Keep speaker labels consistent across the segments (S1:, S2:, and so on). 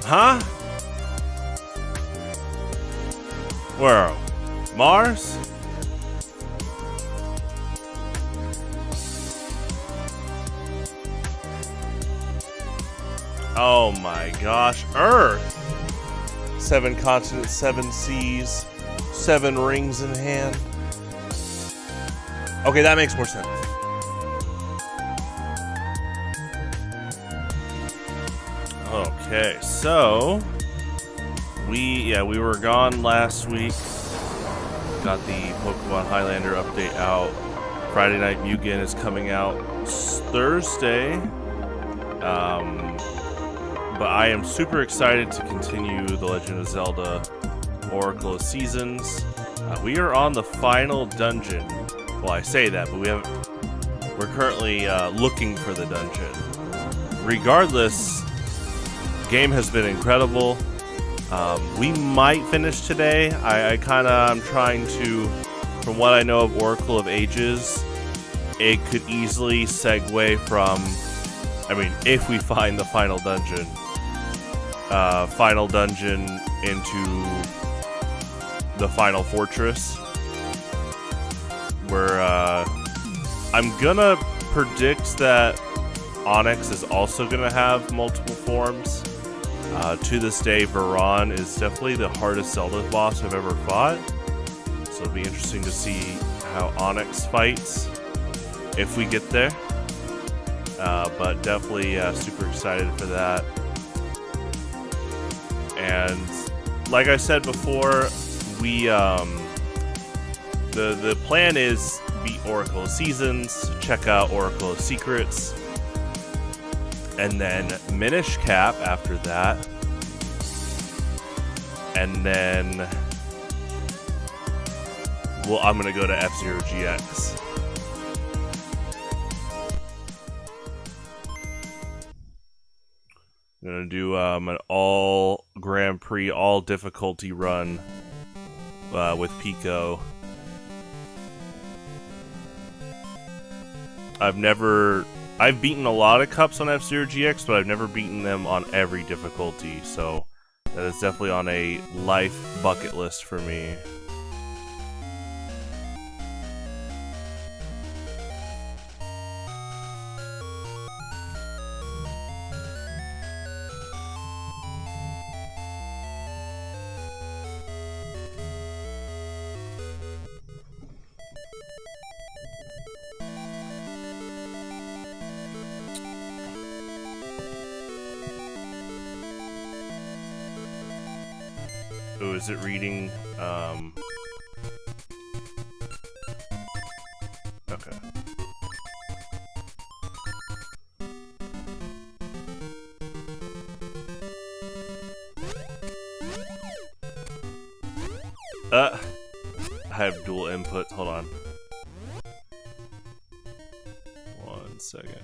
S1: Huh? Where? Mars? Oh my gosh, Earth! 7 continents, 7 seas, 7 rings in hand. Okay, that makes more sense. Okay, so we were gone last week. Got the Pokemon Highlander update out. Friday Night Mugen is coming out Thursday. But I am super excited to continue The Legend of Zelda Oracle of Seasons. We are on the final dungeon. Well, I say that, but we're currently looking for the dungeon. Regardless, the game has been incredible. We might finish today. I'm trying to, from what I know of Oracle of Ages, it could easily segue from, if we find the final dungeon into the final fortress, where I'm gonna predict that Onyx is also gonna have multiple forms. To this day, Varan is definitely the hardest Zelda boss I've ever fought, so it'll be interesting to see how Onyx fights if we get there. But definitely super excited for that. And like I said before, we the plan is beat Oracle of Seasons, check out Oracle of Secrets, and then Minish Cap after that, and then I'm gonna go to F-Zero GX. I'm gonna do an all Grand Prix, all difficulty run with Pico. I've beaten a lot of cups on F-Zero GX, but I've never beaten them on every difficulty, so that is definitely on a life bucket list for me. Oh, is it reading? Okay. I have dual inputs. Hold on. 1 second.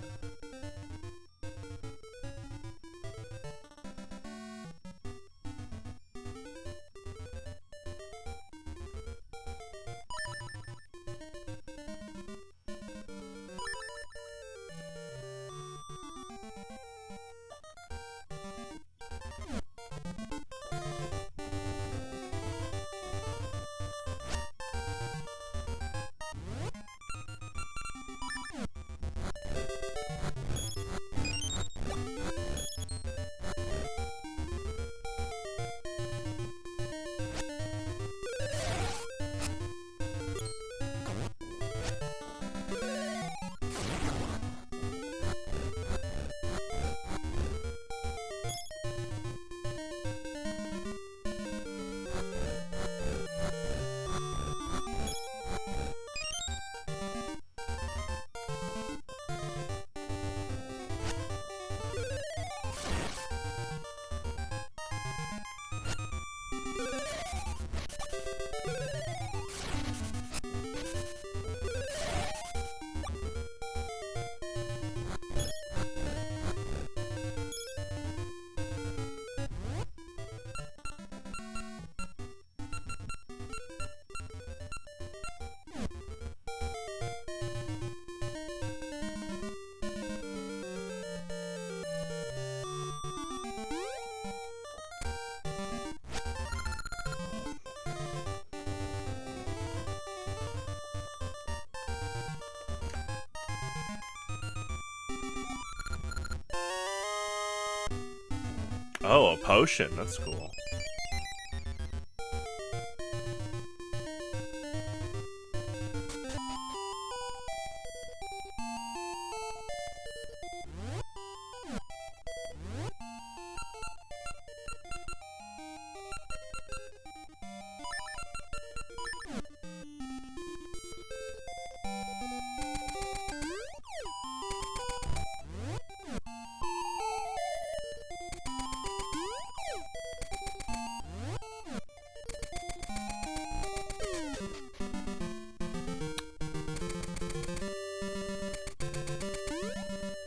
S1: Oh, a potion. That's cool.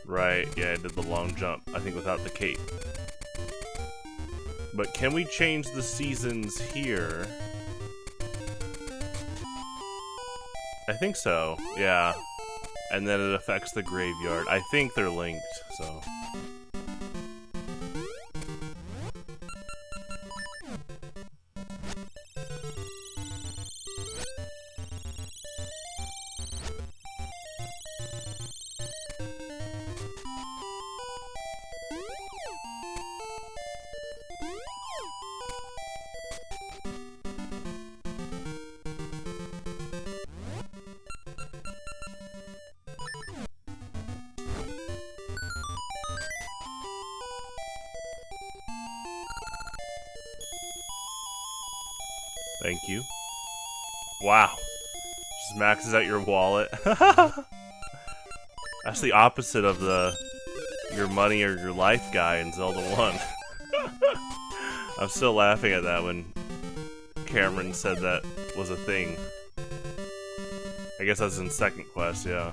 S1: Right, yeah, I did the long jump, I think without the cape. But can we change the seasons here? I think so, yeah. And then it affects the graveyard. I think they're linked, so... Thank you. Wow. Just maxes out your wallet. That's the opposite of the your money or your life guy in Zelda 1. I'm still laughing at that when Cameron said that was a thing. I guess that's in second quest, yeah.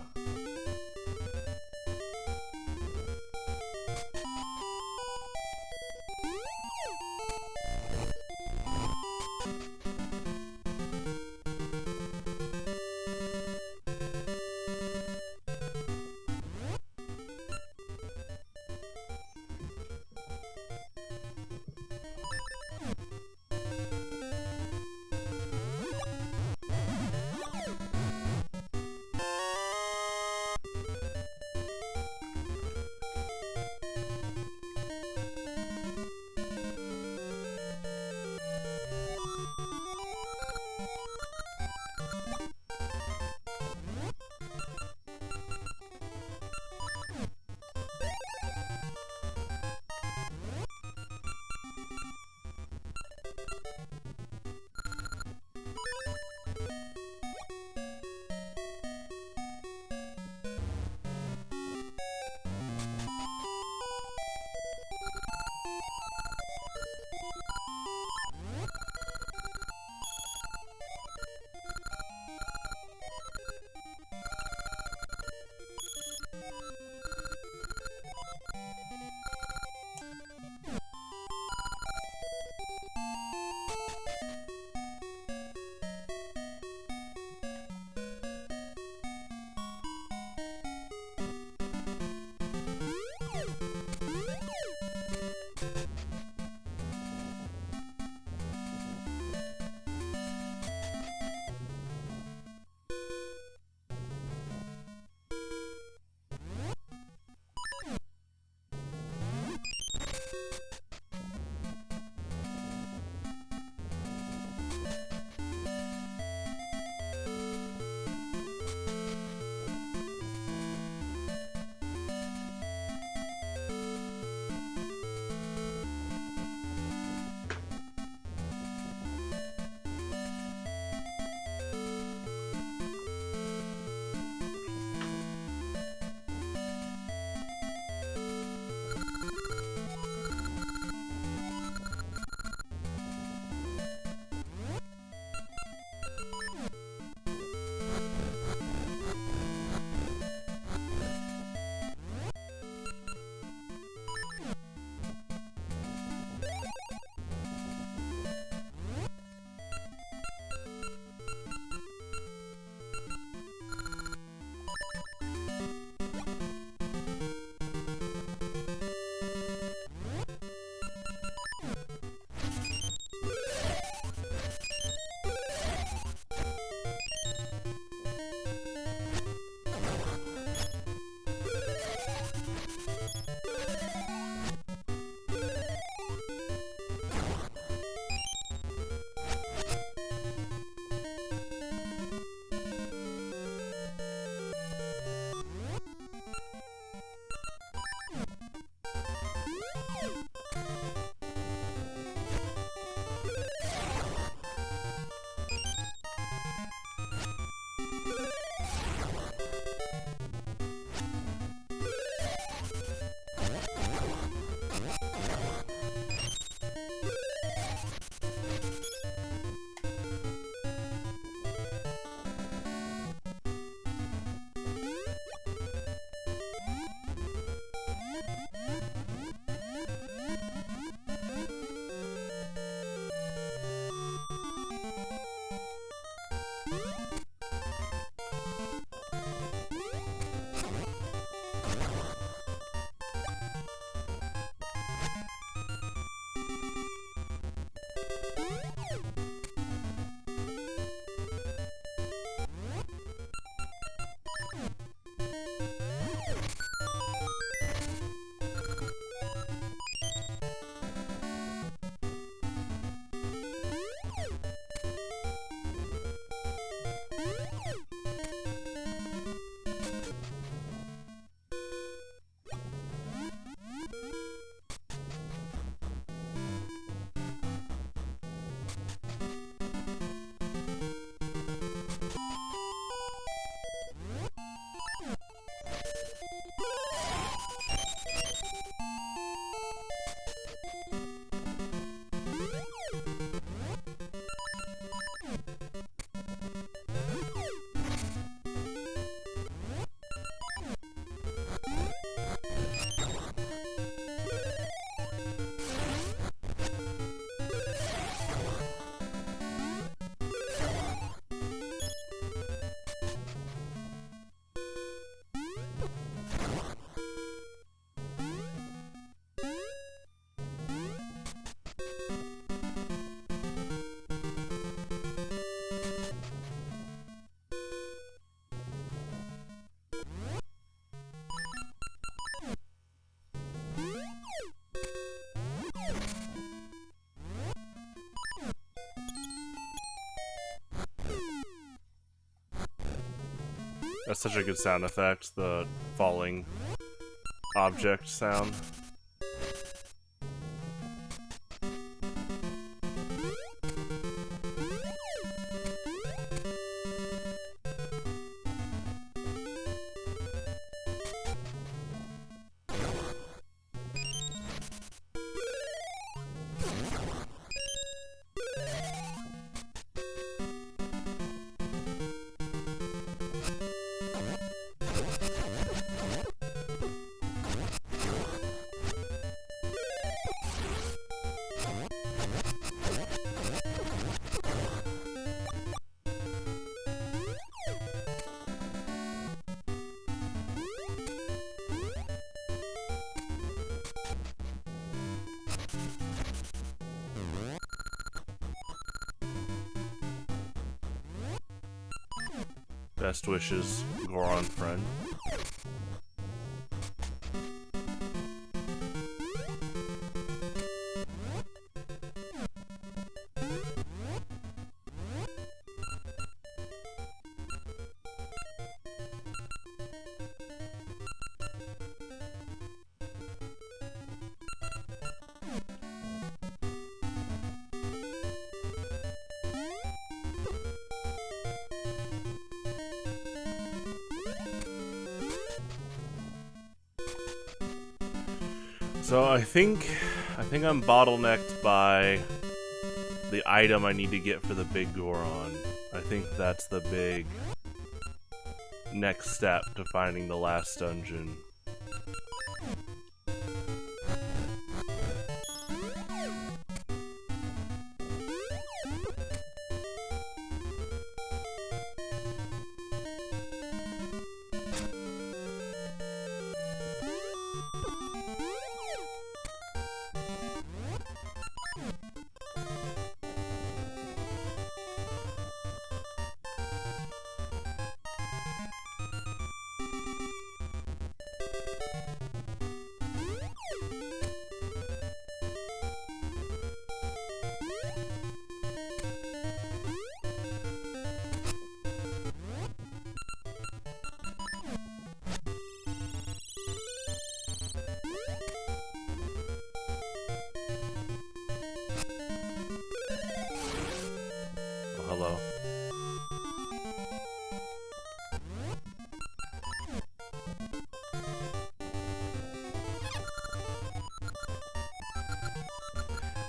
S1: That's such a good sound effect, the falling object sound. Best wishes, Goron friend. So I think I'm bottlenecked by the item I need to get for the big Goron. I think that's the big next step to finding the last dungeon.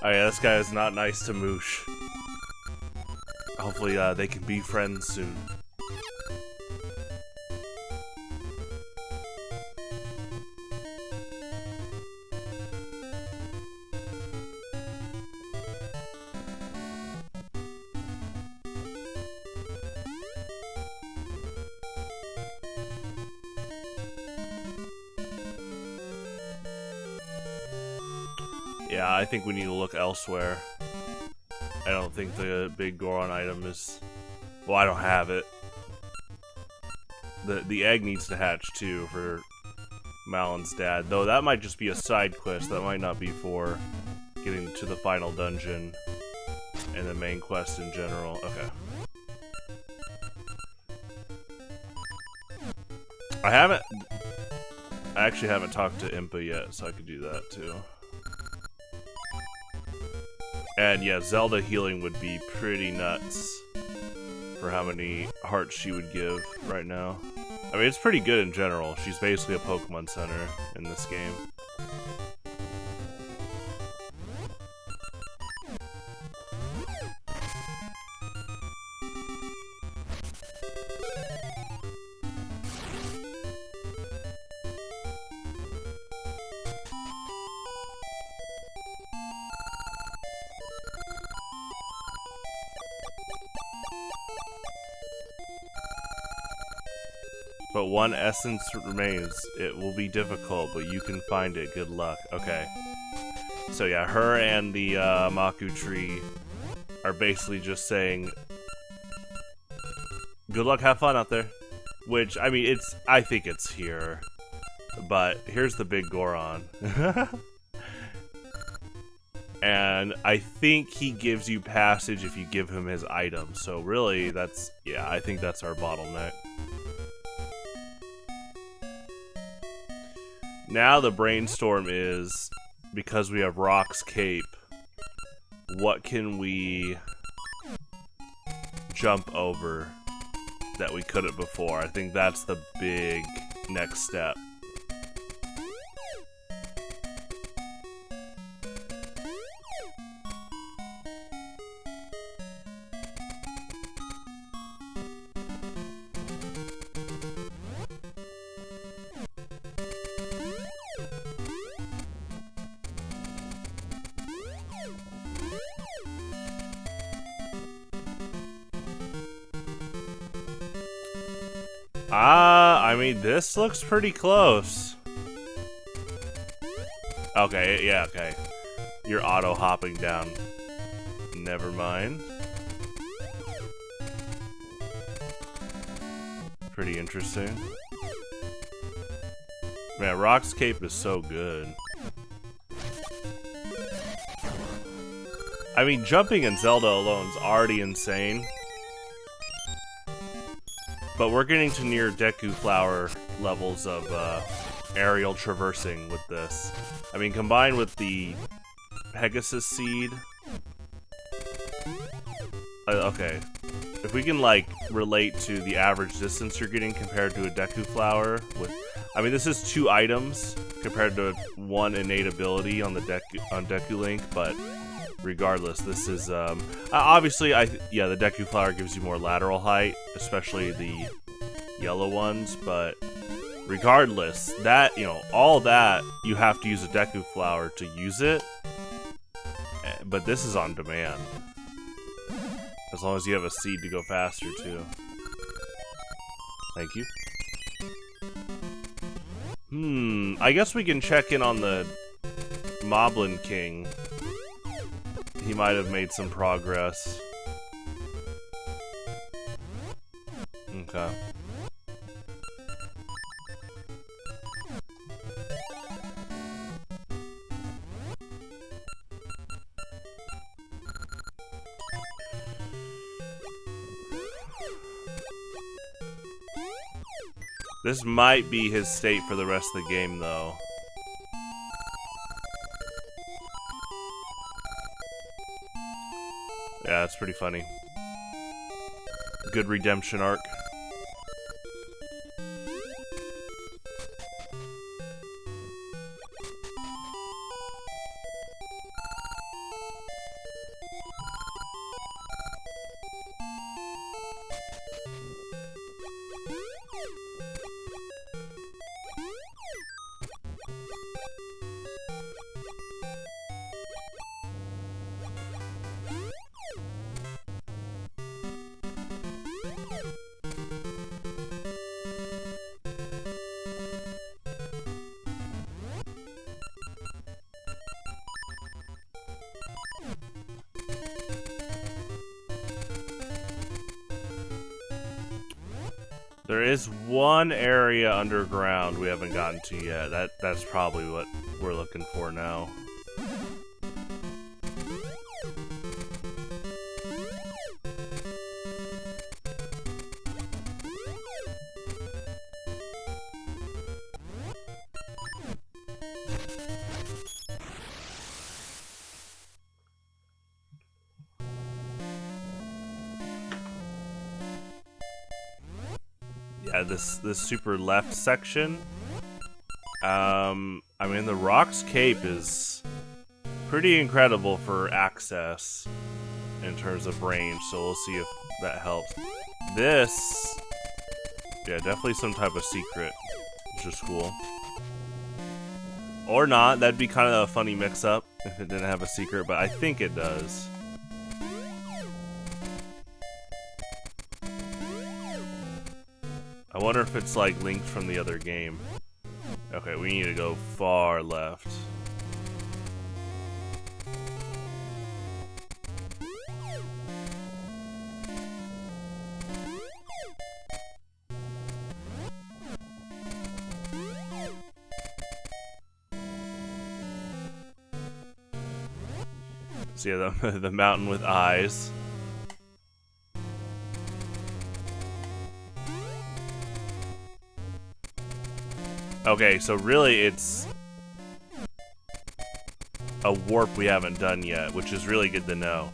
S1: Oh yeah, this guy is not nice to Moosh. Hopefully they can be friends soon. Yeah, I think we need to look elsewhere. I don't think the big Goron item is... Well, I don't have it. The egg needs to hatch too for Malon's dad, though that might just be a side quest. That might not be for getting to the final dungeon and the main quest in general. Okay. I actually haven't talked to Impa yet, so I could do that too. And yeah, Zelda healing would be pretty nuts for how many hearts she would give right now. I mean, it's pretty good in general. She's basically a Pokemon Center in this game. But one essence remains. It will be difficult, but you can find it. Good luck. Okay. So yeah, her and the Maku tree are basically just saying, good luck, have fun out there. Which, I mean, I think it's here. But here's the big Goron. And I think he gives you passage if you give him his item. So really, yeah, I think that's our bottleneck. Now the brainstorm is, because we have Rock's Cape, what can we jump over that we couldn't before? I think that's the big next step. I mean, this looks pretty close. Okay, yeah, okay. You're auto-hopping down. Never mind. Pretty interesting. Man, Rock's Cape is so good. I mean, jumping in Zelda alone is already insane. But we're getting to near Deku Flower levels of aerial traversing with this. I mean, combined with the Pegasus Seed. Okay. If we can, like, relate to the average distance you're getting compared to a Deku Flower with... I mean, this is 2 items compared to 1 innate ability on the Deku Link, but regardless, this is obviously yeah, the Deku Flower gives you more lateral height, especially the yellow ones, but regardless, that, you know, all that you have to use a Deku Flower to use it. But this is on demand. As long as you have a seed to go faster too. Thank you. I guess we can check in on the Moblin King. He might have made some progress. Okay. This might be his state for the rest of the game, though. Yeah, it's pretty funny. Good redemption arc. There is one area underground we haven't gotten to yet. That's probably what we're looking for now. Yeah, this super left section. I mean, the Rock's Cape is pretty incredible for access in terms of range, so we'll see if that helps. This, yeah, definitely some type of secret, which is cool. Or not, that'd be kind of a funny mix-up if it didn't have a secret, but I think it does. I wonder if it's like linked from the other game. Okay, we need to go far left. So yeah, the mountain with eyes. Okay, so really it's a warp we haven't done yet, which is really good to know.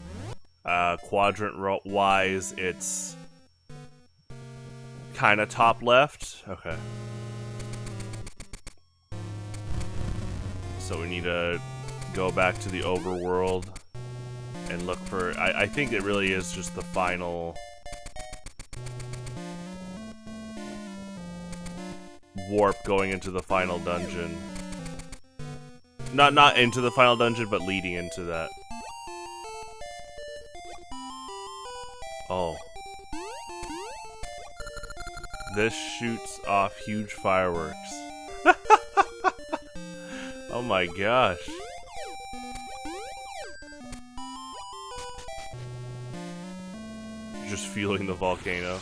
S1: Quadrant-wise, it's kind of top left. Okay. So we need to go back to the overworld and look for... I think it really is just the final... warp going into the final dungeon. Not into the final dungeon, but leading into that. Oh. This shoots off huge fireworks. Oh my gosh. Just fueling the volcano.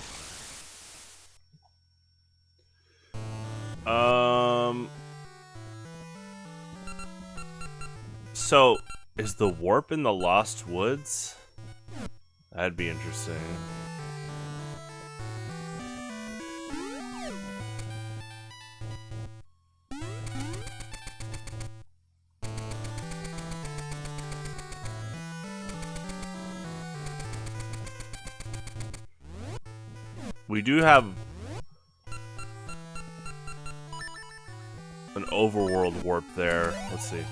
S1: So, is the warp in the Lost Woods? That'd be interesting. We do have an overworld warp there. Let's see.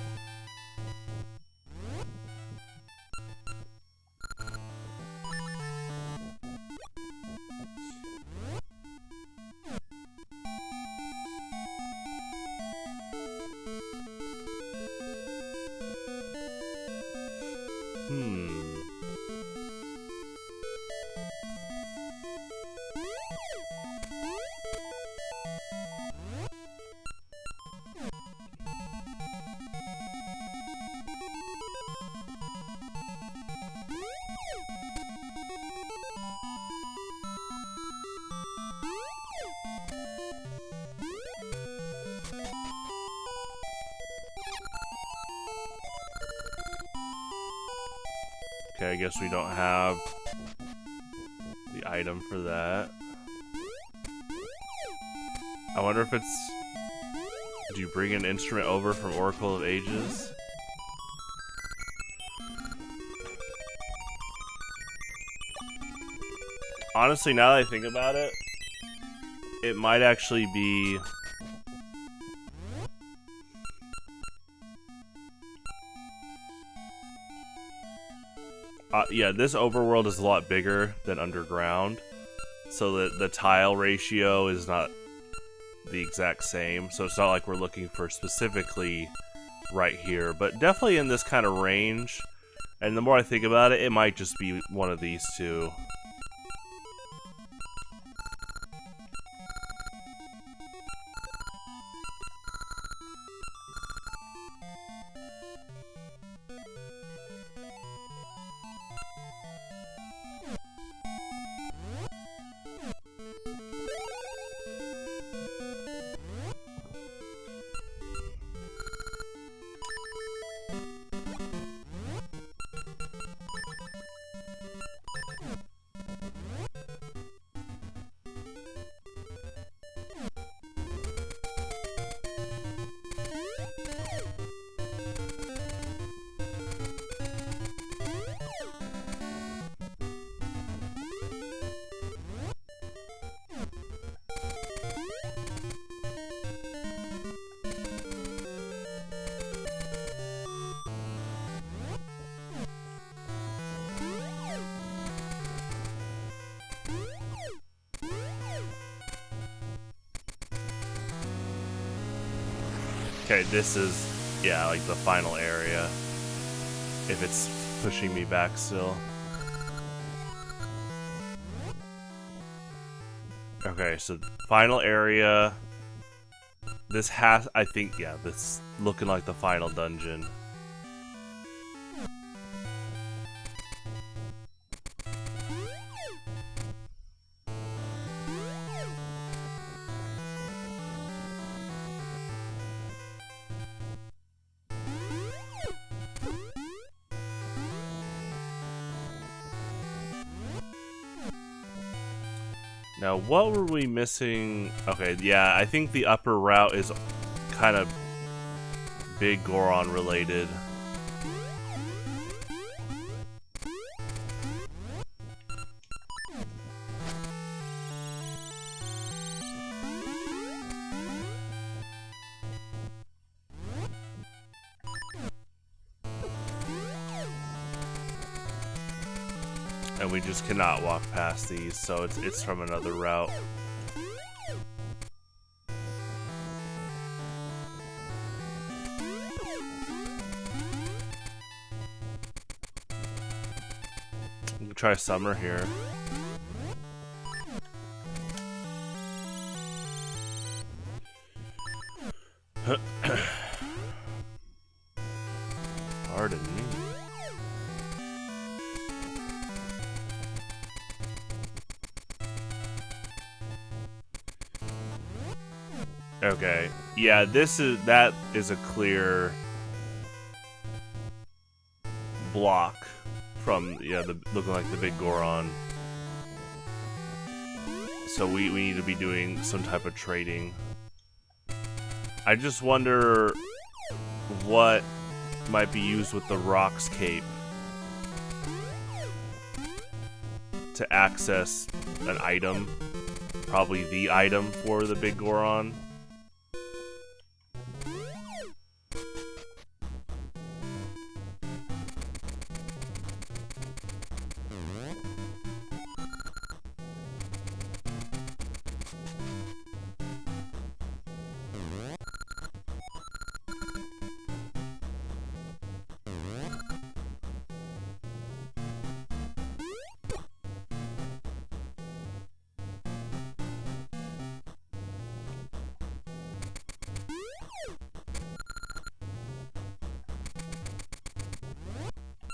S1: Okay, I guess we don't have the item for that. I wonder if it's... Do you bring an instrument over from Oracle of Ages? Honestly, now that I think about it, it might actually be... yeah, this overworld is a lot bigger than underground, so the tile ratio is not the exact same, so it's not like we're looking for specifically right here, but definitely in this kind of range, and the more I think about it, it might just be one of these two. Okay, this is, yeah, like the final area. If it's pushing me back still. Okay, so final area. This has, I think, yeah, this looking like the final dungeon. Now, what were we missing? Okay, yeah, I think the upper route is kind of Big Goron related. And we just cannot walk past these, so it's from another route. We can try summer here. Pardon me. Okay, yeah, that is a clear block from, yeah, looking like the Big Goron. So we need to be doing some type of trading. I just wonder what might be used with the Rocks Cape to access an item. Probably the item for the Big Goron.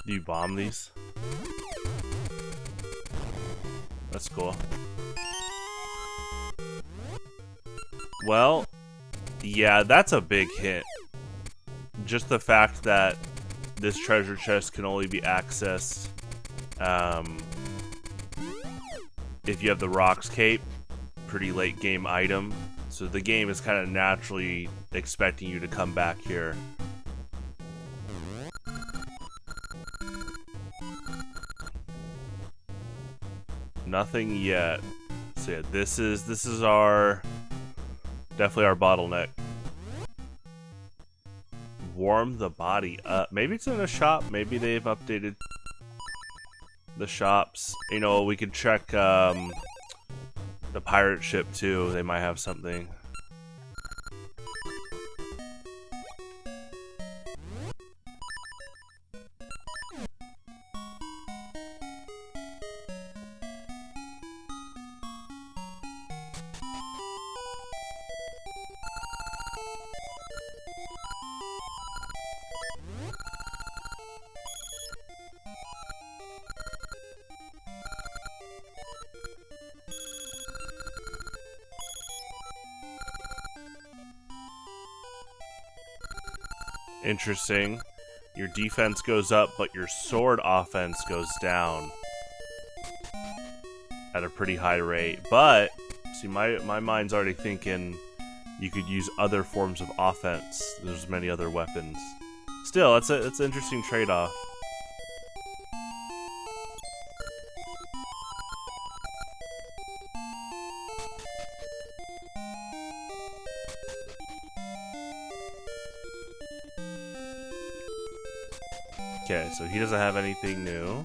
S1: Do you bomb these? That's cool. Well, yeah, that's a big hit. Just the fact that this treasure chest can only be accessed if you have the Rocks Cape. Pretty late game item. So the game is kind of naturally expecting you to come back here. Nothing yet. So yeah, this is our definitely our bottleneck. Warm the body up. Maybe it's in a shop. Maybe they've updated the shops. You know, we could check the pirate ship too. They might have something. Interesting. Your defense goes up, but your sword offense goes down at a pretty high rate. But see, my mind's already thinking you could use other forms of offense. There's many other weapons. Still, it's an interesting trade-off. Okay, so he doesn't have anything new.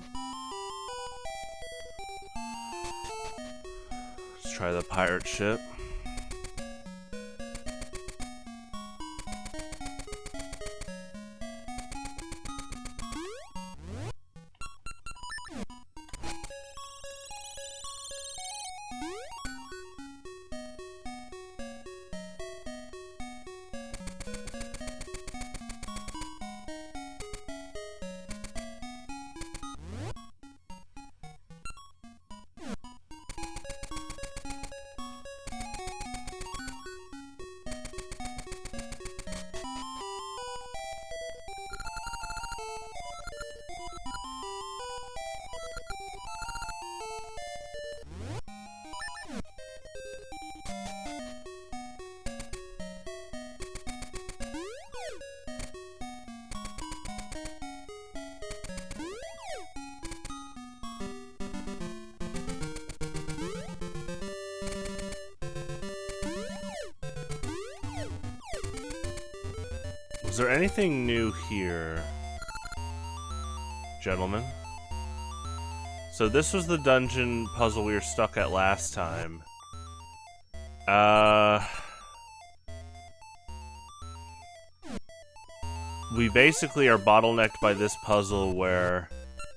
S1: Let's try the pirate ship. Was there anything new here, gentlemen? So this was the dungeon puzzle we were stuck at last time. We basically are bottlenecked by this puzzle where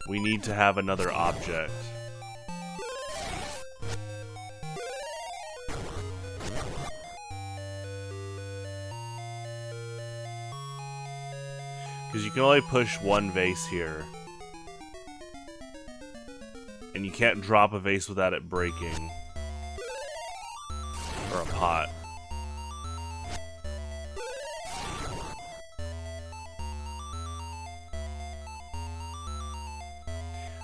S1: we need to have another object. Because you can only push one vase here. And you can't drop a vase without it breaking. Or a pot.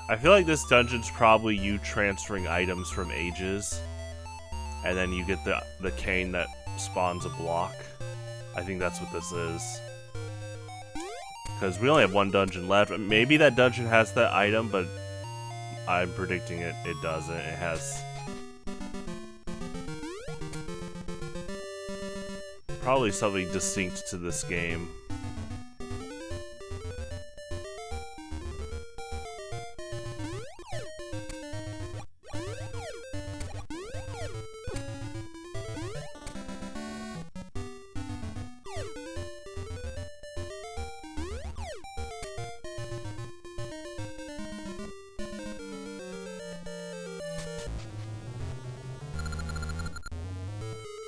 S1: I feel like this dungeon's probably you transferring items from ages. And then you get the cane that spawns a block. I think that's what this is. Because we only have one dungeon left. Maybe that dungeon has that item, but I'm predicting it doesn't. It has probably something distinct to this game.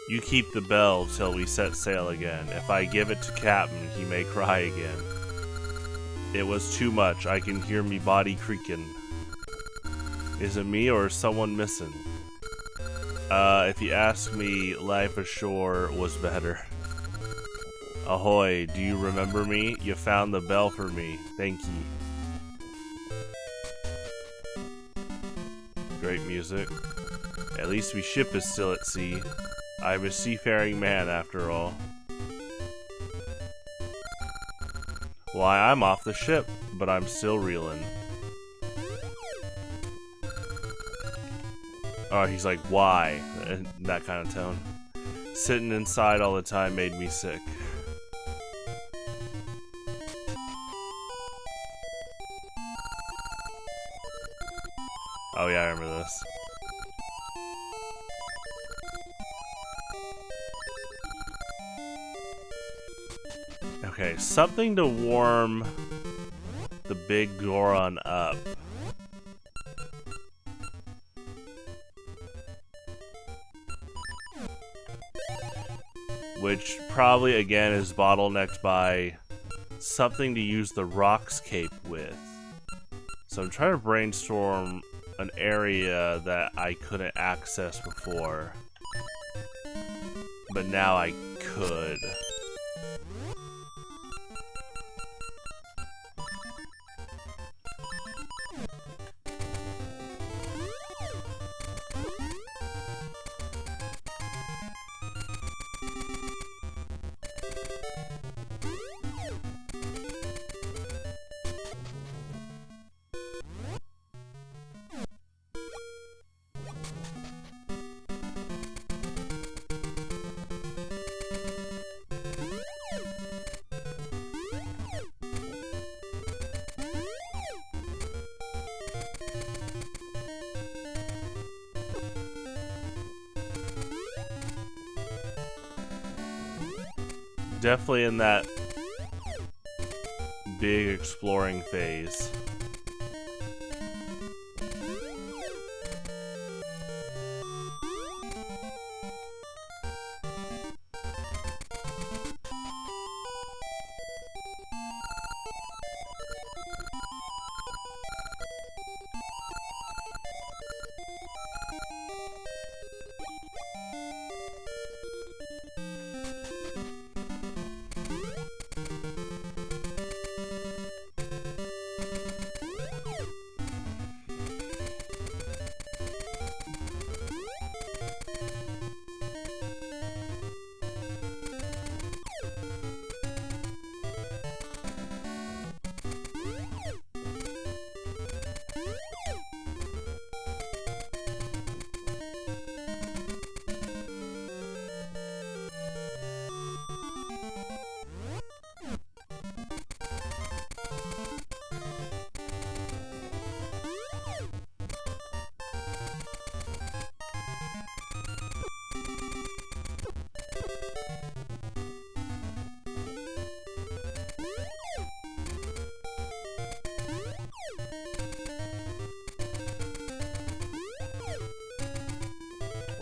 S1: You keep the bell till we set sail again. If I give it to Captain, he may cry again. It was too much. I can hear me body creaking. Is it me or is someone missing? If you ask me, life ashore was better. Ahoy, do you remember me? You found the bell for me. Thank ye. Great music. At least we ship is still at sea. I'm a seafaring man, after all. Why, I'm off the ship, but I'm still reeling. Oh, he's like, why? That kind of tone. Sitting inside all the time made me sick. Oh yeah, I remember this. Okay, something to warm the big Goron up. Which probably, again, is bottlenecked by something to use the Rocks Cape with. So I'm trying to brainstorm an area that I couldn't access before. But now I could. Definitely in that big exploring phase.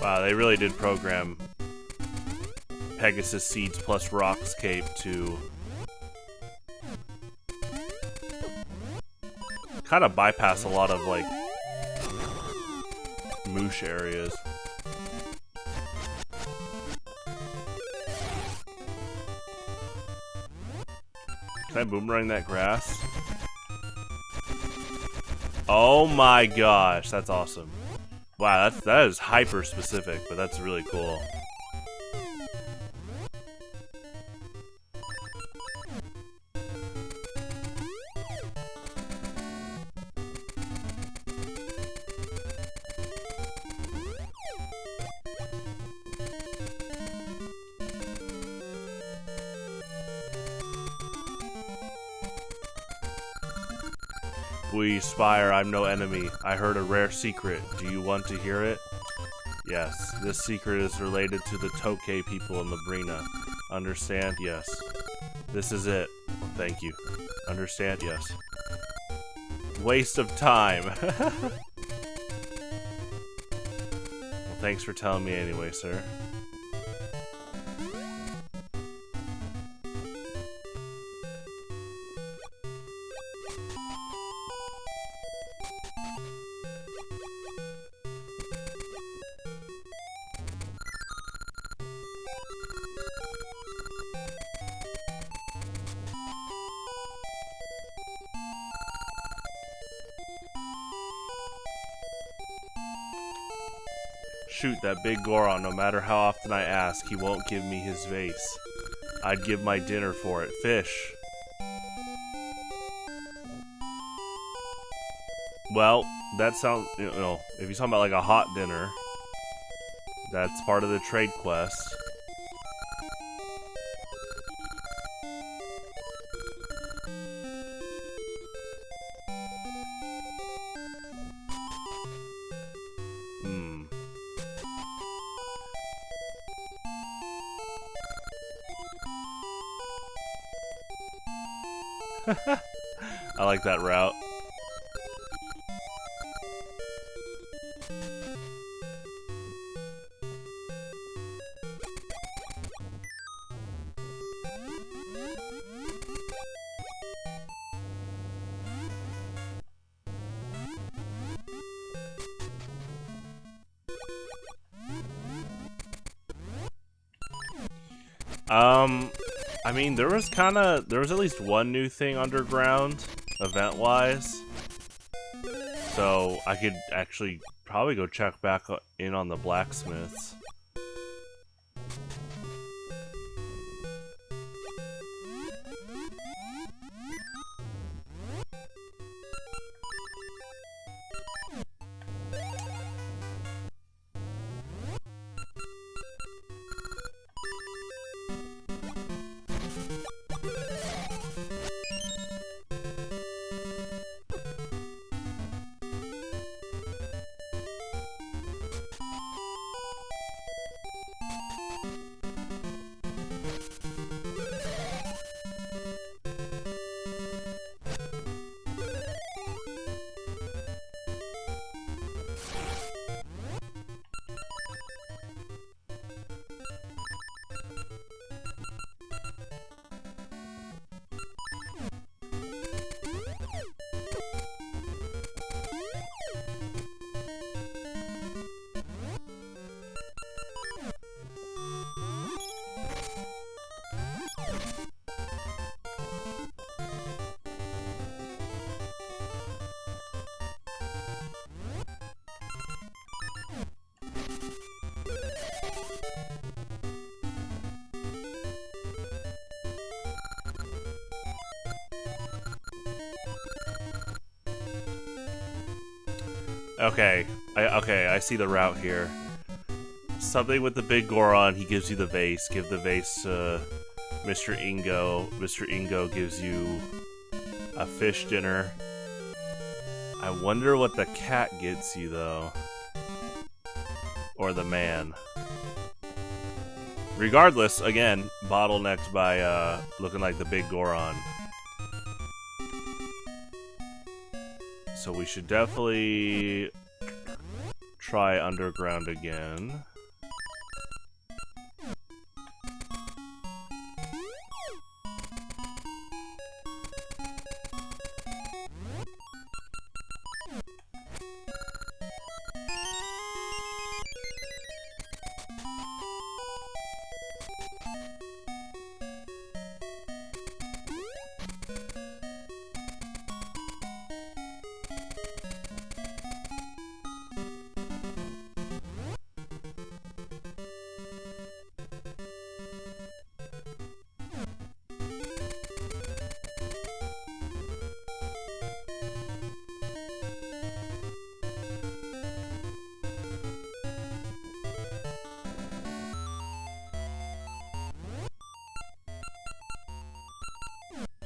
S1: Wow, they really did program Pegasus Seeds plus Rock's Cape to kind of bypass a lot of, like, moosh areas. Can I boomerang that grass? Oh my gosh, that's awesome. Wow, that is hyper specific, but that's really cool. We Spire, I'm no enemy. I heard a rare secret. Do you want to hear it? Yes. This secret is related to the Tokay people in Labrina. Understand? Yes. This is it. Thank you. Understand? Yes. Waste of time. Well, thanks for telling me anyway, sir. Shoot, that big Goron, no matter how often I ask, he won't give me his vase. I'd give my dinner for it. Fish. Well, that sounds, you know, if you're talking about like a hot dinner, that's part of the trade quest. I like that route. I mean, there was at least one new thing underground, event-wise. So I could actually probably go check back in on the blacksmiths. Okay, I see the route here. Something with the big Goron, he gives you the vase. Give the vase to Mr. Ingo. Mr. Ingo gives you a fish dinner. I wonder what the cat gets you, though. Or the man. Regardless, again, bottlenecked by looking like the big Goron. So we should definitely try underground again.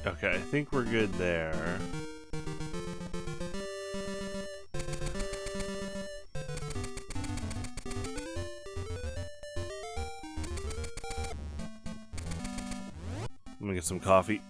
S1: Okay, I think we're good there. I'm gonna get some coffee.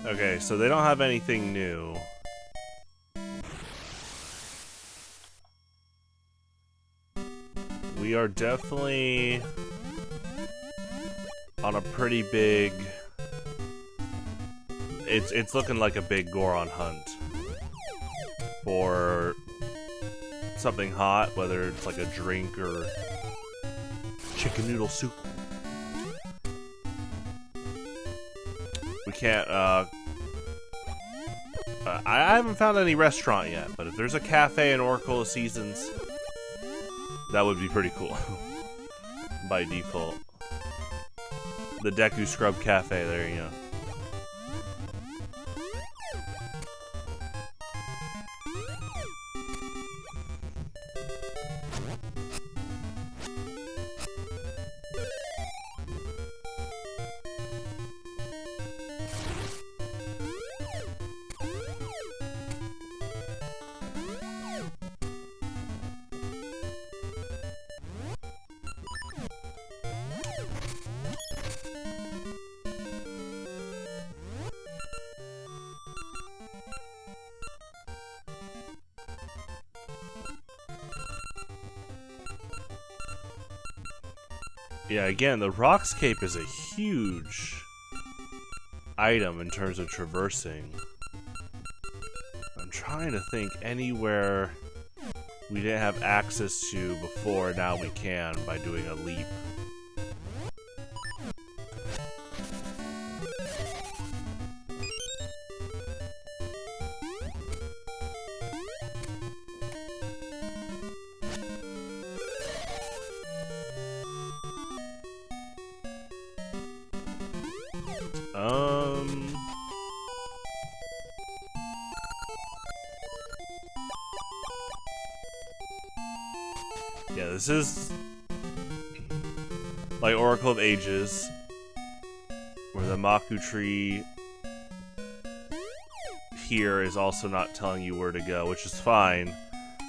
S1: Okay, so they don't have anything new. We are definitely on a pretty big... It's looking like a big Goron hunt for something hot, whether it's like a drink or chicken noodle soup. We can't, I haven't found any restaurant yet, but if there's a cafe in Oracle of Seasons, that would be pretty cool. By default. The Deku Scrub Cafe, there you go. Yeah, again, the Rockscape is a huge item in terms of traversing. I'm trying to think anywhere we didn't have access to before, now we can by doing a leap. Yeah, this is like Oracle of Ages, where the Maku tree here is also not telling you where to go, which is fine.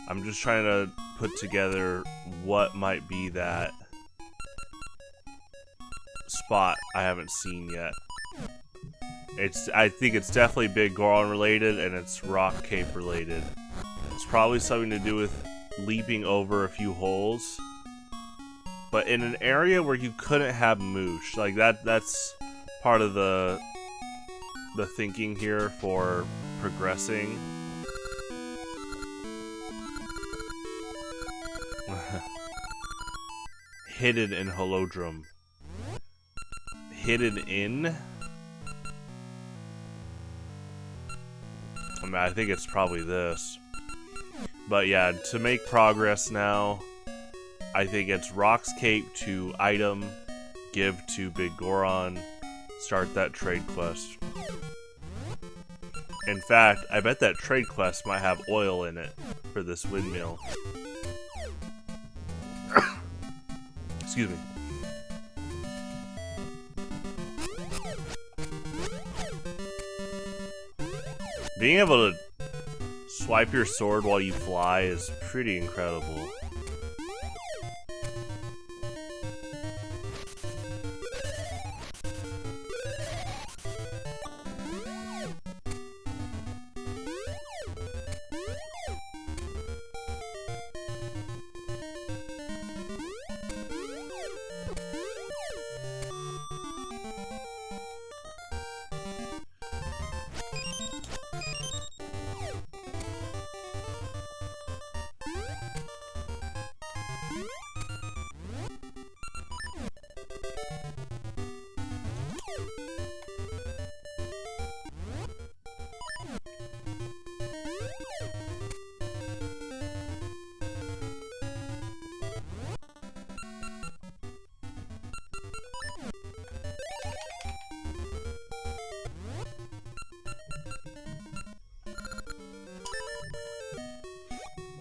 S1: I'm just trying to put together what might be that spot I haven't seen yet. I think it's definitely Big Goron related, and it's Rock Cape related. It's probably something to do with leaping over a few holes, but in an area where you couldn't have moosh. Like that's part of the thinking here for progressing. Hidden in Holodrum. Hidden in? I mean, I think it's probably this. But yeah, to make progress now, I think it's Rockscape to item, give to Big Goron, start that trade quest. In fact, I bet that trade quest might have oil in it for this windmill. Excuse me. Being able to swipe your sword while you fly is pretty incredible.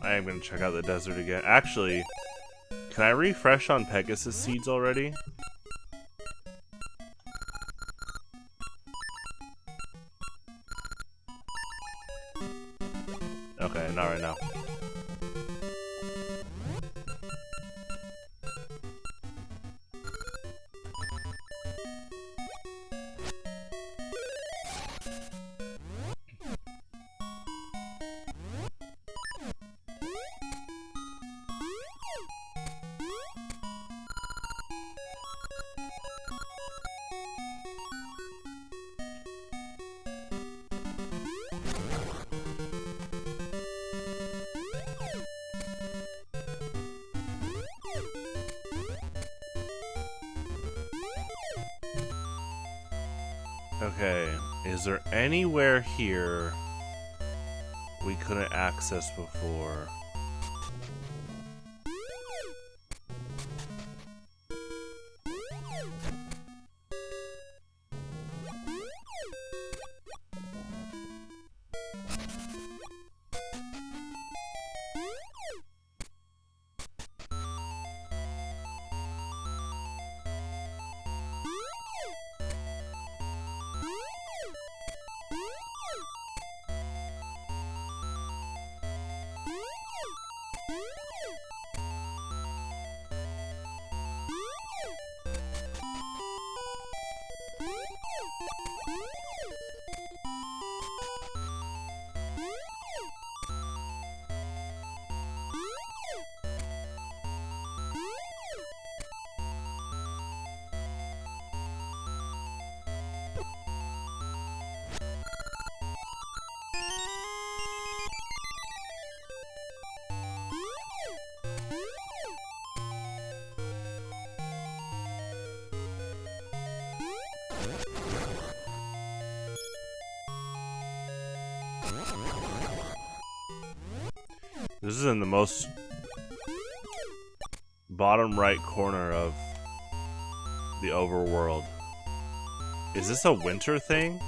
S1: I am going to check out the desert again. Actually, can I refresh on Pegasus seeds already? Okay, not right now. Okay, is there anywhere here we couldn't access before? This is in the most bottom right corner of the overworld. Is this a winter thing?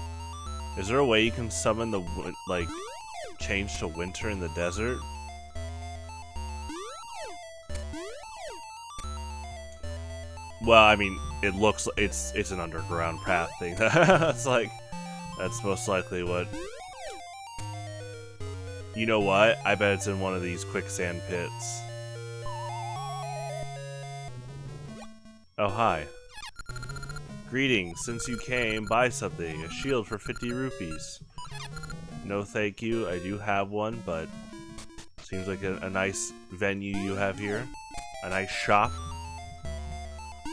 S1: Is there a way you can summon the, like, change to winter in the desert? Well, I mean, it looks, it's an underground path thing. That's most likely what. You know what? I bet it's in one of these quicksand pits. Oh, hi. Greetings. Since you came, buy something. A shield for 50 rupees. No thank you. I do have one, but seems like a nice venue you have here. A nice shop.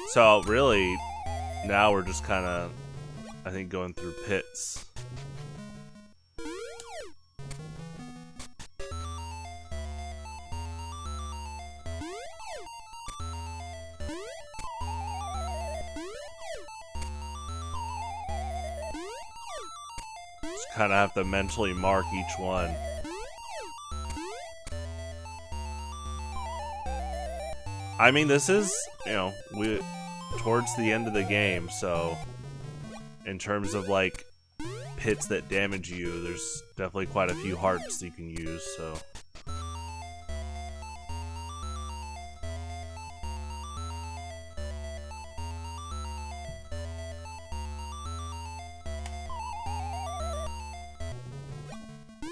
S1: So, really, now we're just kind of, I think, going through pits. Kind of have to mentally mark each one. I mean, this is, you know, towards the end of the game, so in terms of like pits that damage you, there's definitely quite a few hearts you can use, so.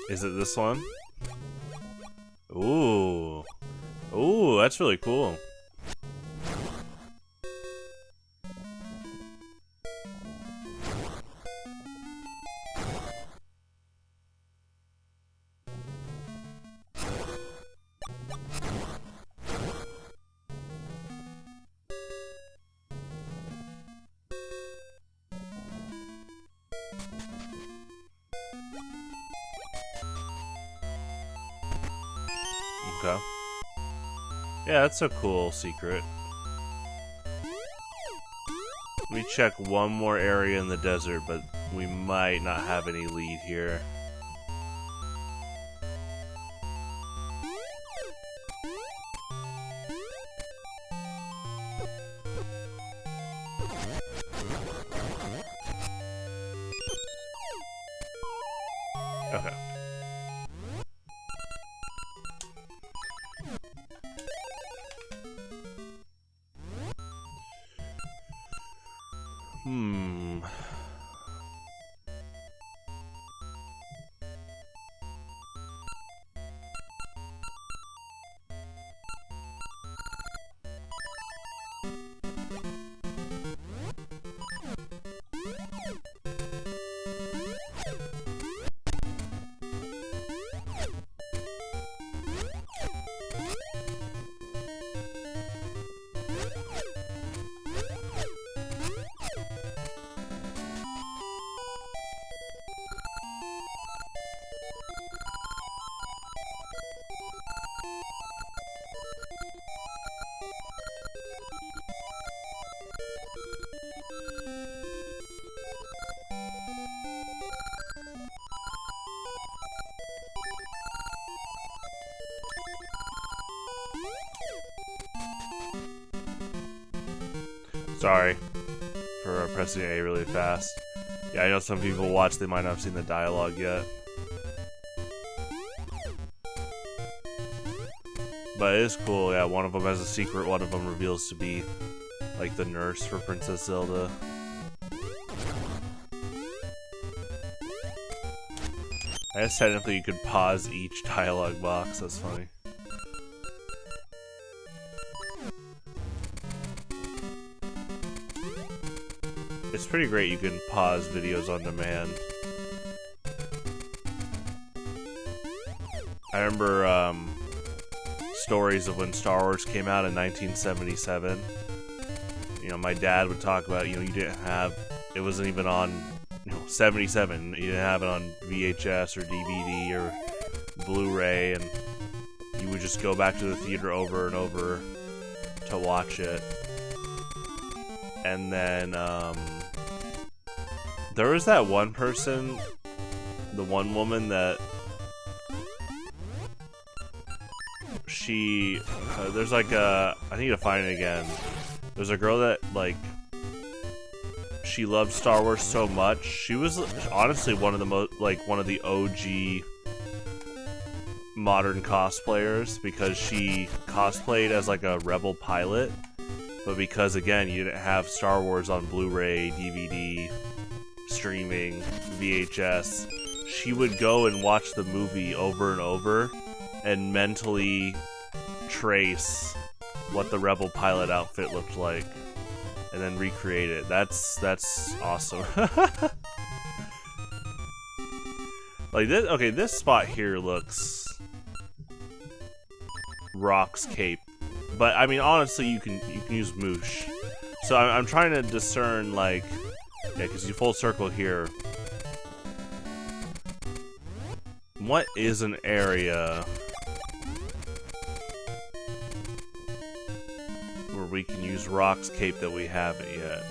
S1: Is it this one? Ooh. Ooh, that's really cool. Okay. Yeah, that's a cool secret. Let me check one more area in the desert, but we might not have any lead here. Okay. Sorry for pressing A really fast. Yeah, I know some people watch, they might not have seen the dialogue yet. But it is cool, yeah, one of them has a secret, one of them reveals to be like the nurse for Princess Zelda. I guess technically you could pause each dialogue box, that's funny. It's pretty great you can pause videos on demand. I remember stories of when Star Wars came out in 1977. You know, my dad would talk about, you know, you didn't have, it wasn't even on, you know, 77. You didn't have it on VHS or DVD or Blu-ray, and you would just go back to the theater over and over to watch it. And then, there was that one person, the one woman that she, there's like a, I need to find it again. There's a girl that, like, she loved Star Wars so much. She was honestly one of the one of the OG modern cosplayers, because she cosplayed as like a rebel pilot, but because again you didn't have Star Wars on Blu-ray, DVD, streaming, VHS, she would go and watch the movie over and over and mentally trace what the rebel pilot outfit looked like and then recreate it. That's awesome. Like this, okay, this spot here looks Rock's cape, but I mean honestly you can use Moosh. So I'm trying to discern, like, yeah, because you full circle here. What is an area where we can use Rock's cape that we haven't yet?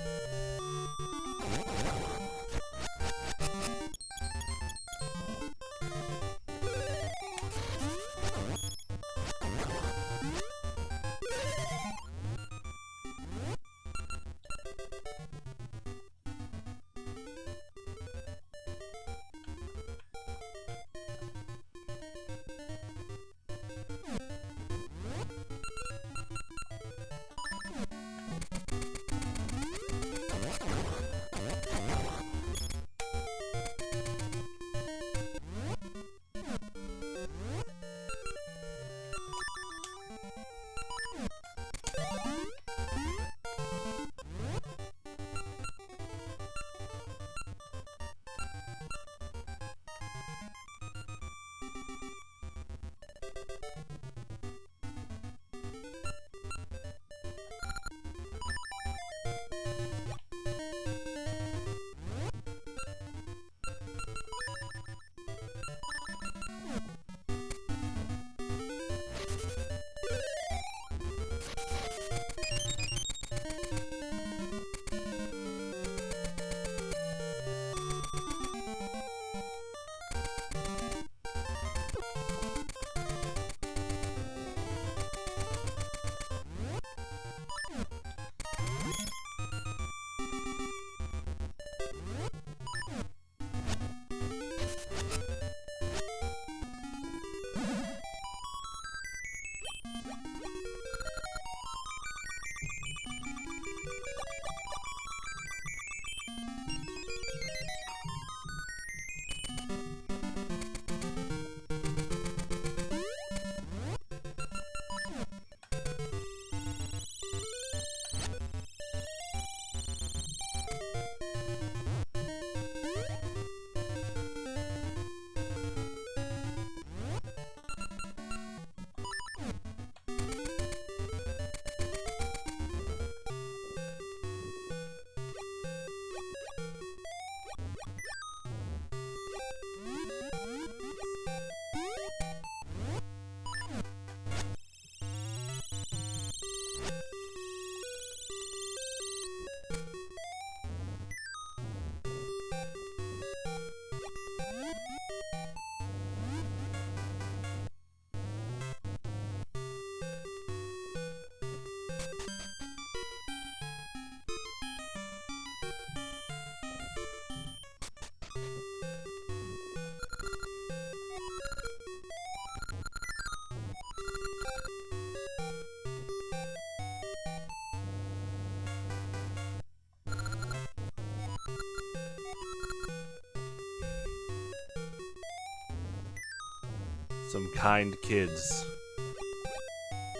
S1: Some kind kids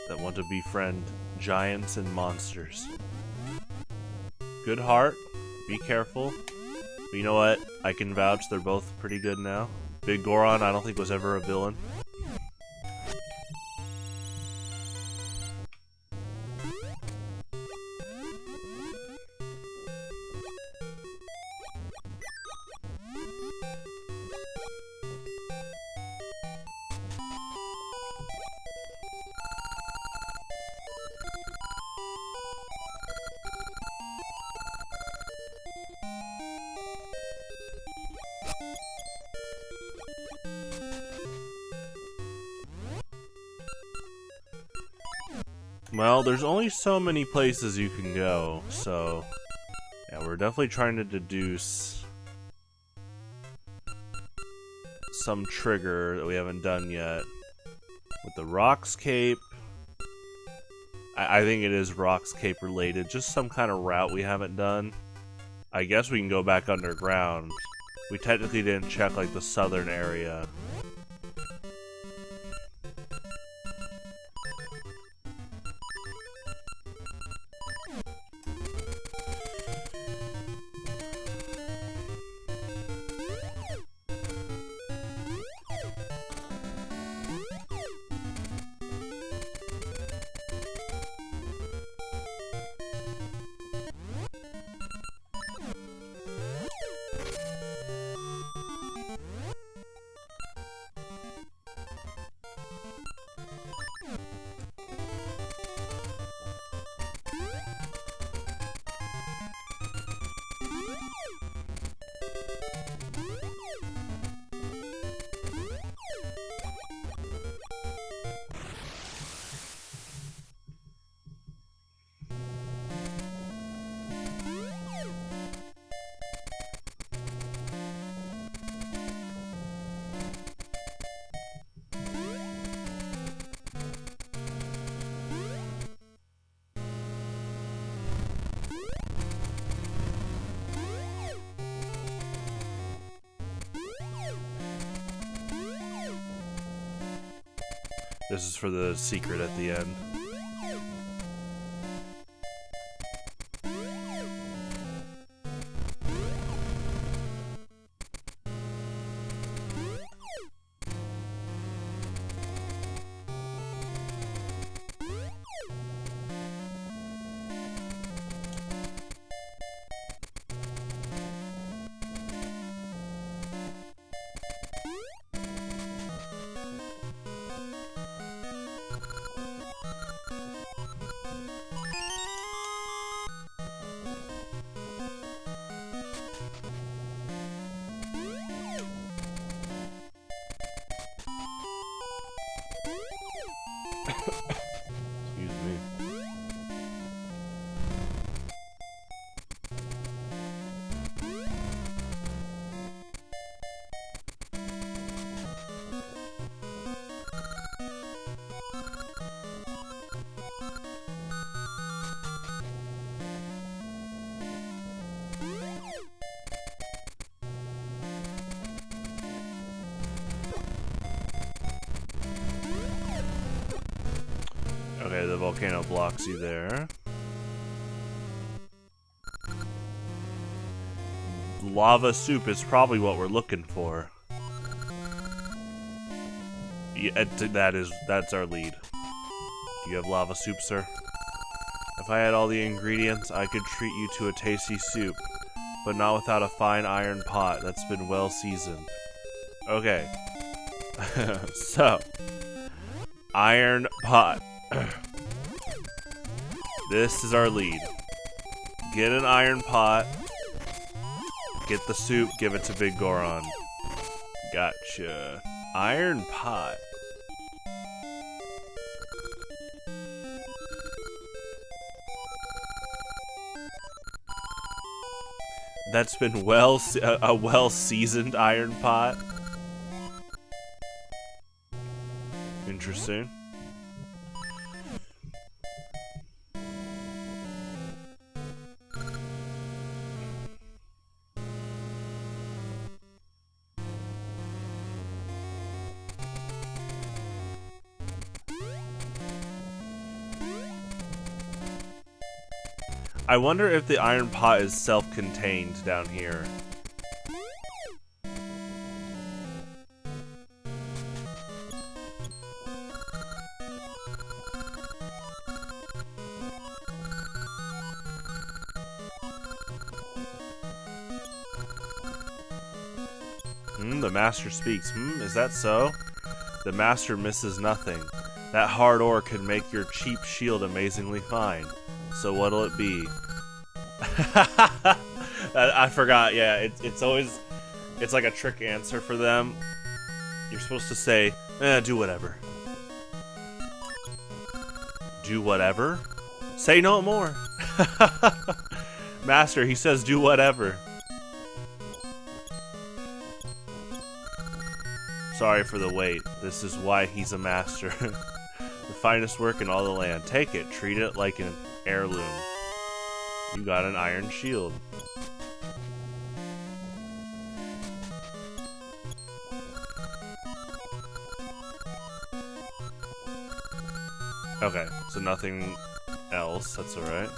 S1: that want to befriend giants and monsters. Good heart. Be careful. But you know what? I can vouch they're both pretty good now. Big Goron, I don't think was ever a villain. Well, there's only so many places you can go, so yeah, we're definitely trying to deduce some trigger that we haven't done yet. With the Rocks Cape, I think it is Rocks Cape related, just some kind of route we haven't done. I guess we can go back underground. We technically didn't check like the southern area. This is for the secret at the end. Excuse me. Okay, the volcano blocks you there. Lava soup is probably what we're looking for. Yeah, that's our lead. Do you have lava soup, sir? If I had all the ingredients, I could treat you to a tasty soup, but not without a fine iron pot that's been well seasoned. Okay. So, iron pot. This is our lead. Get an iron pot. Get the soup. Give it to Big Goron. Gotcha. Iron pot. That's been a well-seasoned iron pot. Interesting. I wonder if the iron pot is self-contained down here. The master speaks. Is that so? The master misses nothing. That hard ore could make your cheap shield amazingly fine. So what'll it be? I forgot. Yeah, it's always, it's like a trick answer for them. You're supposed to say, do whatever. Do whatever? Say no more. Master, he says do whatever. Sorry for the wait. This is why he's a master. The finest work in all the land. Take it. Treat it like an heirloom. You got an iron shield. Okay, so nothing else. That's alright.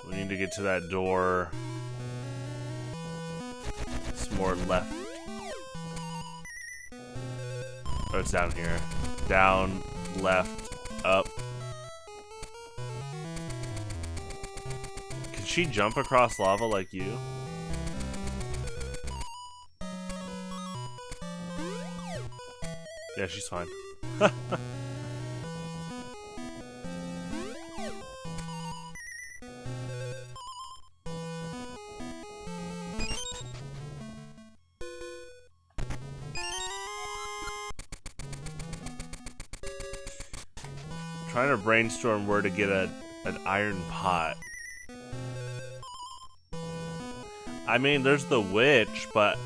S1: We need to get to that door. It's more left. Oh, it's down here. Down, left, up. Can she jump across lava like you? Yeah, she's fine. Trying to brainstorm where to get an iron pot. I mean, there's the witch, but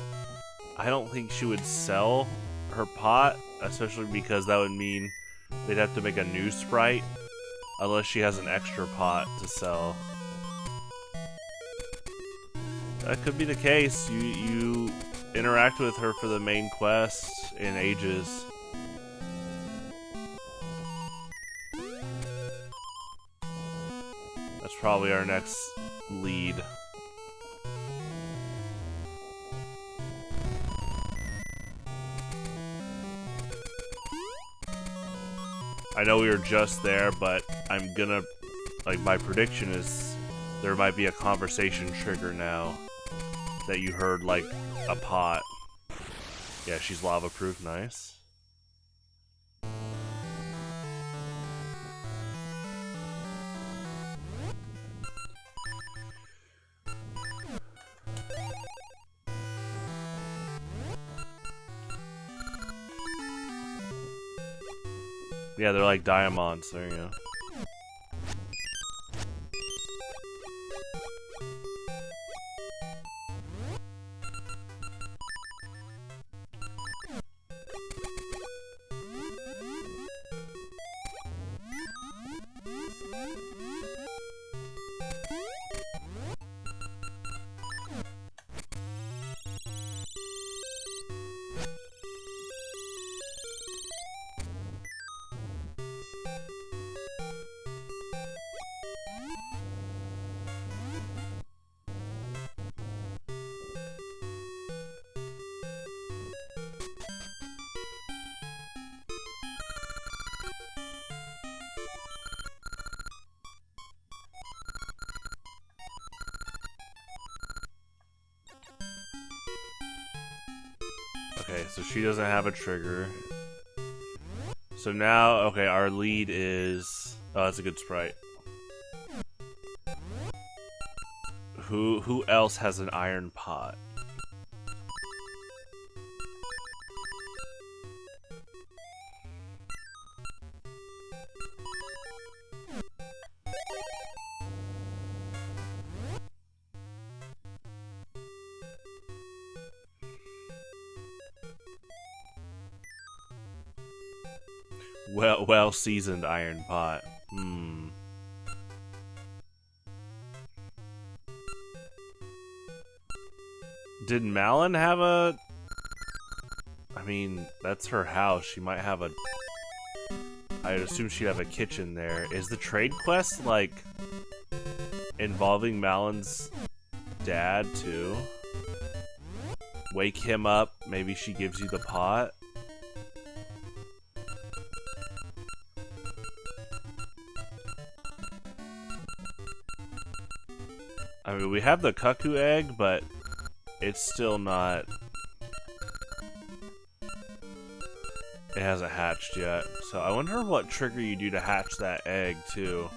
S1: I don't think she would sell her pot, especially because that would mean they'd have to make a new sprite, unless she has an extra pot to sell. That could be the case. You interact with her for the main quest in Ages. That's probably our next lead. I know we were just there, but I'm gonna, like, my prediction is there might be a conversation trigger now that you heard, like, a pot. Yeah, she's lava proof, nice. Yeah, they're like diamonds. There you go. Okay, so she doesn't have a trigger. So now, okay, our lead is... Oh, that's a good sprite. Who else has an iron pot? Well-seasoned iron pot. Did Malin have a... I mean, that's her house. She might have a... I'd assume she'd have a kitchen there. Is the trade quest, like, involving Malin's dad, too? Wake him up. Maybe she gives you the pot? I mean, we have the cuckoo egg, but it's still not... It hasn't hatched yet. So I wonder what trigger you do to hatch that egg, too.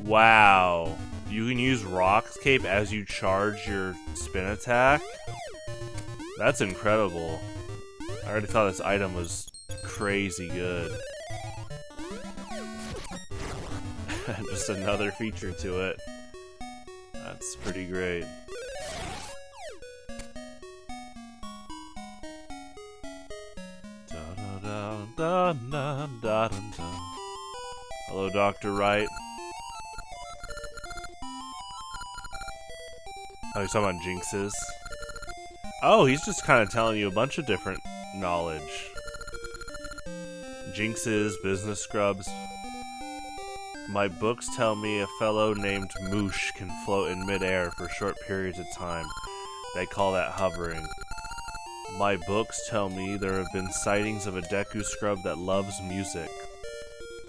S1: Wow. You can use Rock's Cape as you charge your spin attack? That's incredible. I already thought this item was crazy good. Just another feature to it. That's pretty great. Hello, Dr. Wright. Oh, he's talking about jinxes. Oh, he's just kind of telling you a bunch of different knowledge. Jinxes, business scrubs. My books tell me a fellow named Moosh can float in midair for short periods of time. They call that hovering. My books tell me there have been sightings of a Deku scrub that loves music.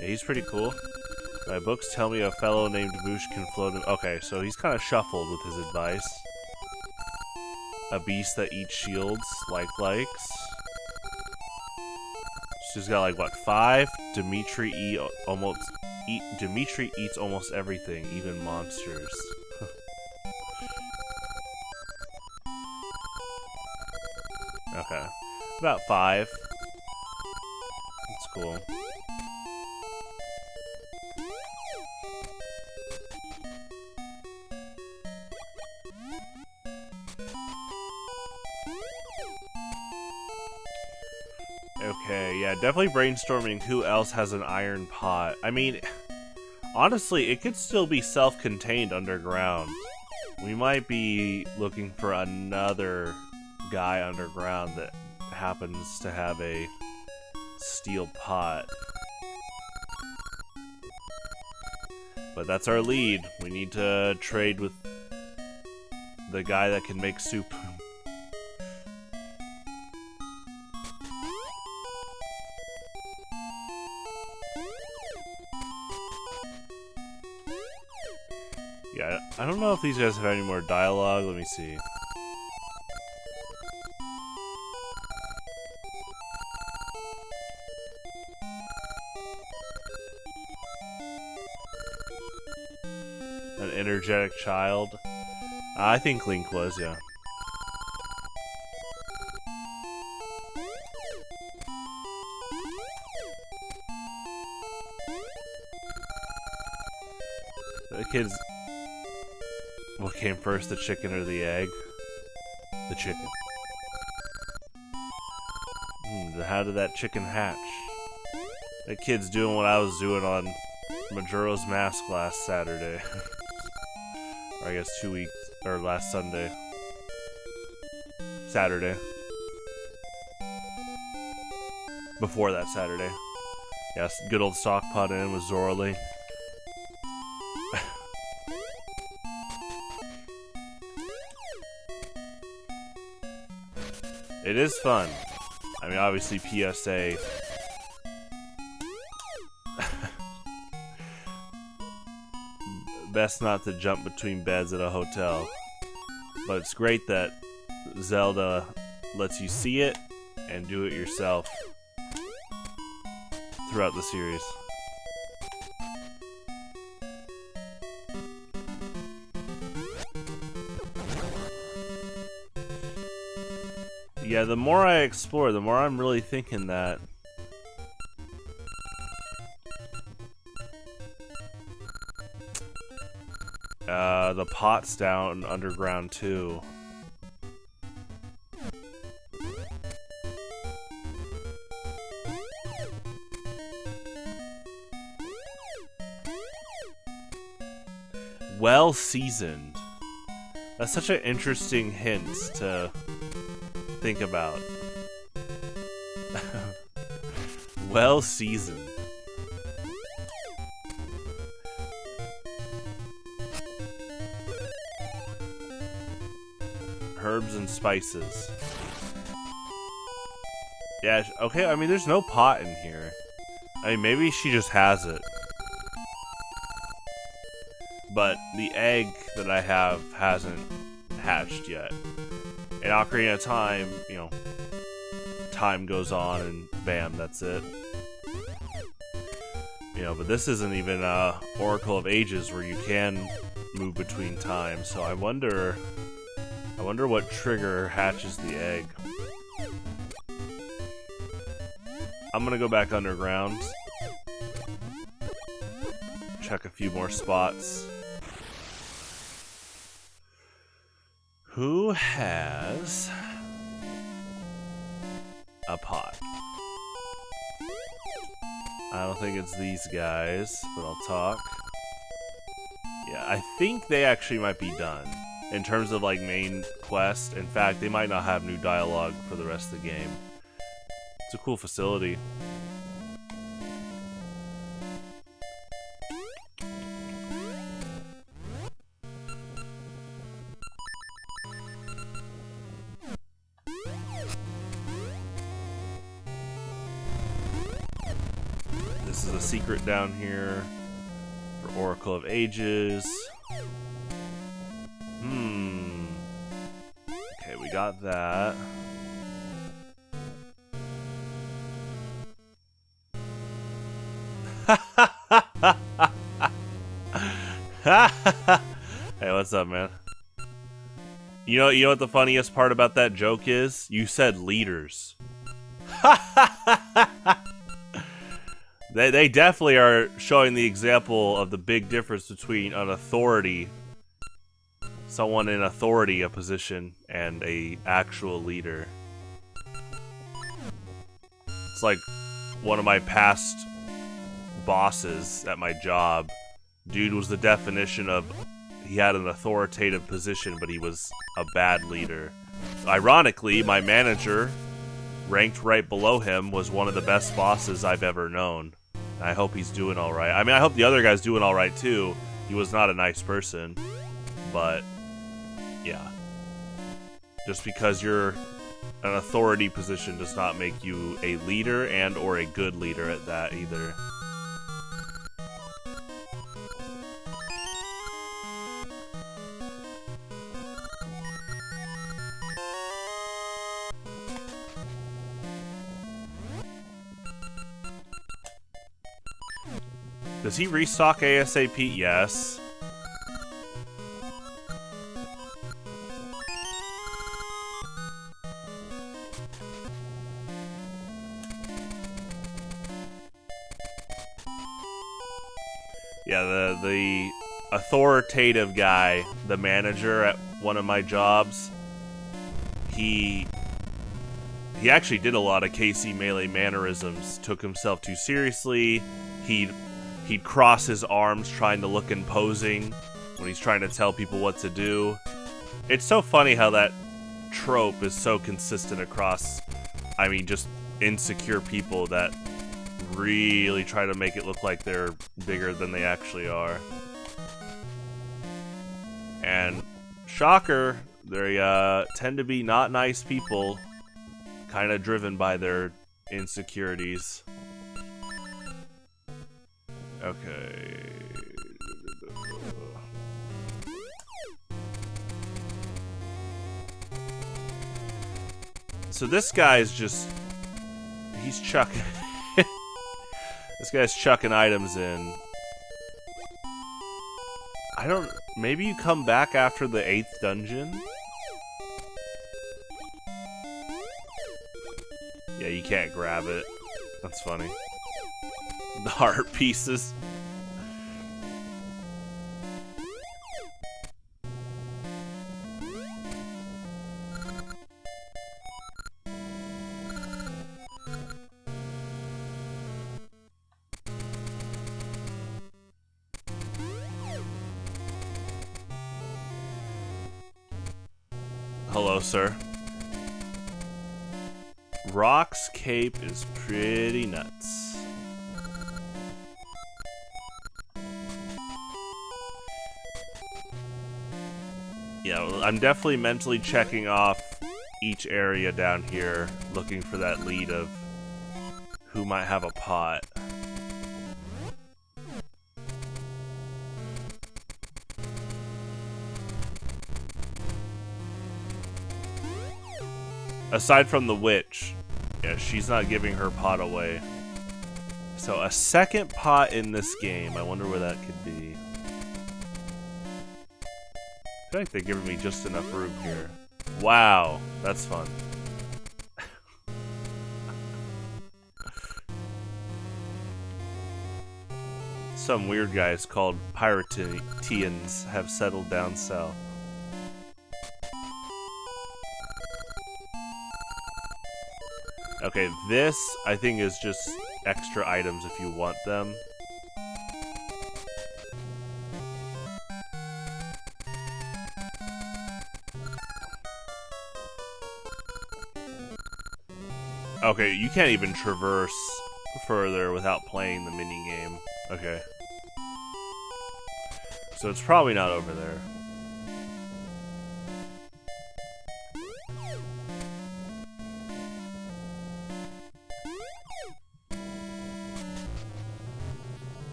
S1: Yeah, he's pretty cool. My books tell me a fellow named Moosh can float in... Okay, so he's kind of shuffled with his advice. A beast that eats shields, likes. She's got like, what, 5? Dimitri eats almost everything, even monsters. Okay. About 5. That's cool. Okay, yeah, definitely brainstorming who else has an iron pot. I mean, honestly, it could still be self-contained underground. We might be looking for another guy underground that happens to have a steel pot. But that's our lead. We need to trade with the guy that can make soup. Yeah, I don't know if these guys have any more dialogue. Let me see. An energetic child. I think Link was, yeah. The kid's... What came first, the chicken or the egg? The chicken. How did that chicken hatch? That kid's doing what I was doing on Majora's Mask last Saturday. Or I guess 2 weeks, or last Sunday. Saturday. Before that Saturday. Yes, good old stock pot in with Zorley. It is fun. I mean, obviously PSA. Best not to jump between beds at a hotel. But it's great that Zelda lets you see it and do it yourself throughout the series. Yeah, the more I explore, the more I'm really thinking that the pot's down underground too. Well seasoned. That's such an interesting hint to think about. Well seasoned. Herbs and spices. Yeah, okay, I mean, there's no pot in here. I mean, maybe she just has it. But the egg that I have hasn't hatched yet. In Ocarina of Time, you know, time goes on and bam, that's it. You know, but this isn't even Oracle of Ages where you can move between times, so I wonder what trigger hatches the egg. I'm gonna go back underground. Check a few more spots. Who has a pot? I don't think it's these guys, but I'll talk. Yeah, I think they actually might be done. In terms of, like, main quest. In fact, they might not have new dialogue for the rest of the game. It's a cool facility. This is a secret down here for Oracle of Ages. Okay, we got that. Hey, what's up, man? You know what the funniest part about that joke is? You said leaders. They definitely are showing the example of the big difference between an authority, someone in authority, a position, and a actual leader. It's like one of my past bosses at my job. Dude was the definition of he had an authoritative position, but he was a bad leader. Ironically, my manager, ranked right below him, was one of the best bosses I've ever known. I hope he's doing alright. I mean, I hope the other guy's doing alright too. He was not a nice person. But, yeah. Just because you're an authority position does not make you a leader and or a good leader at that either. Does he restock ASAP? Yes. Yeah, the authoritative guy, the manager at one of my jobs, he actually did a lot of KC Melee mannerisms, took himself too seriously. He'd cross his arms trying to look imposing when he's trying to tell people what to do. It's so funny how that trope is so consistent across, I mean, just insecure people that really try to make it look like they're bigger than they actually are. And shocker, they tend to be not nice people, kind of driven by their insecurities. Okay. So this guy's just... he's chucking... this guy's chucking items in. I don't... maybe you come back after the 8th dungeon? Yeah, you can't grab it. That's funny. The heart pieces. Hello, sir. Rock's cape is pretty nuts. Yeah, well, I'm definitely mentally checking off each area down here, looking for that lead of who might have a pot. Aside from the witch, yeah, she's not giving her pot away. So a second pot in this game. I wonder where that could be. I feel like they're giving me just enough room here. Wow, that's fun. Some weird guys called Pirateans have settled down south. Okay, this, I think, is just extra items if you want them. Okay, you can't even traverse further without playing the minigame. Okay. So it's probably not over there.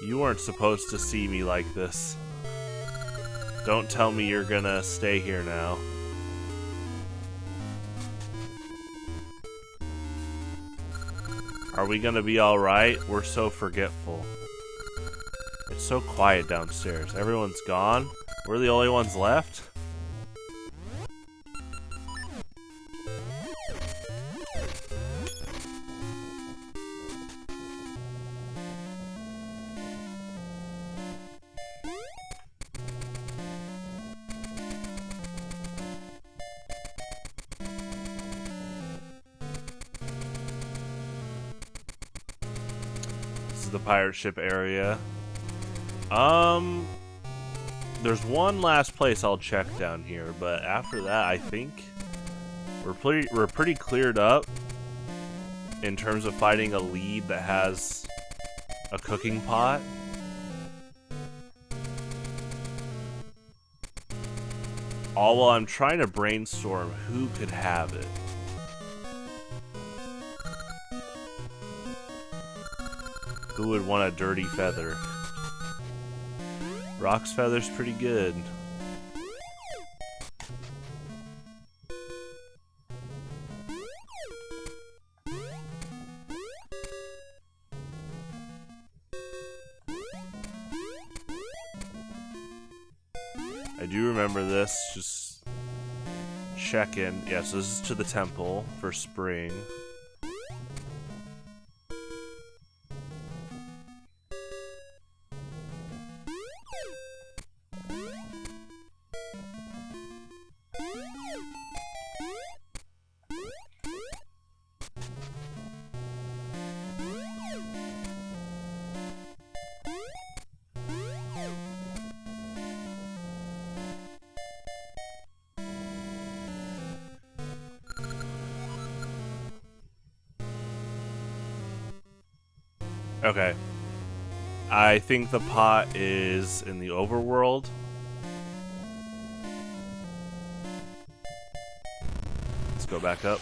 S1: You weren't supposed to see me like this. Don't tell me you're gonna stay here now. Are we gonna be alright? We're so forgetful. It's so quiet downstairs. Everyone's gone? We're the only ones left? The pirate ship area. There's one last place I'll check down here, but after that, I think we're pretty cleared up in terms of fighting a lead that has a cooking pot. All while I'm trying to brainstorm who could have it. Who would want a dirty feather? Rock's feather's pretty good. I do remember this. Just check in. Yeah, so this is to the temple for spring. Okay. I think the pot is in the overworld. Let's go back up.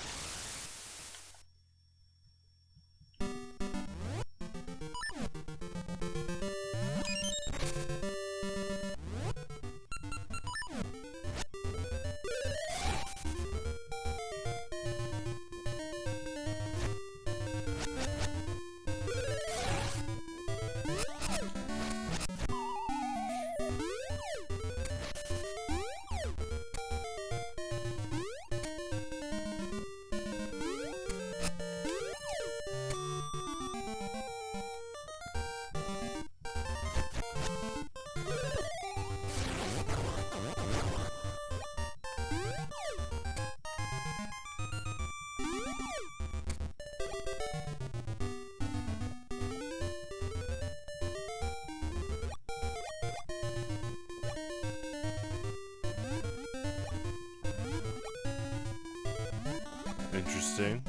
S1: Interesting.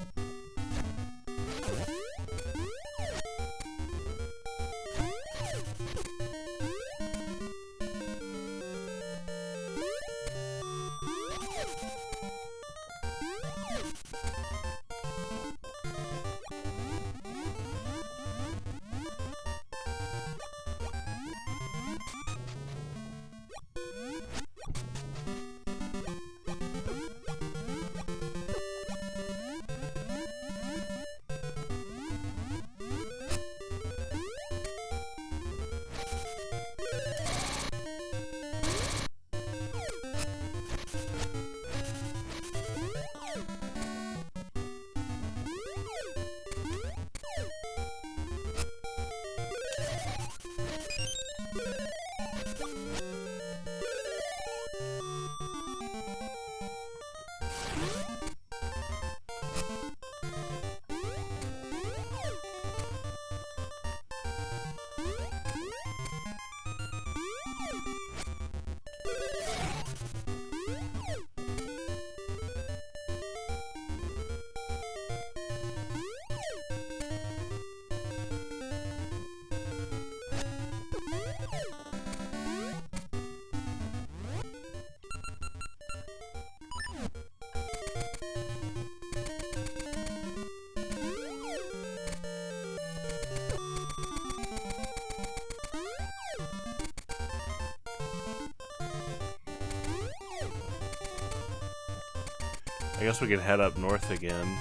S1: I guess we can head up north again.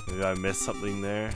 S1: Maybe I missed something there.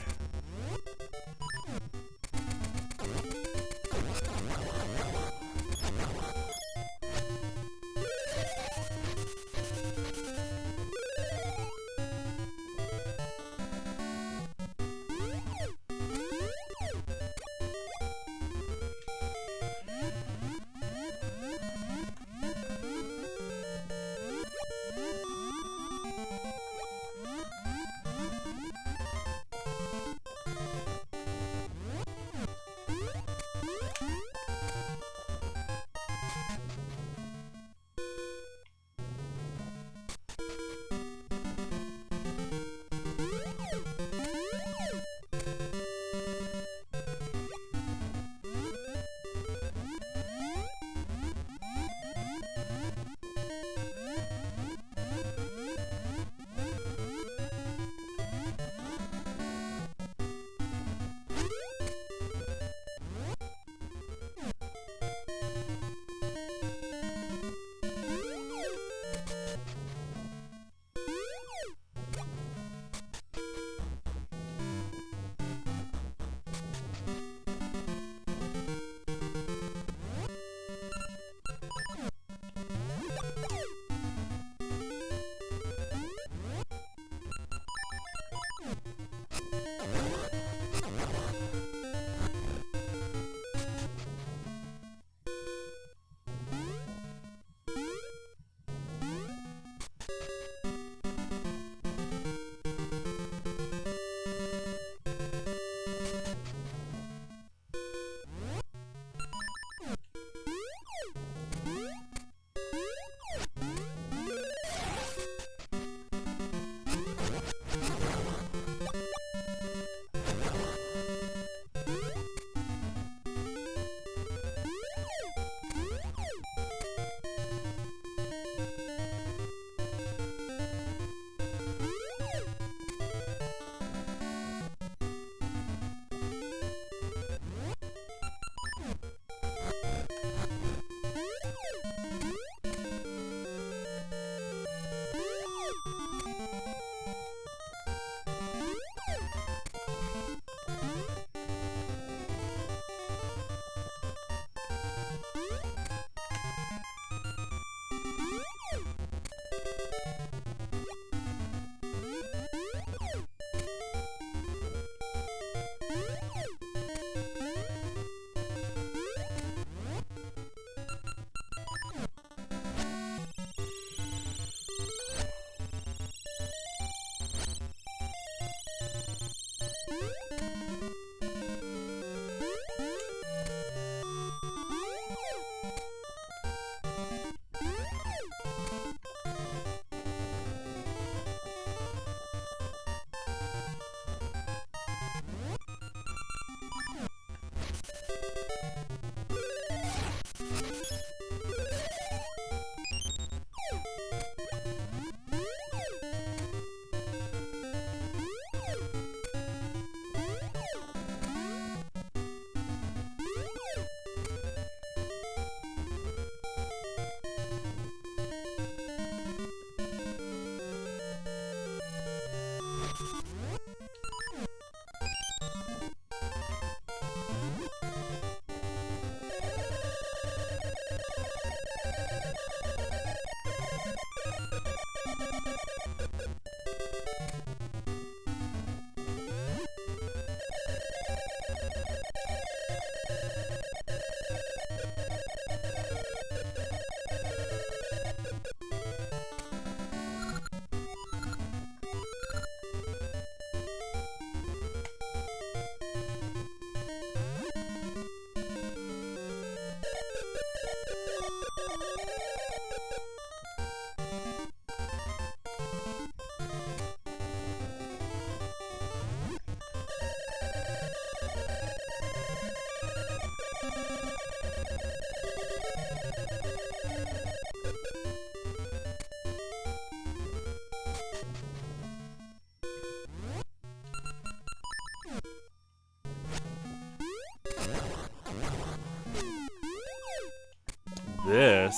S1: This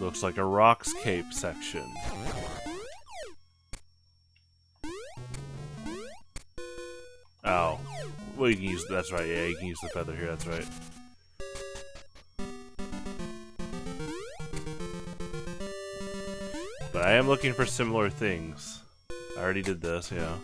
S1: looks like a Rocks Cape section. Oh. Well, you can use... That's right, yeah, you can use the feather here, that's right. But I am looking for similar things. I already did this, yeah.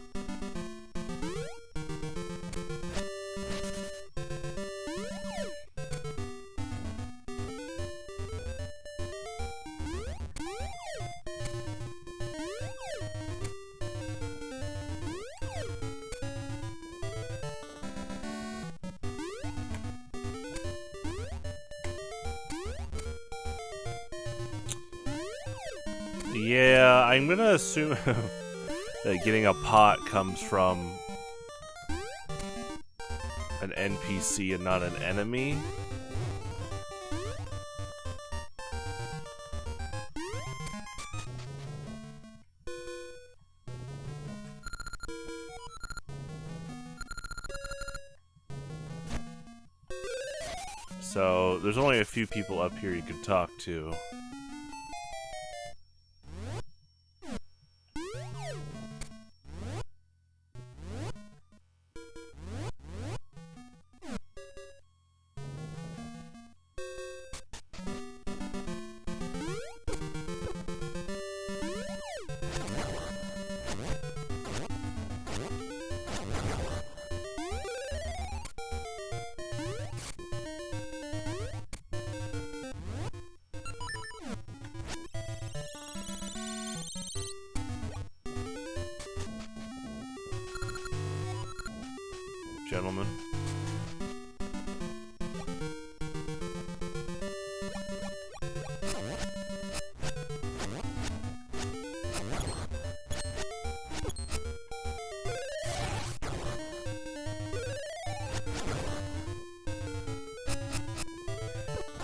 S1: Yeah, I'm gonna assume that getting a pot comes from an NPC and not an enemy. So, there's only a few people up here you can talk to. Gentlemen.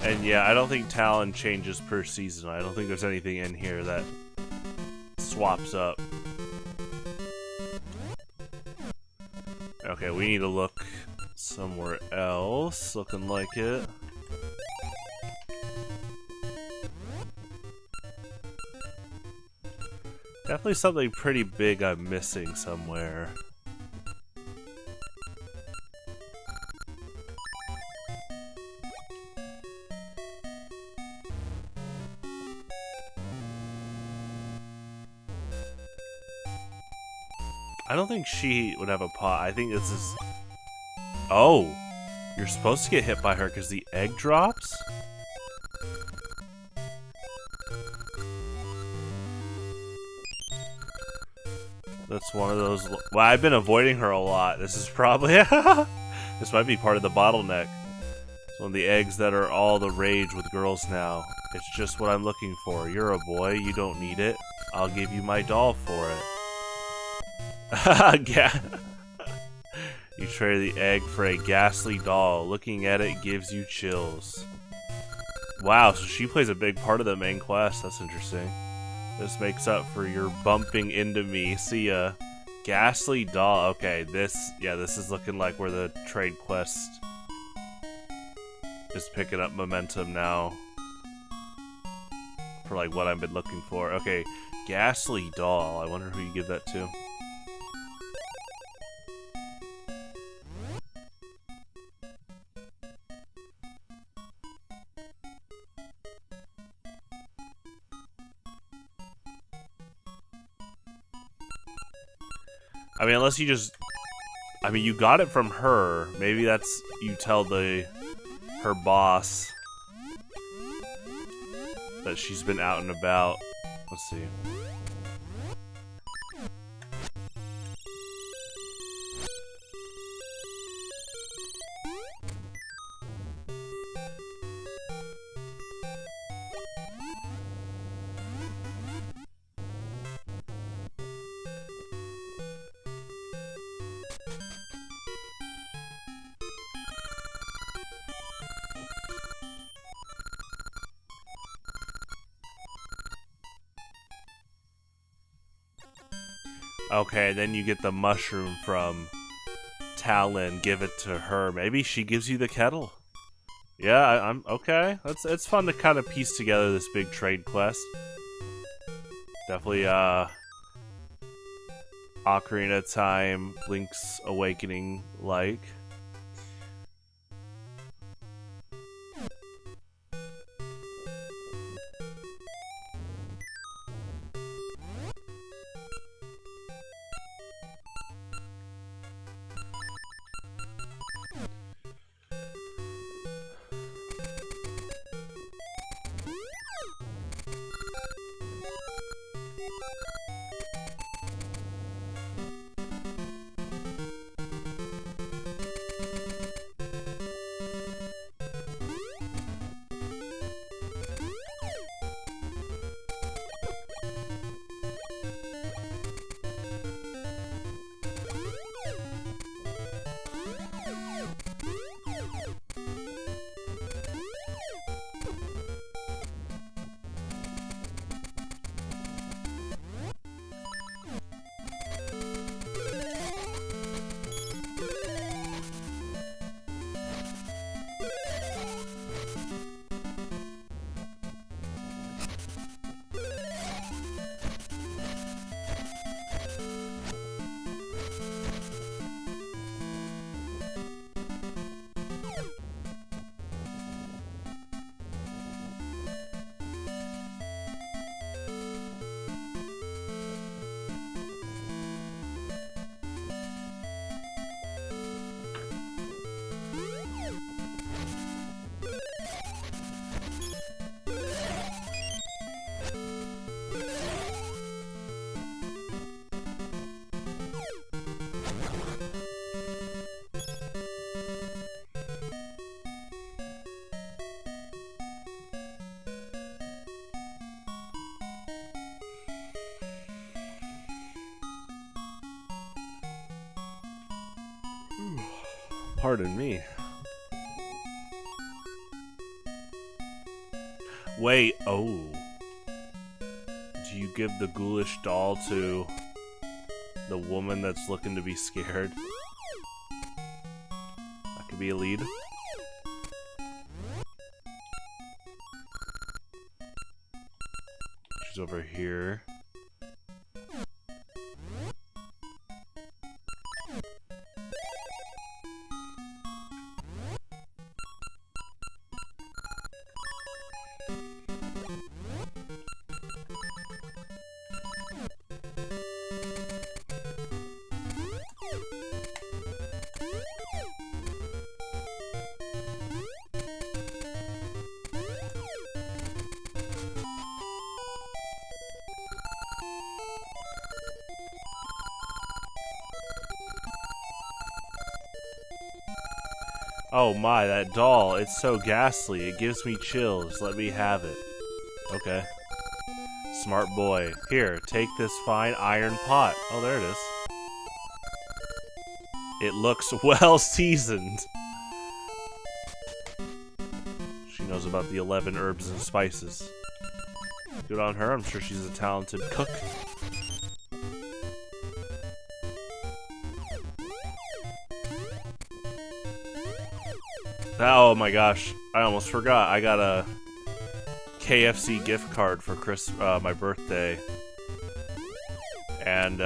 S1: And yeah, I don't think Talon changes per season. I don't think there's anything in here that swaps up. Okay, we need to look somewhere else. Looking like it. Definitely something pretty big I'm missing somewhere. I don't think she would have a pot. I think this is... Oh! You're supposed to get hit by her because the egg drops? That's one of those... Well, I've been avoiding her a lot. This is probably... This might be part of the bottleneck. It's one of the eggs that are all the rage with girls now. It's just what I'm looking for. You're a boy. You don't need it. I'll give you my doll for it. You trade the egg for a ghastly doll. Looking at it gives you chills. Wow, so she plays a big part of the main quest. That's interesting. This makes up for your bumping into me. See ya. Ghastly doll. Okay, this is looking like where the trade quest is picking up momentum now. For like what I've been looking for. Okay, ghastly doll. I wonder who you give that to. I mean, unless you just... I mean, you got it from her. Maybe that's... You tell her boss that she's been out and about. Let's see. Okay, then you get the mushroom from Talon, give it to her. Maybe she gives you the kettle. Yeah, I'm okay. It's fun to kind of piece together this big trade quest. Definitely Ocarina of Time, Link's Awakening like. Pardon me. Wait, oh. Do you give the ghoulish doll to the woman that's looking to be scared? That could be a lead. She's over here. Oh my, that doll. It's so ghastly. It gives me chills. Let me have it. Okay. Smart boy. Here, take this fine iron pot. Oh, there it is. It looks well seasoned. She knows about the 11 herbs and spices. Good on her. I'm sure she's a talented cook. Oh my gosh, I almost forgot. I got a KFC gift card for my birthday. And,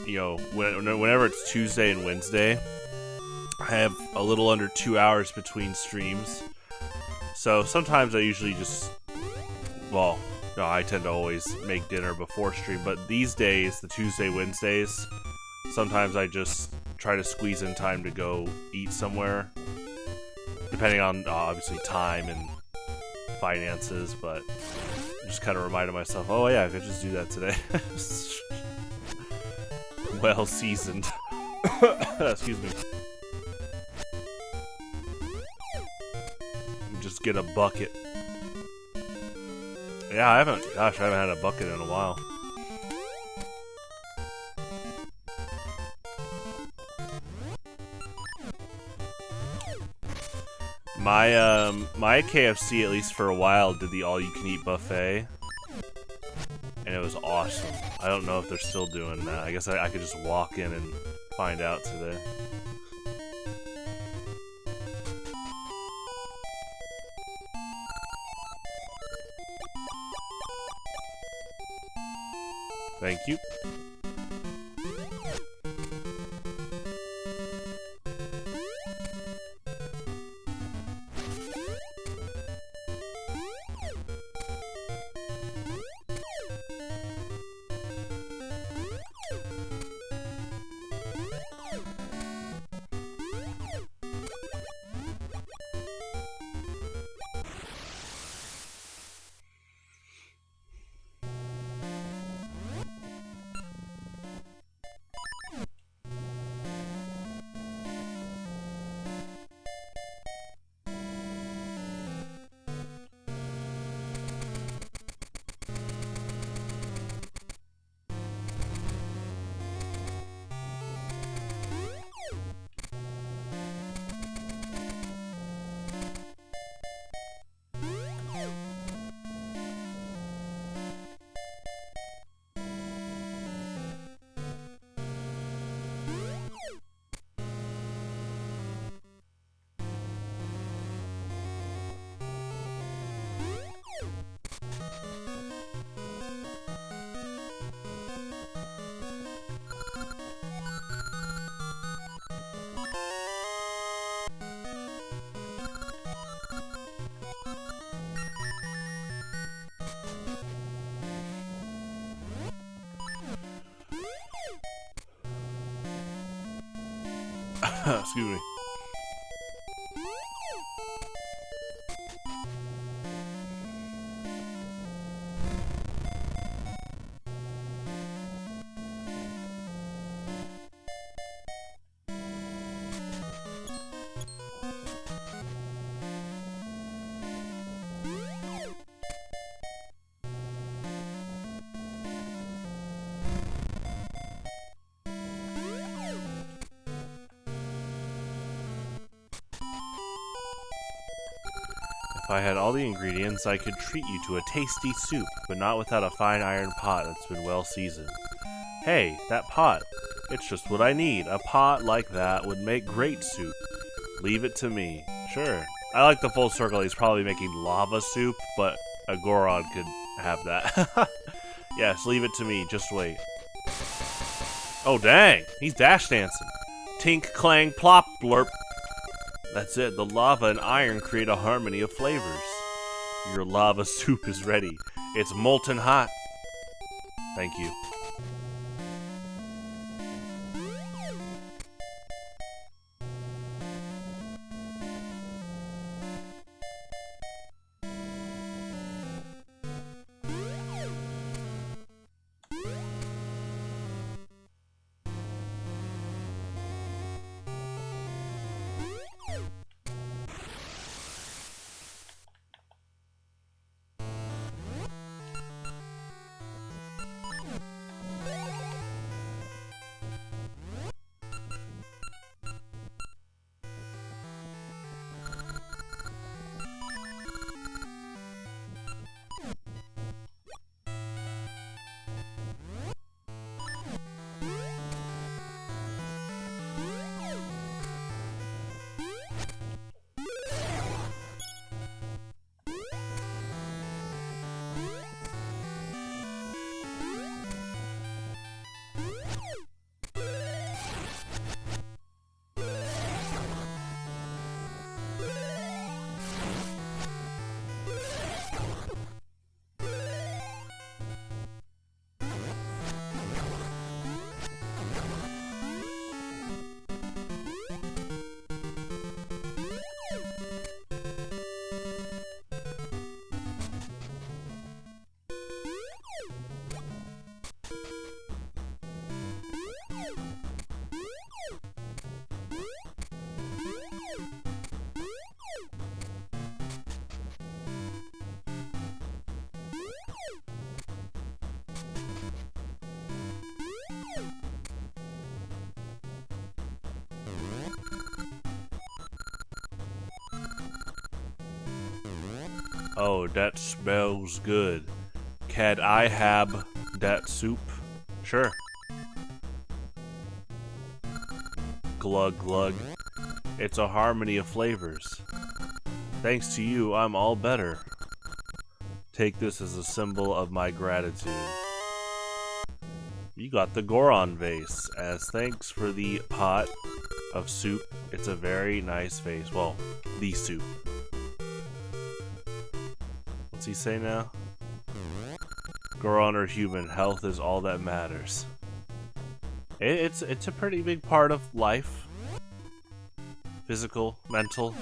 S1: you know, whenever it's Tuesday and Wednesday, I have a little under 2 hours between streams. So sometimes I usually just, well, no, I tend to always make dinner before stream. But these days, the Tuesday, Wednesdays, sometimes I just try to squeeze in time to go eat somewhere, depending on obviously time and finances, but I just kind of reminded myself, oh yeah, I could just do that today. Well seasoned. Excuse me. Just get a bucket. Yeah, I haven't had a bucket in a while. My KFC, at least for a while, did the all-you-can-eat buffet, and it was awesome. I don't know if they're still doing that. I guess I could just walk in and find out today. Thank you. Excuse me. If I had all the ingredients, I could treat you to a tasty soup, but not without a fine iron pot that's been well seasoned. Hey, that pot. It's just what I need. A pot like that would make great soup. Leave it to me. Sure. I like the full circle. He's probably making lava soup, but a Goron could have that. Yes, leave it to me. Just wait. Oh, dang. He's dash dancing. Tink, clang, plop, blurp. That's it. The lava and iron create a harmony of flavors. Your lava soup is ready. It's molten hot. Thank you. Oh, that smells good. Can I have that soup? Sure. Glug glug. It's a harmony of flavors. Thanks to you, I'm all better. Take this as a symbol of my gratitude. You got the Goron vase. As thanks for the pot of soup, it's a very nice vase. Well, the soup. What's he say now? Goron or human, health is all that matters. It's a pretty big part of life. Physical, mental.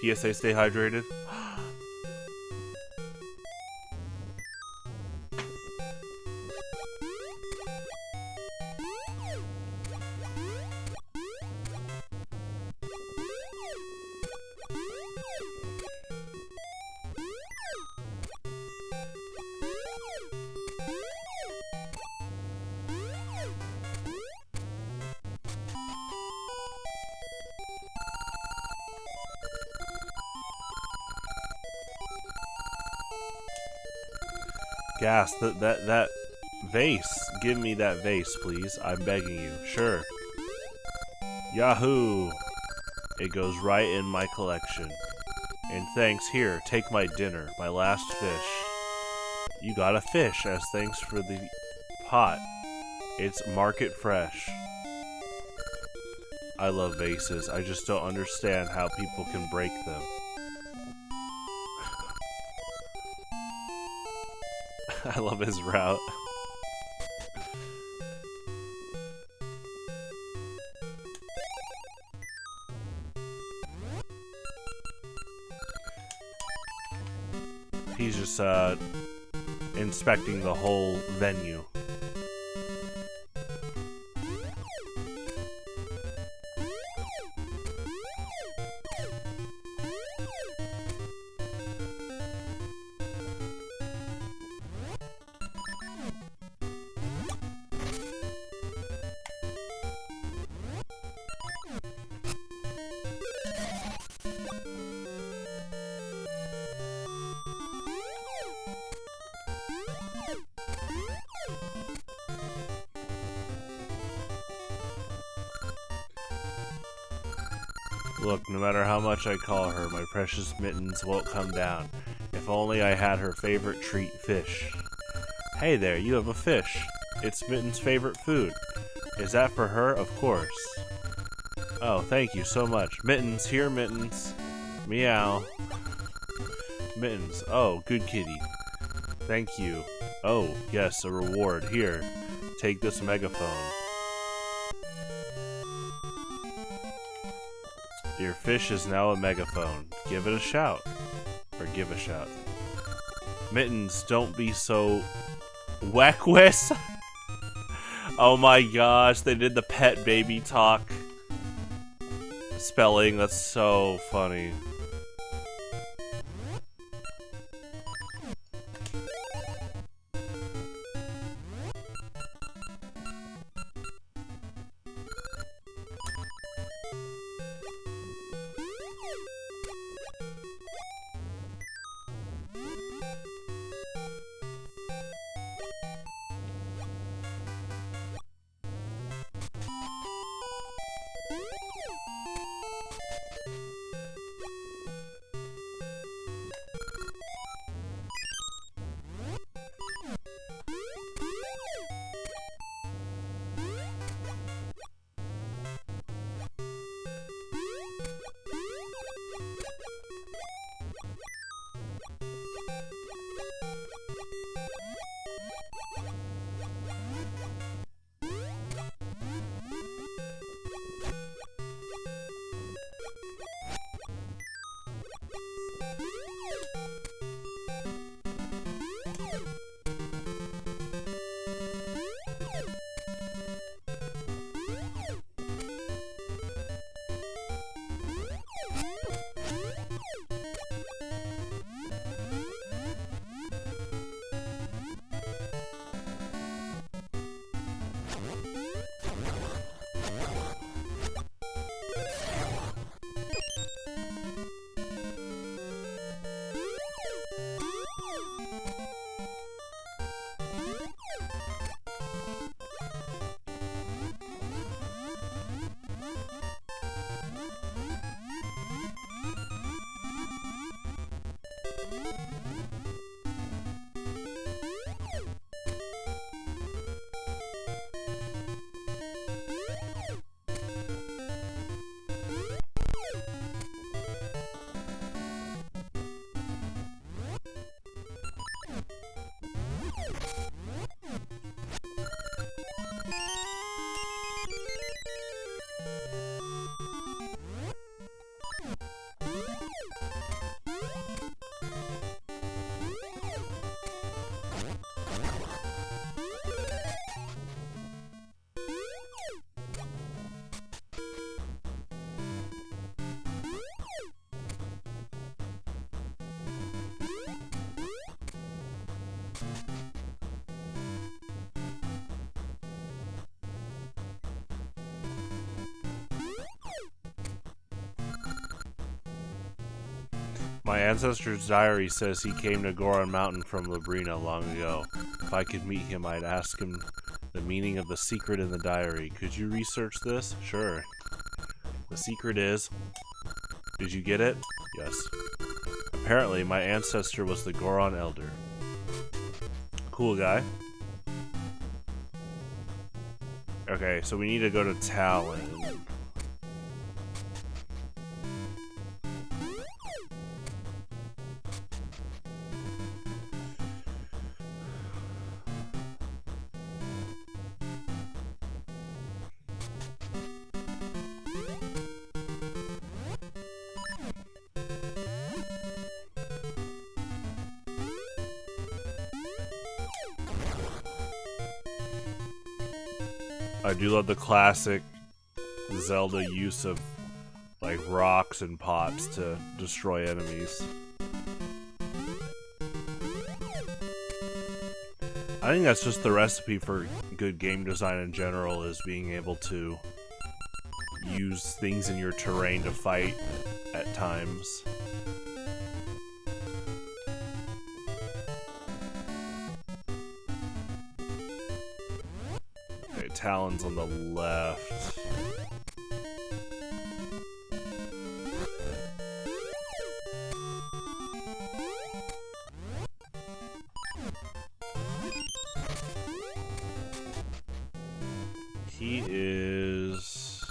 S1: PSA, stay hydrated. Gas, that vase. Give me that vase, please. I'm begging you. Sure. Yahoo! It goes right in my collection. And thanks, here, take my dinner, my last fish. You got a fish as thanks for the pot. It's market fresh. I love vases. I just don't understand how people can break them. I love his route. He's just inspecting the whole venue. Look, no matter how much I call her, my precious Mittens won't come down. If only I had her favorite treat, fish. Hey there, you have a fish. It's Mittens' favorite food. Is that for her? Of course. Oh, thank you so much. Mittens, here, Mittens. Meow. Mittens, oh, good kitty. Thank you. Oh, yes, a reward. Here, take this megaphone. Your fish is now a megaphone. Give it a shout. Or give a shout. Mittens, don't be so... Weckwis? Oh my gosh, they did the pet baby talk. Spelling, that's so funny. My ancestor's diary says he came to Goron Mountain from Labrina long ago. If I could meet him, I'd ask him the meaning of the secret in the diary. Could you research this? Sure. The secret is... Did you get it? Yes. Apparently, my ancestor was the Goron Elder. Cool guy. Okay, so we need to go to Talon. I do love the classic Zelda use of like rocks and pots to destroy enemies. I think that's just the recipe for good game design in general, is being able to use things in your terrain to fight at times. Okay, Talon's on the left. He is...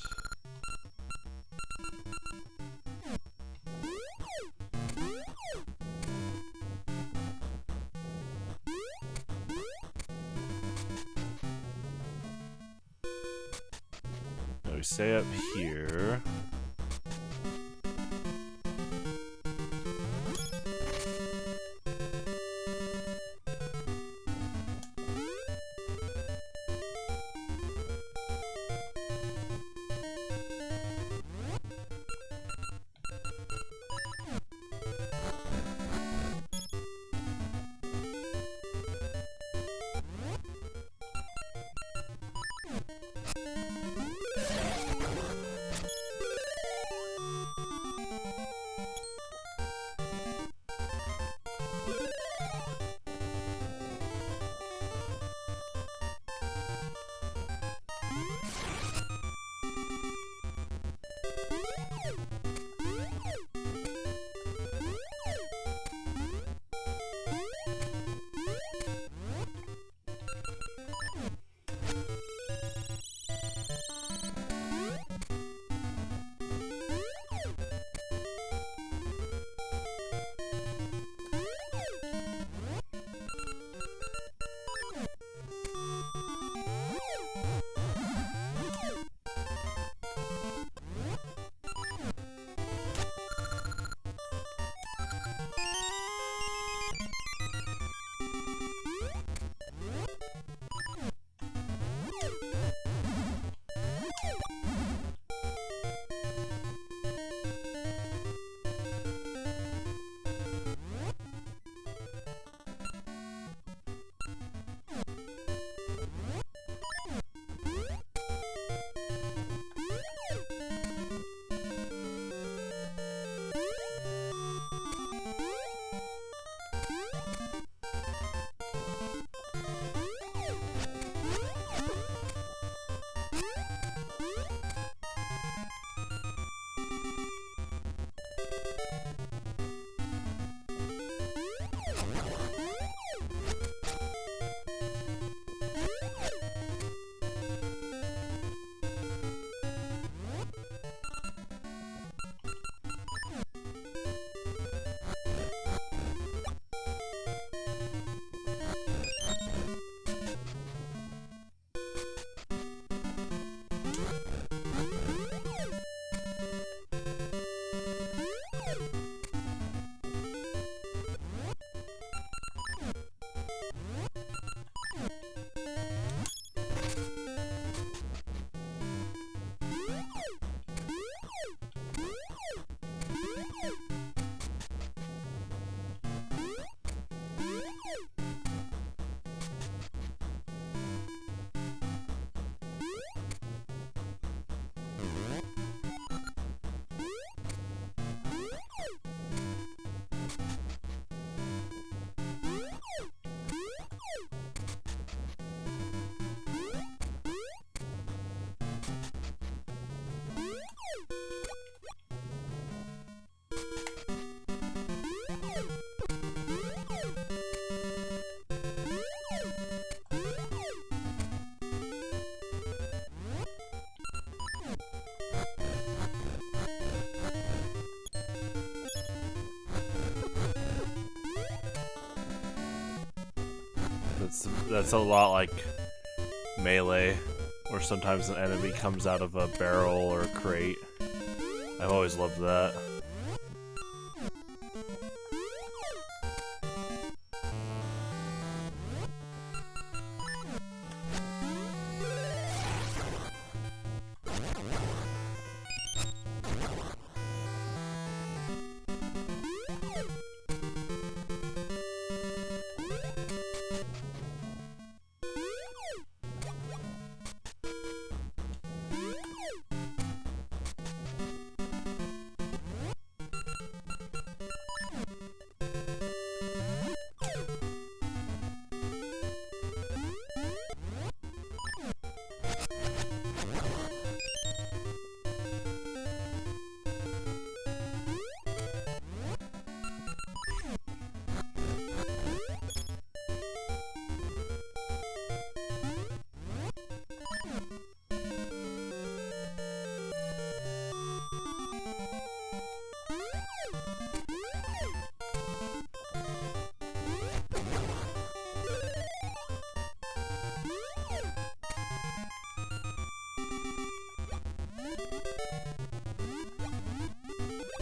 S1: Now we stay up here. That's a lot like Melee, where sometimes an enemy comes out of a barrel or a crate. I've always loved that.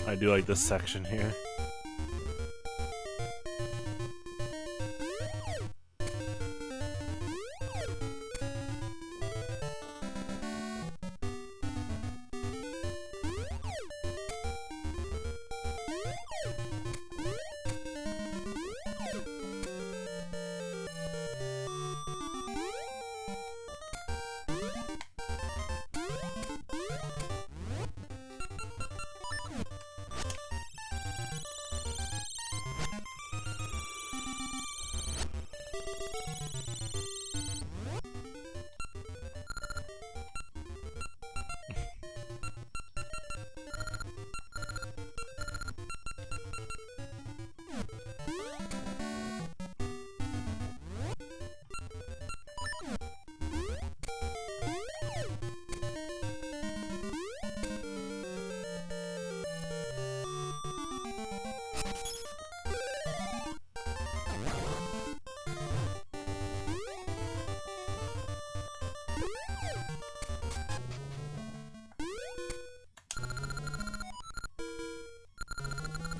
S1: I do like this section here.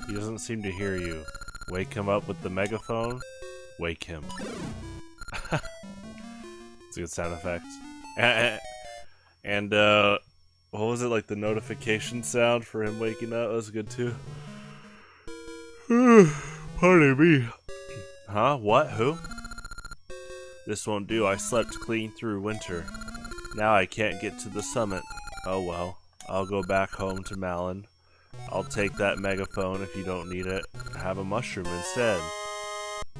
S1: He doesn't seem to hear you. Wake him up with the megaphone. Wake him. It's a good sound effect. And what was it, like the notification sound for him waking up? That was good too. Pardon me. Huh? What? Who? This won't do. I slept clean through winter. Now I can't get to the summit. Oh well. I'll go back home to Malin. I'll take that megaphone if you don't need it. Have a mushroom instead.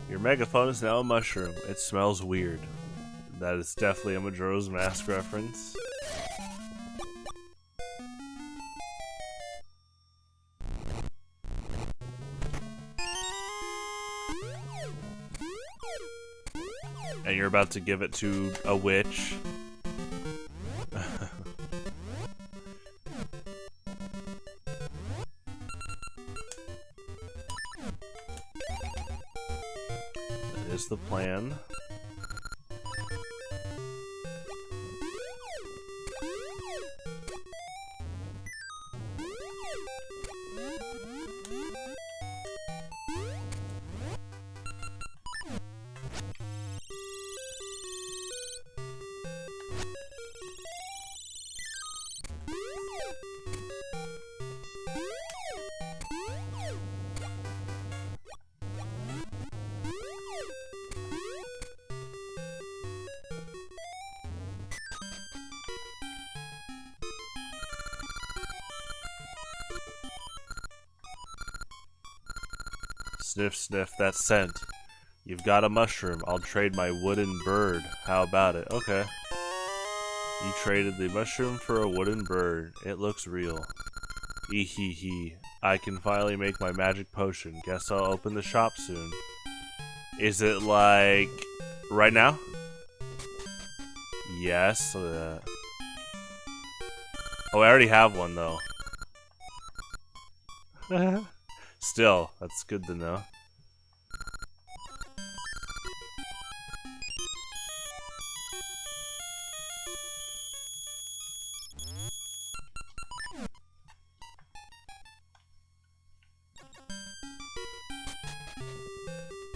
S1: Your megaphone is now a mushroom. It smells weird. That is definitely a Majora's Mask reference. And you're about to give it to a witch. That is the plan. Sniff, sniff that scent. You've got a mushroom. I'll trade my wooden bird. How about it? Okay. You traded the mushroom for a wooden bird. It looks real. Ehehe. I can finally make my magic potion. Guess I'll open the shop soon. Is it like right now? Yes. Oh, I already have one though. Still, that's good to know.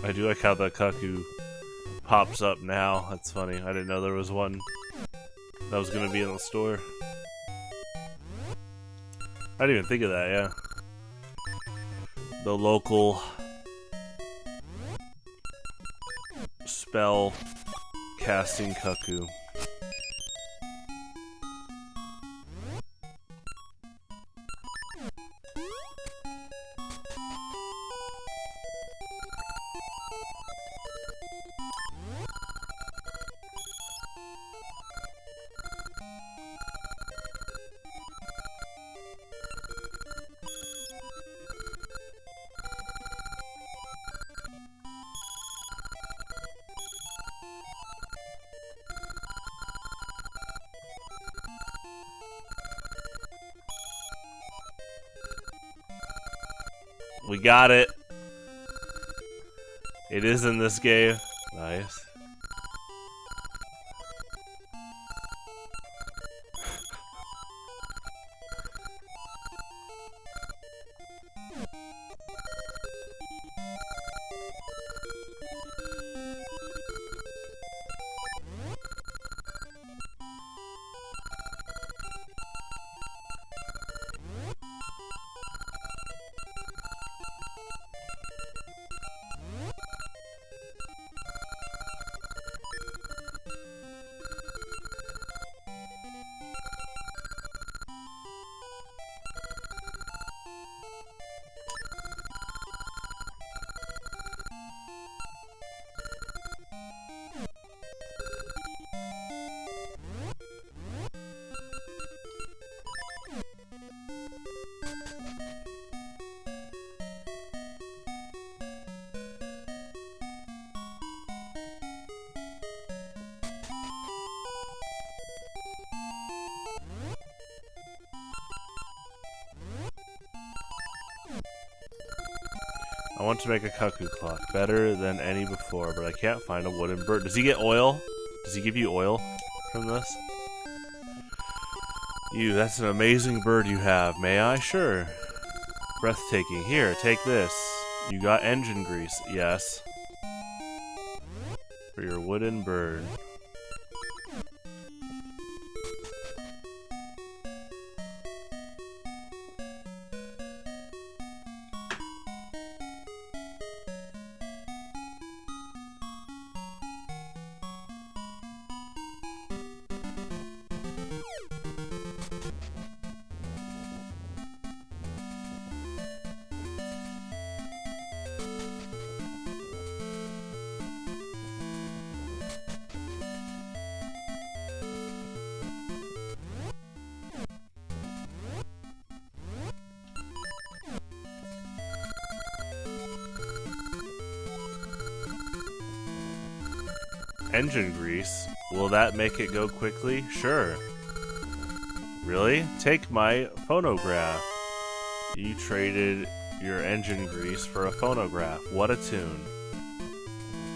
S1: I do like how the cuckoo pops up now. That's funny. I didn't know there was one that was gonna be in the store. I didn't even think of that, yeah. The local spell casting cuckoo. We got it. It is in this game. Nice. I want to make a cuckoo clock better than any before, but I can't find a wooden bird. Does he get oil? Does he give you oil from this? You, that's an amazing bird you have. May I? Sure. Breathtaking. Here, take this. You got engine grease. Yes. For your wooden bird. Engine grease? Will that make it go quickly? Sure. Really? Take my phonograph. You traded your engine grease for a phonograph. What a tune.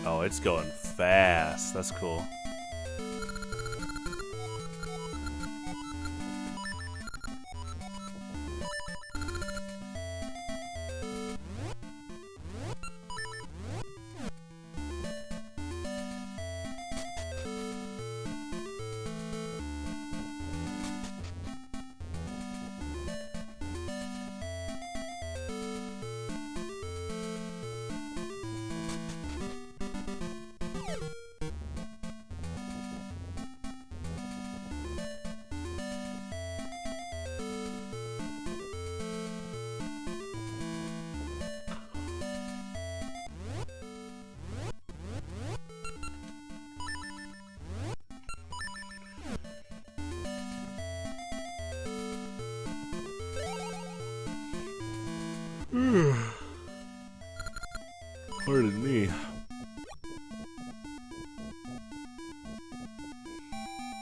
S1: Oh, it's going fast. That's cool. Pardon me.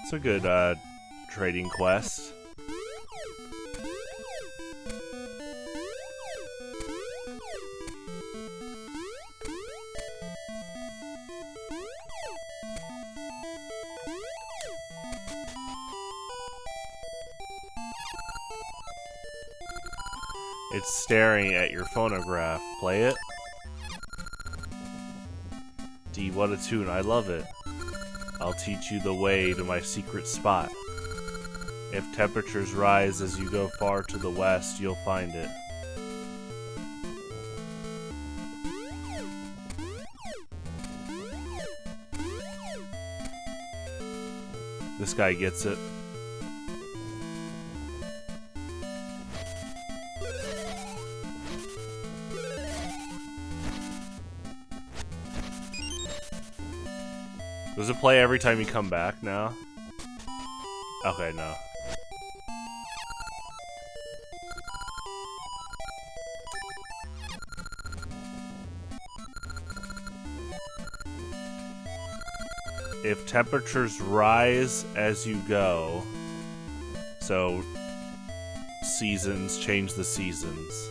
S1: It's a good trading quest. It's staring at your phonograph. Play it. D, what a tune. I love it. I'll teach you the way to my secret spot. If temperatures rise as you go far to the west, you'll find it. This guy gets it. Does it play every time you come back now? Okay, no. If temperatures rise as you go, so seasons, change the seasons.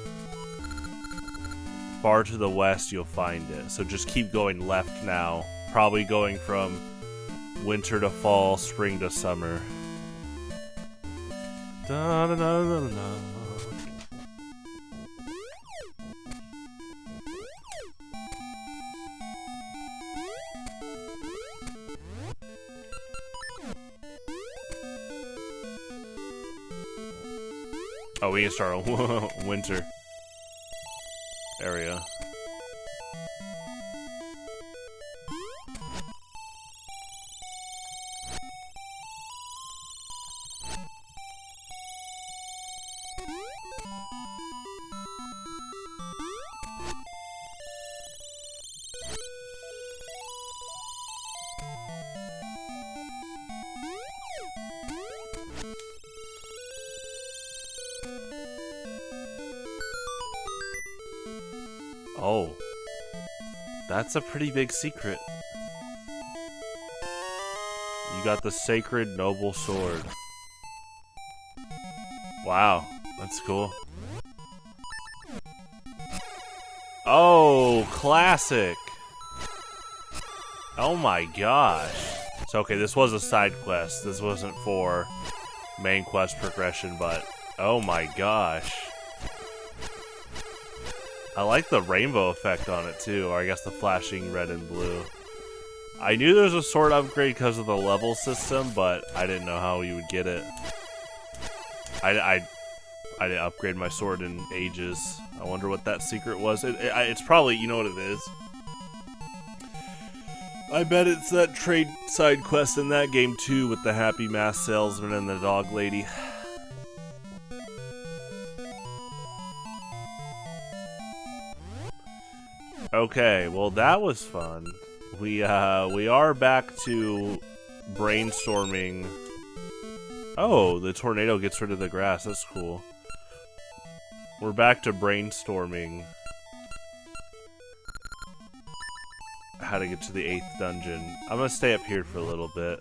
S1: Far to the west, you'll find it. So just keep going left now. Probably going from winter to fall, spring to summer. Da, da, da, da, da. Oh, we can start a winter area. Oh, that's a pretty big secret. You got the sacred noble sword. Wow, that's cool. Oh, classic. Oh my gosh. So okay, this was a side quest. This wasn't for main quest progression, but oh my gosh. I like the rainbow effect on it too, or I guess the flashing red and blue. I knew there was a sword upgrade because of the level system, but I didn't know how you would get it. I didn't upgrade my sword in ages. I wonder what that secret was. It's probably, you know what it is? I bet it's that trade side quest in that game too, with the happy mask salesman and the dog lady. Okay, well that was fun. We are back to brainstorming. Oh, the tornado gets rid of the grass. That's cool. We're back to brainstorming how to get to the 8th dungeon. I'm gonna stay up here for a little bit.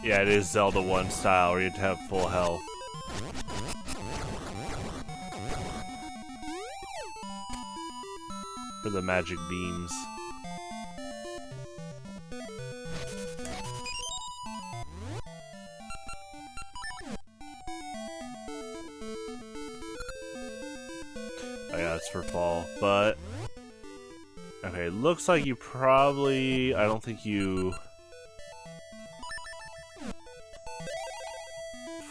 S1: Yeah, it is Zelda 1 style, where you have to have full health. For the magic beams. Oh yeah, it's for fall, but... Okay, looks like you probably... I don't think you...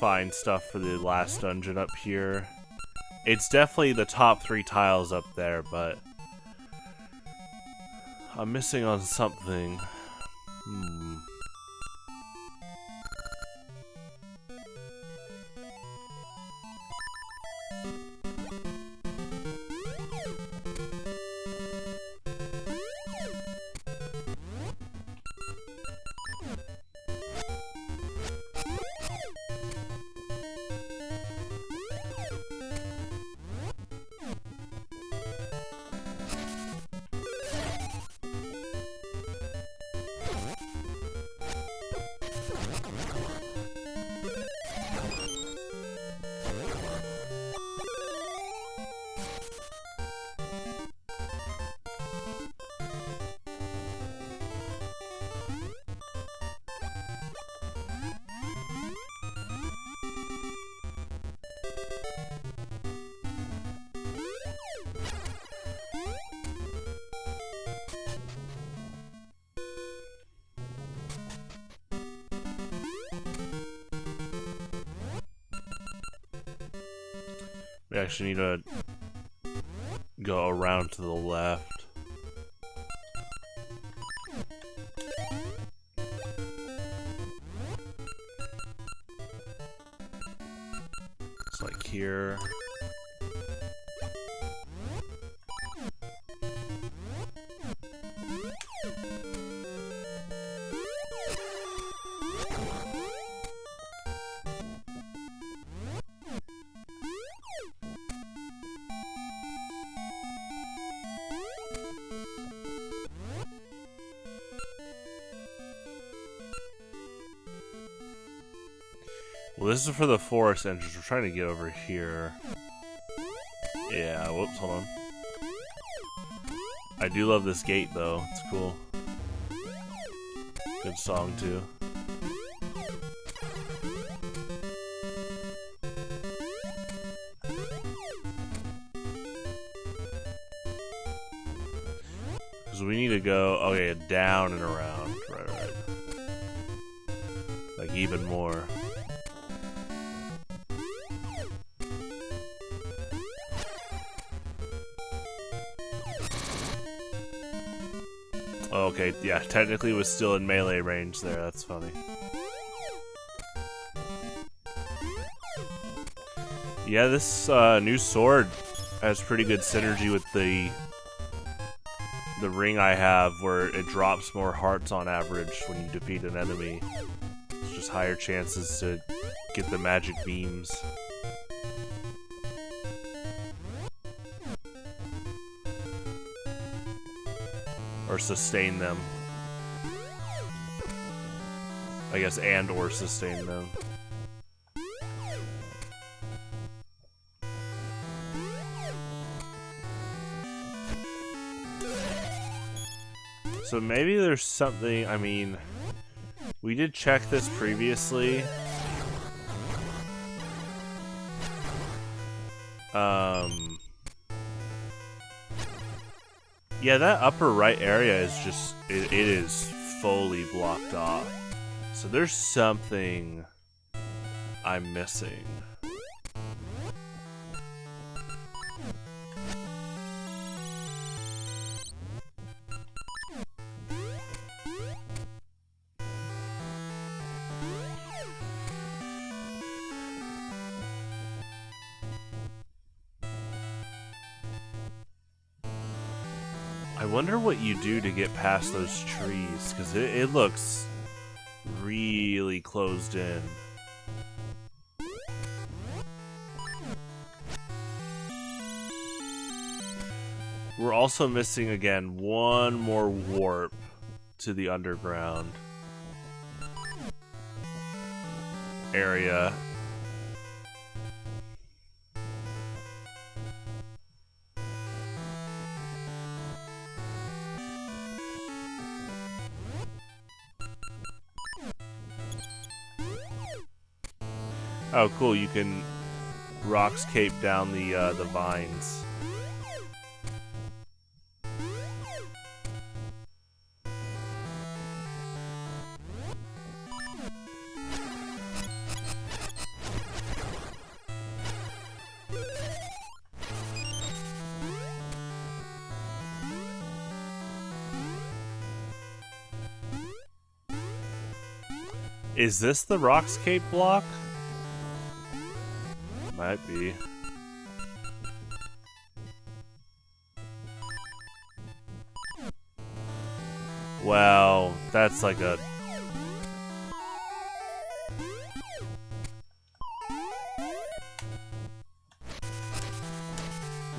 S1: find stuff for the last dungeon up here. It's definitely the top 3 tiles up there, but I'm missing on something. We actually need to go around to the left. It's like here. Well, this is for the forest entrance. We're trying to get over here. Yeah, whoops, hold on. I do love this gate, though. It's cool. Good song, too. Because we need to go, okay, down and around. Right. Like, even more. Okay, yeah, technically it was still in melee range there, that's funny. Yeah, this new sword has pretty good synergy with the ring I have, where it drops more hearts on average when you defeat an enemy. It's just higher chances to get the magic beams. Or sustain them. I guess, and or sustain them. So maybe there's something, I mean, we did check this previously. Yeah, that upper right area is just, it is fully blocked off. So there's something I'm missing. I wonder what you do to get past those trees, because it looks really closed in. We're also missing, again, one more warp to the underground area. Oh, cool! You can rocks cape down the vines. Is this the Rockscape block? Might be. Wow, that's like a...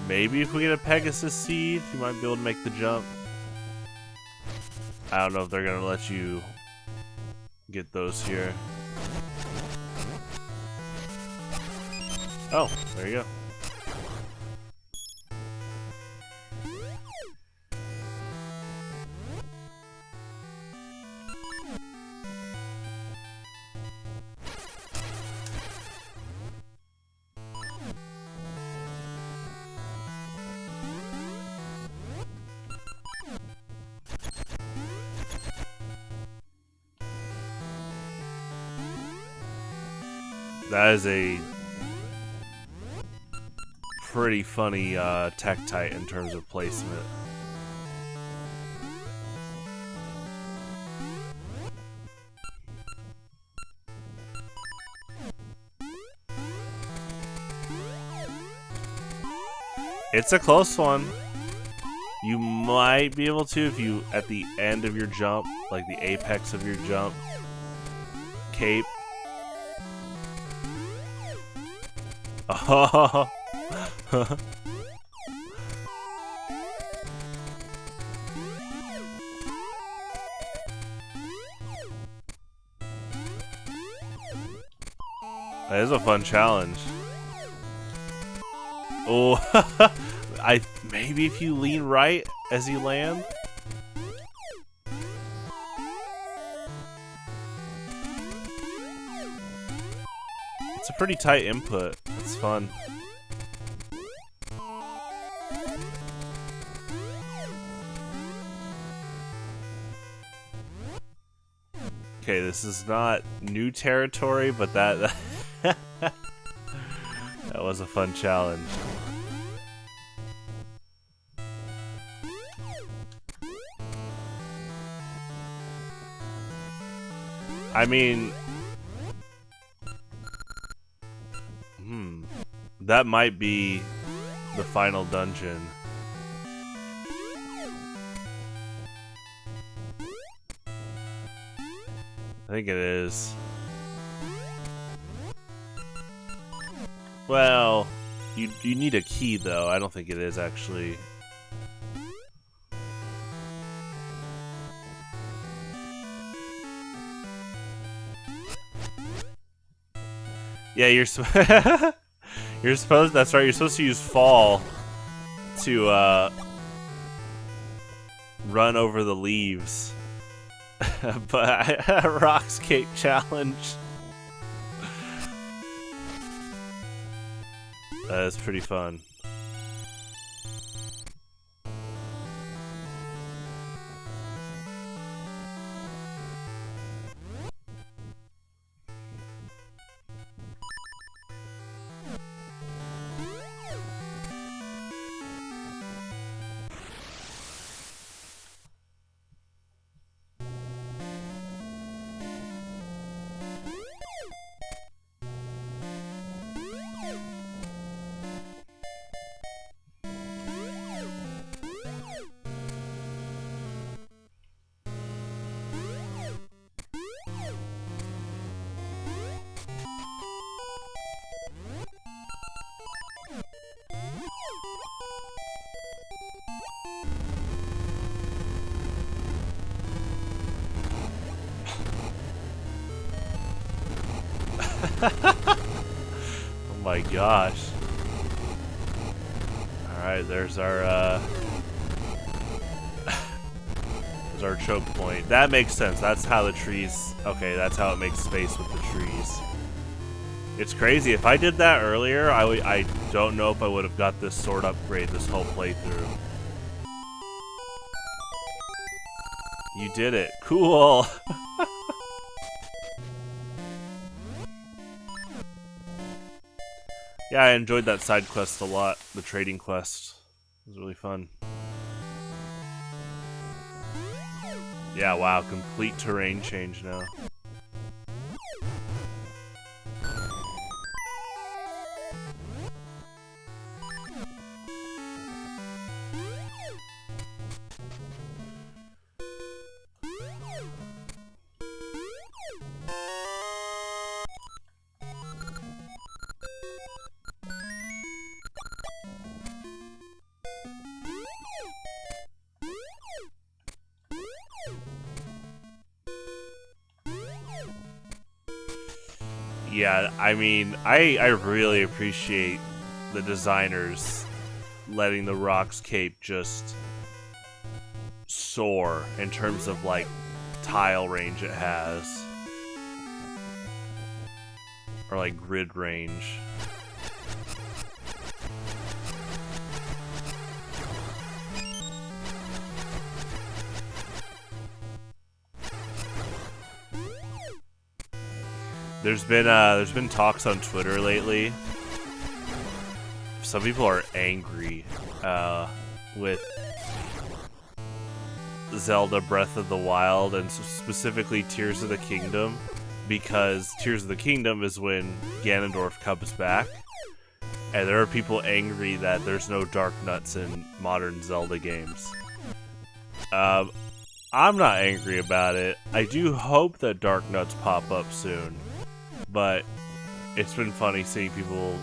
S1: Maybe if we get a Pegasus seed, you might be able to make the jump. I don't know if they're gonna let you get those here. Oh, there you go. That is a pretty funny Tektite in terms of placement. It's a close one. You might be able to if you, at the end of your jump, like the apex of your jump, cape. Oh. That is a fun challenge. Oh, maybe if you lean right as you land. It's a pretty tight input. It's fun. Okay, this is not new territory, but that that was a fun challenge. I mean, that might be the final dungeon. I think it is. Well, you need a key though. I don't think it is actually. Yeah, you're you're supposed. That's right. You're supposed to use fall to run over the leaves. But Rockscape challenge. That is pretty fun. Oh my gosh. Alright, there's our there's our choke point. That makes sense. That's how the trees... Okay, that's how it makes space with the trees. It's crazy. If I did that earlier, I don't know if I would have got this sword upgrade this whole playthrough. You did it. Cool. Yeah, I enjoyed that side quest a lot. The trading quest. It was really fun. Yeah, wow. Complete terrain change now. Yeah, I mean, I really appreciate the designers letting the Rock's cape just soar in terms of, like, tile range it has. Or, like, grid range. There's been talks on Twitter lately. Some people are angry with Zelda Breath of the Wild and specifically Tears of the Kingdom, because Tears of the Kingdom is when Ganondorf comes back, and there are people angry that there's no Dark Nuts in modern Zelda games. I'm not angry about it. I do hope that Dark Nuts pop up soon. But it's been funny seeing people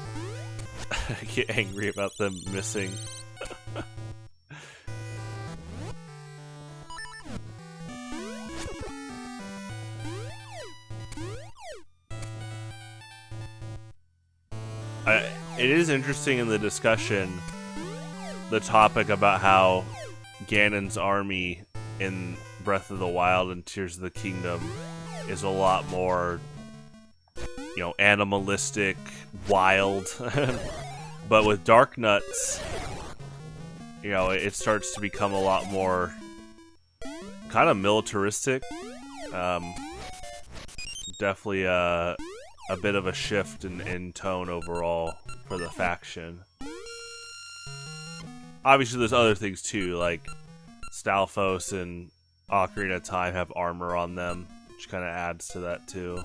S1: get angry about them missing. It is interesting in the discussion, the topic about how Ganon's army in Breath of the Wild and Tears of the Kingdom is a lot more, you know, animalistic, wild. But with Dark Nuts, you know, it starts to become a lot more kind of militaristic. Definitely a bit of a shift in tone overall for the faction. Obviously there's other things too, like Stalfos and Ocarina of Time have armor on them, which kind of adds to that too.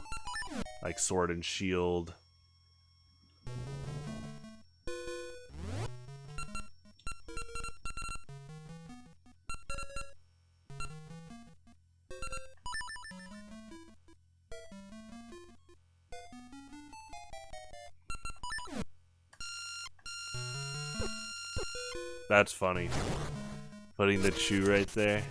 S1: Like sword and shield. That's funny. Putting the chew right there.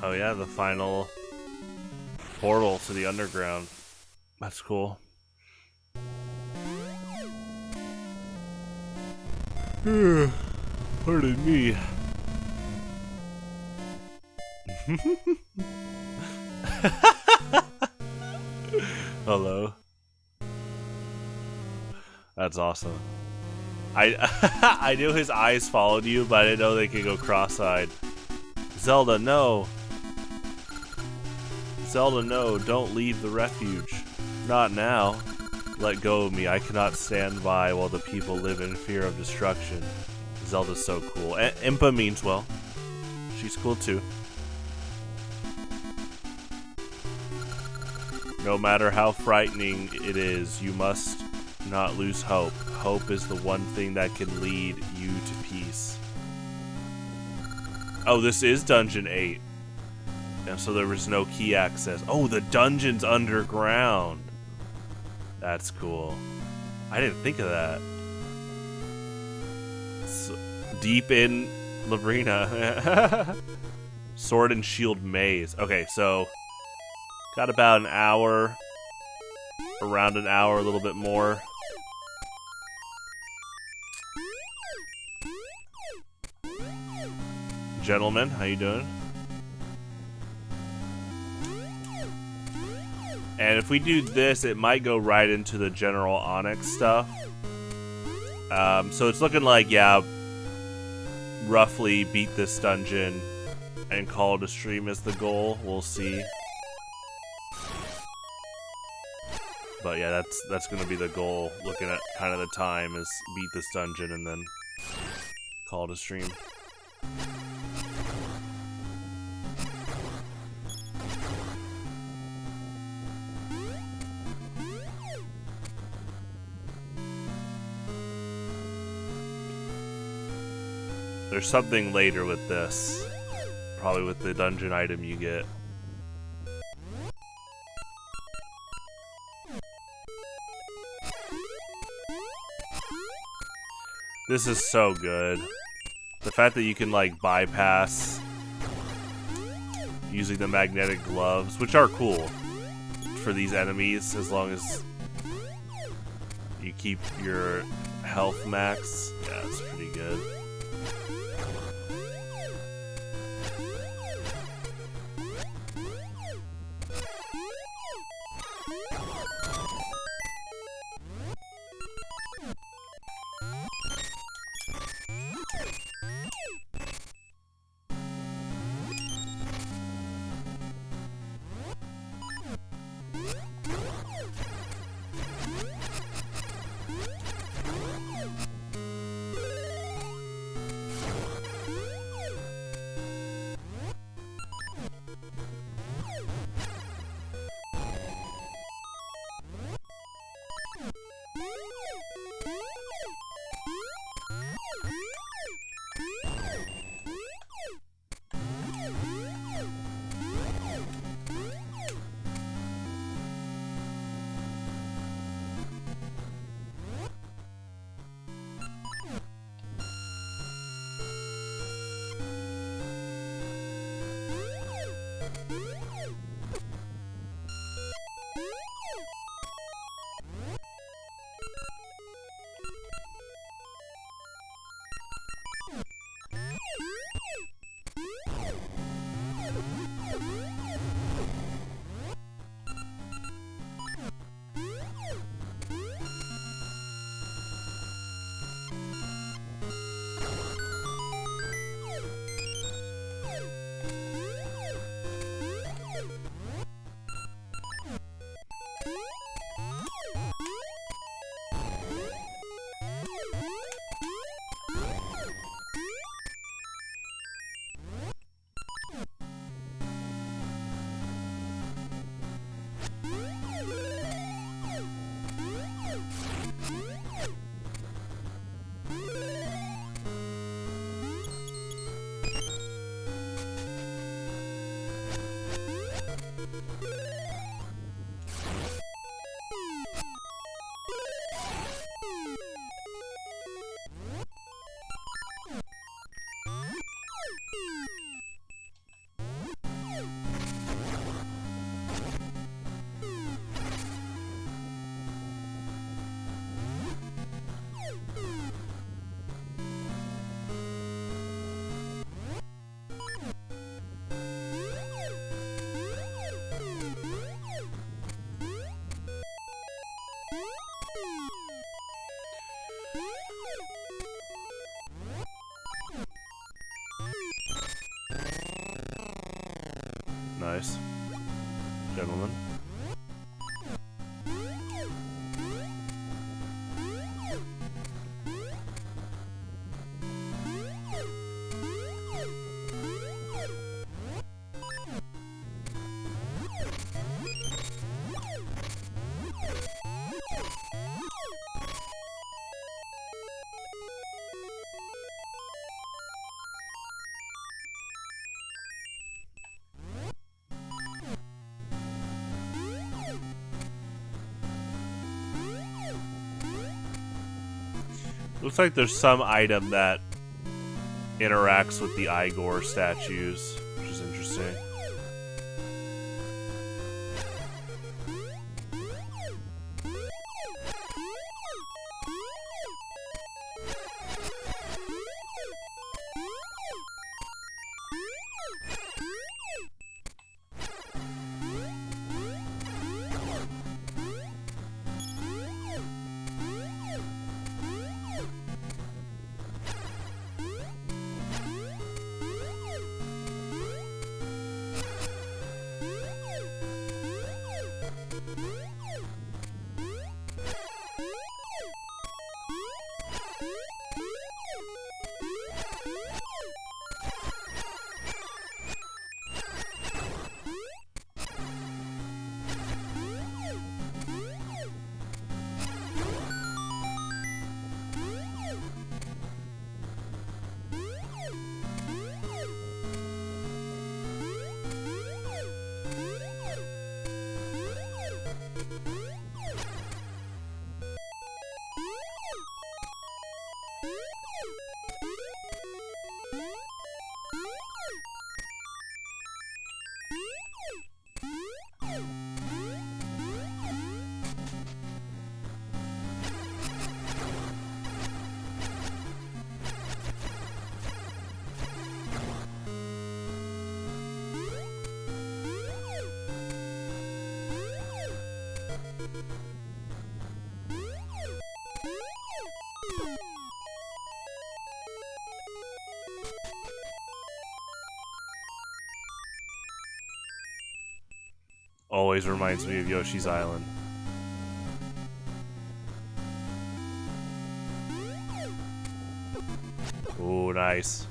S1: Oh yeah, the final portal to the underground. That's cool. Pardon me. Hello. That's awesome. I knew his eyes followed you, but I didn't know they could go cross-eyed. Zelda, no. Zelda, no. Don't leave the refuge. Not now. Let go of me. I cannot stand by while the people live in fear of destruction. Zelda's so cool. Impa means well. She's cool too. No matter how frightening it is, you must not lose hope. Hope is the one thing that can lead you to peace. Oh, this is Dungeon 8. And so there was no key access. Oh, the dungeon's underground. That's cool. I didn't think of that. So, deep in Labrina. Sword and Shield Maze. Okay, so got about an hour. Around an hour, a little bit more. Gentlemen, how you doing? And if we do this, it might go right into the general Onyx stuff. So it's looking like, yeah, roughly beat this dungeon and call it a stream is the goal. We'll see. But yeah, that's going to be the goal. Looking at kind of the time is beat this dungeon and then call it a stream. There's something later with this. Probably with the dungeon item you get. This is so good. The fact that you can like bypass using the magnetic gloves, which are cool for these enemies as long as you keep your health max. Yeah, it's pretty good. Nice. Gentlemen. Looks like there's some item that interacts with the Igor statues, which is interesting. Always reminds me of Yoshi's Island. Ooh, nice.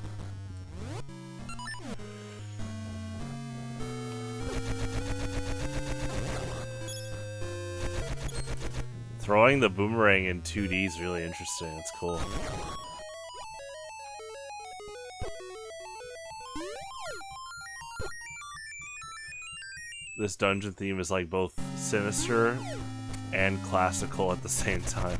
S1: Throwing the boomerang in 2D is really interesting. It's cool. This dungeon theme is like both sinister and classical at the same time.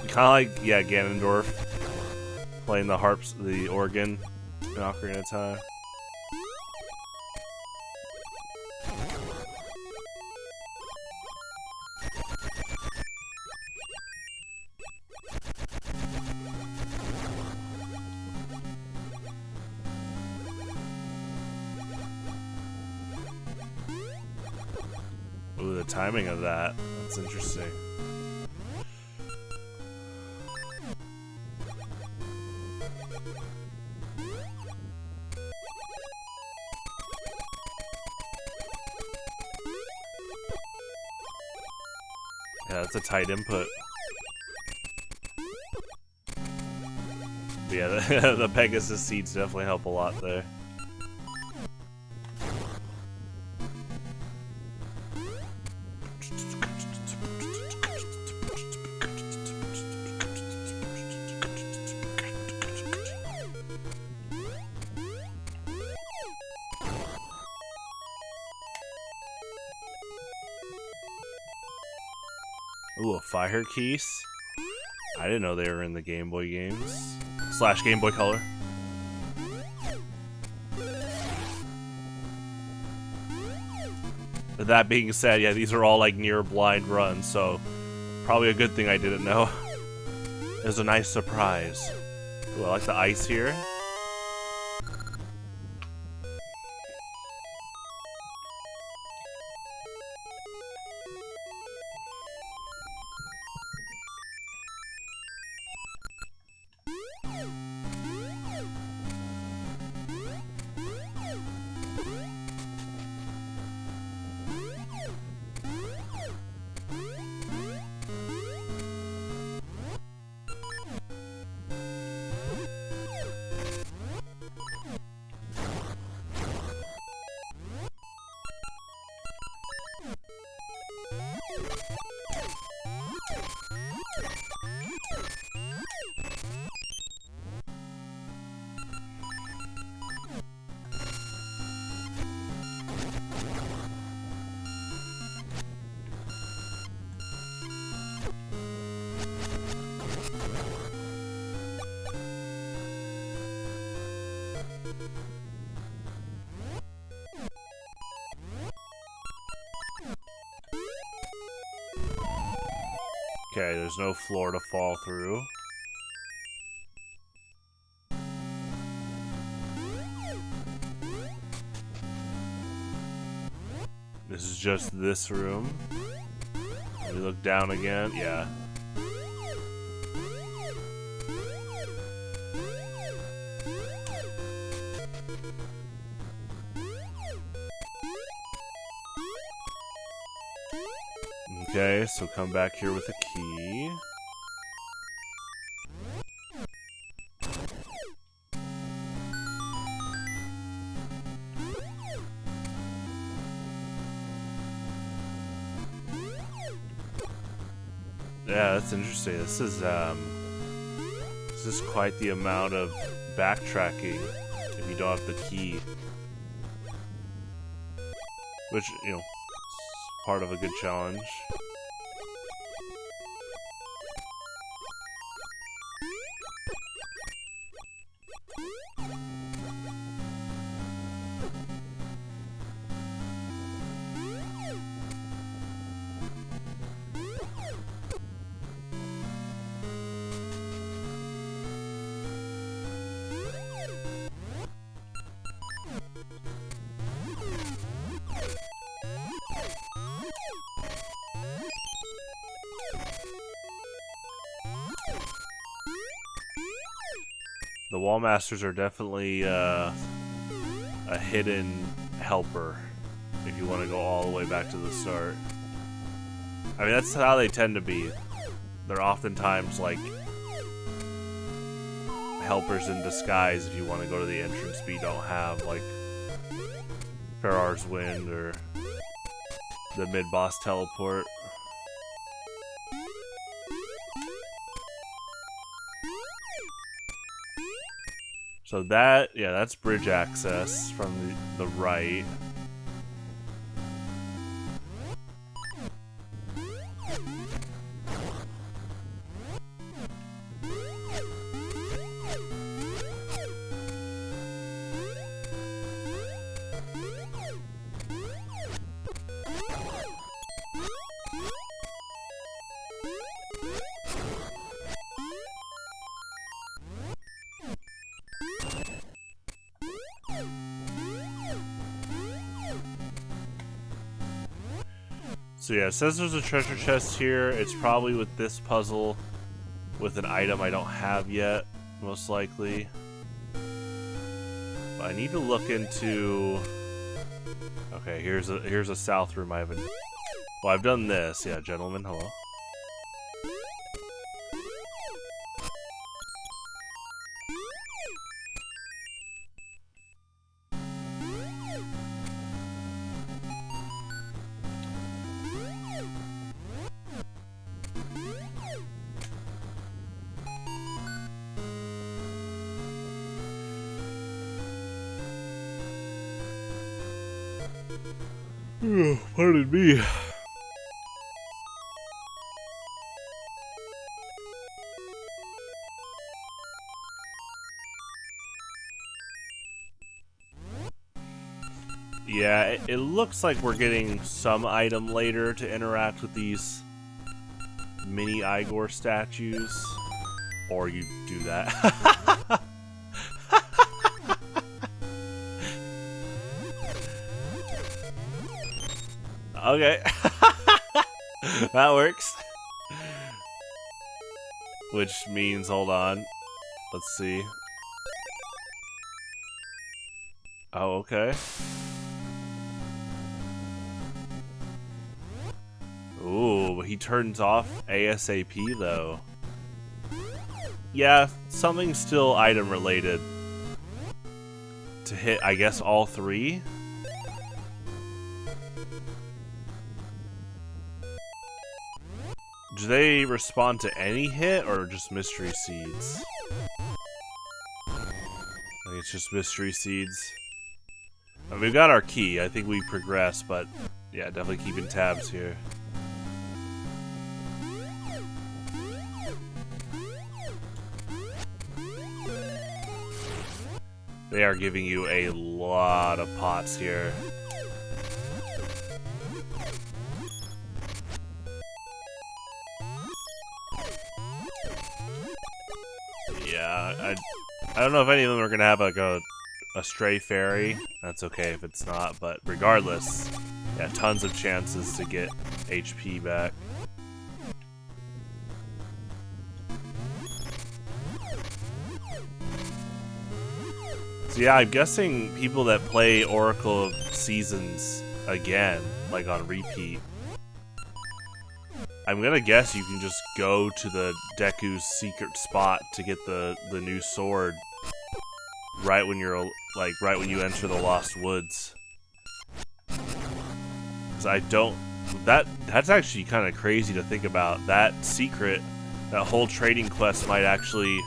S1: Kind of like, yeah, Ganondorf playing the harps, the organ in Ocarina of Time. Ooh, the timing of that. That's interesting. Yeah, that's a tight input. But yeah, the Pegasus seeds definitely help a lot there. Ooh, a Fire Keys. I didn't know they were in the Game Boy games. / Game Boy Color. But that being said, yeah, these are all like near blind runs, so probably a good thing I didn't know. It was a nice surprise. Ooh, I like the ice here. Okay, there's no floor to fall through. This is just this room. Let me look down again. Yeah. Okay, so come back here with a key. Yeah, that's interesting. This is quite the amount of backtracking if you don't have the key. Which, you know, is part of a good challenge. The Wall Masters are definitely a hidden helper if you want to go all the way back to the start. I mean, that's how they tend to be. They're oftentimes like helpers in disguise if you want to go to the entrance but you don't have, like Farrar's Wind or the mid-boss teleport. So that, yeah, that's bridge access from the right. So yeah, it says there's a treasure chest here. It's probably with this puzzle with an item I don't have yet, most likely. But I need to look into... Okay, here's a south room I haven't... Well, I've done this. Yeah, gentlemen, hello. Pardon me. Yeah, it looks like we're getting some item later to interact with these mini Igor statues. Or you do that. Okay. That works. Which means, hold on. Let's see. Oh, okay. Ooh, he turns off ASAP though. Yeah, something still item related. To hit, I guess, all three? Do they respond to any hit or just mystery seeds? I think it's just mystery seeds. I mean, we've got our key. I think we progress, but yeah, definitely keeping tabs here. They are giving you a lot of pots here. Yeah, I don't know if any of them are gonna have like a stray fairy. That's okay if it's not, but regardless, yeah, tons of chances to get HP back. So yeah, I'm guessing people that play Oracle of Seasons again, like on repeat, I'm gonna guess you can just go to the Deku's secret spot to get the new sword right when you're right when you enter the Lost Woods. Because I don't. That's actually kind of crazy to think about. That secret, that whole trading quest might actually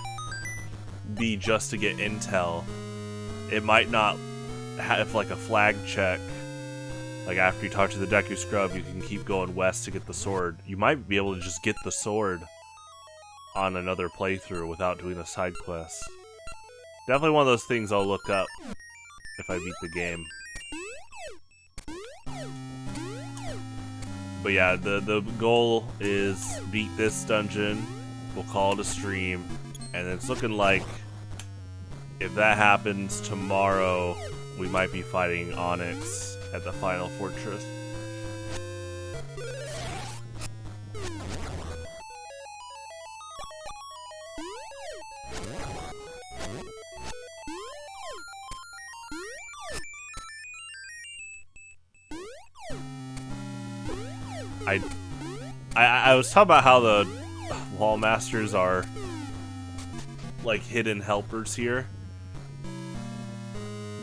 S1: be just to get intel. It might not have like a flag check. Like after you talk to the Deku Scrub, you can keep going west to get the sword. You might be able to just get the sword on another playthrough without doing the side quest. Definitely one of those things I'll look up if I beat the game. But yeah, the goal is beat this dungeon. We'll call it a stream, and it's looking like if that happens tomorrow, we might be fighting Onyx at the final fortress. I was talking about how the wall masters are like hidden helpers here.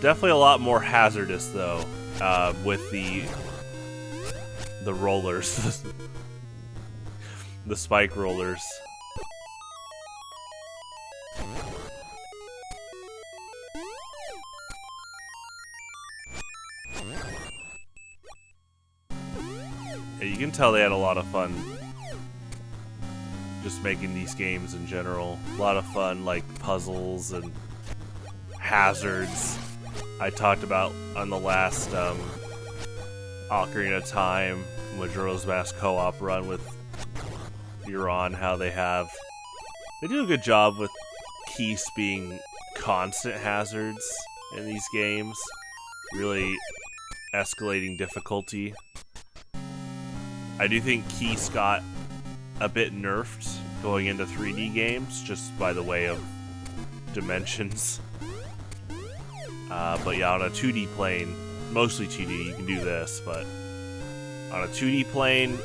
S1: Definitely a lot more hazardous though, with the rollers, the spike rollers. Yeah, you can tell they had a lot of fun just making these games in general. A lot of fun, like puzzles and hazards. I talked about on the last Ocarina of Time, Majora's Mask co-op run with Euron, how they do a good job with Keese being constant hazards in these games, really escalating difficulty. I do think Keese got a bit nerfed going into 3D games, just by the way of dimensions. But yeah, on a 2D plane, mostly 2D, you can do this, but on a 2D plane,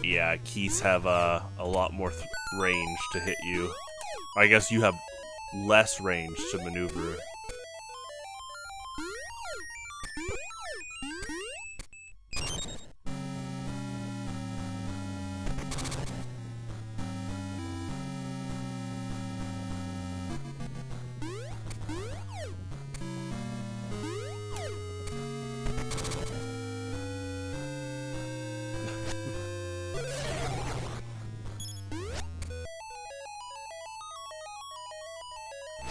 S1: yeah, Keys have a lot more range to hit you. I guess you have less range to maneuver.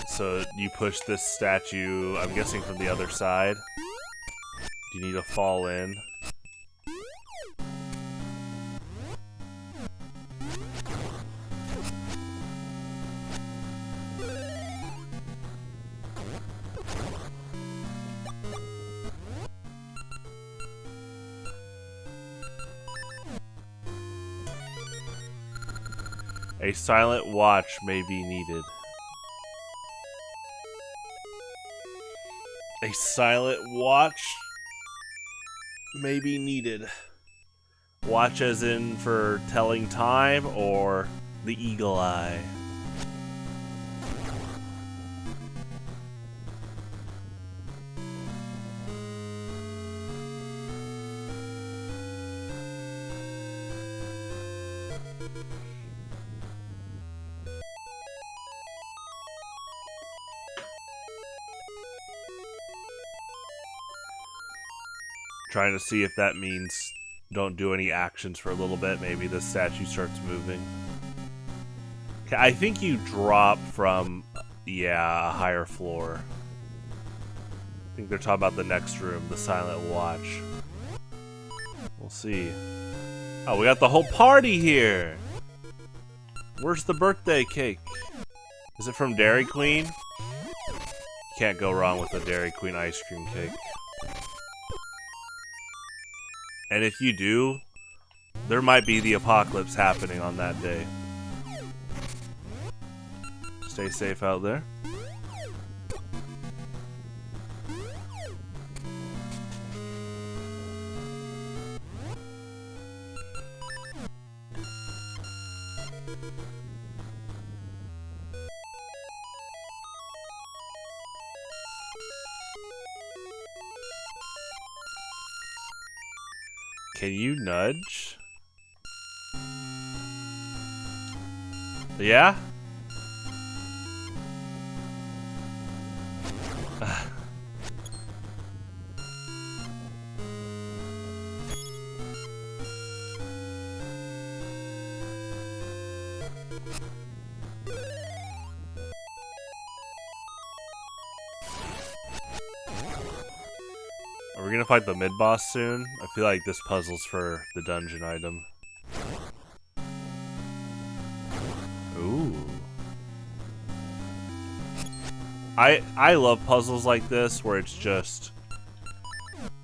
S1: So you push this statue, I'm guessing from the other side. Do you need to fall in? A silent watch may be needed. A silent watch may be needed. Watch as in for telling time, or the eagle eye? Trying to see if that means don't do any actions for a little bit. Maybe the statue starts moving. Okay, I think you drop from Yeah, a higher floor. I think they're talking about the next room, the Silent Watch. We'll see. Oh, we got the whole party here! Where's the birthday cake? Is it from Dairy Queen? Can't go wrong with a Dairy Queen ice cream cake. And if you do, there might be the apocalypse happening on that day. Stay safe out there. Can you nudge? Yeah? Are we gonna fight the mid-boss soon? I feel like this puzzle's for the dungeon item. Ooh. I love puzzles like this where it's just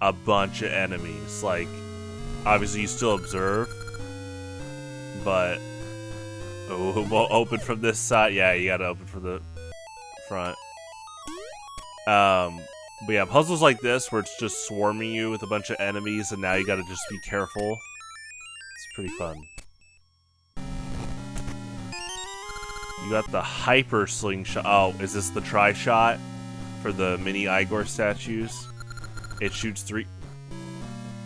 S1: a bunch of enemies. Like, obviously you still observe, but we'll open from this side. Yeah, you gotta open from the front. But yeah, puzzles like this where it's just swarming you with a bunch of enemies and now you gotta just be careful. It's pretty fun. You got the hyper slingshot. Oh, is this the tri-shot for the mini Igor statues? It shoots 3.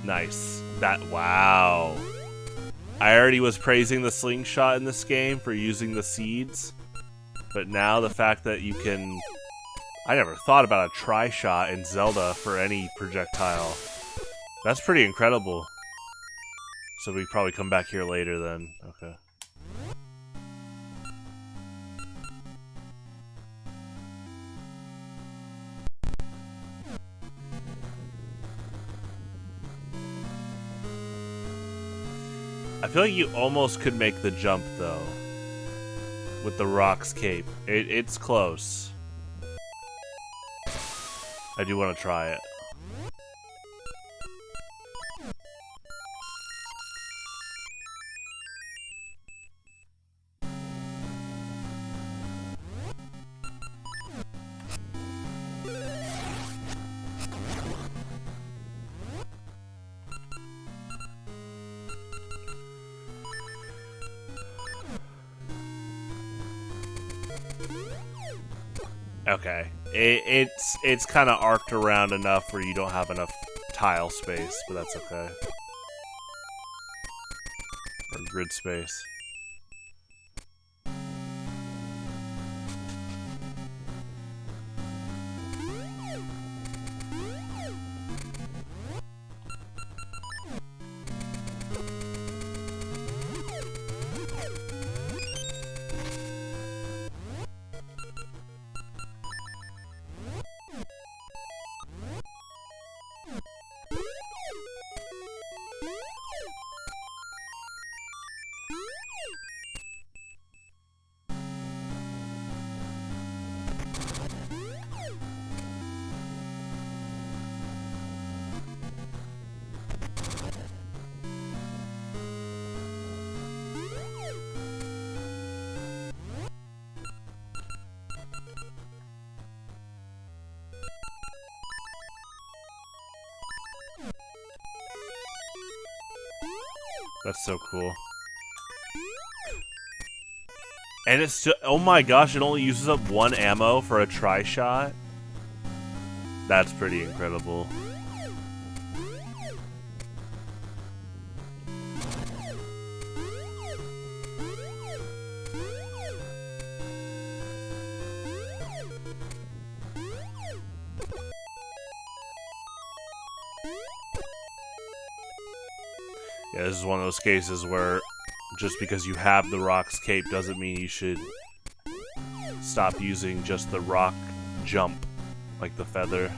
S1: Nice. Wow. I already was praising the slingshot in this game for using the seeds, but now the fact that you can... I never thought about a tri-shot in Zelda for any projectile. That's pretty incredible. So we probably come back here later then. Okay. I feel like you almost could make the jump though. With the Rock's cape. It's close. I do want to try it. Okay. It's kind of arced around enough where you don't have enough tile space, but that's okay. Or grid space. That's so cool. And it's still, oh my gosh, it only uses up 1 ammo for a tri-shot? That's pretty incredible. Yeah, this is one of those cases where just because you have the Rock's cape doesn't mean you should stop using just the rock jump, like the feather.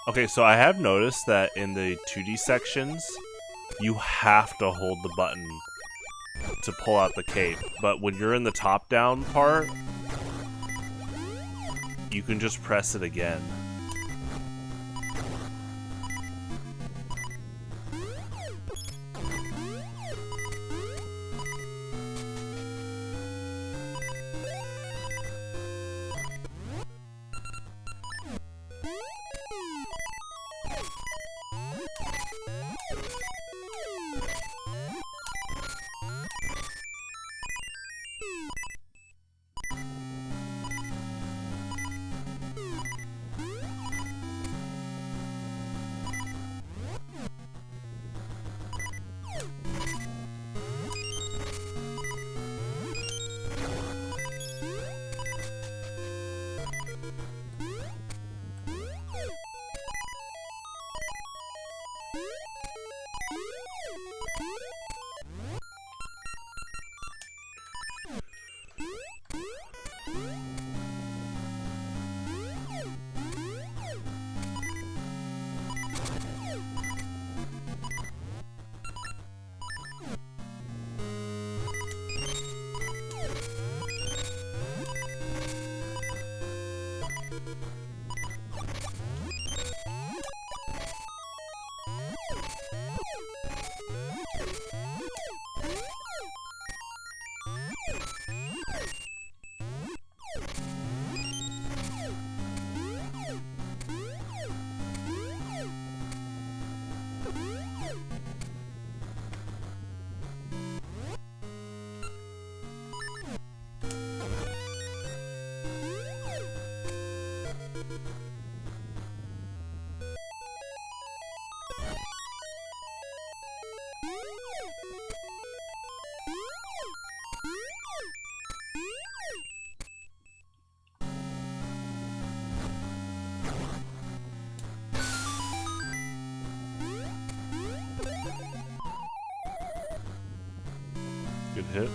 S1: Okay, so I have noticed that in the 2D sections, you have to hold the button to pull out the cape, but when you're in the top-down part, you can just press it again. Good hit.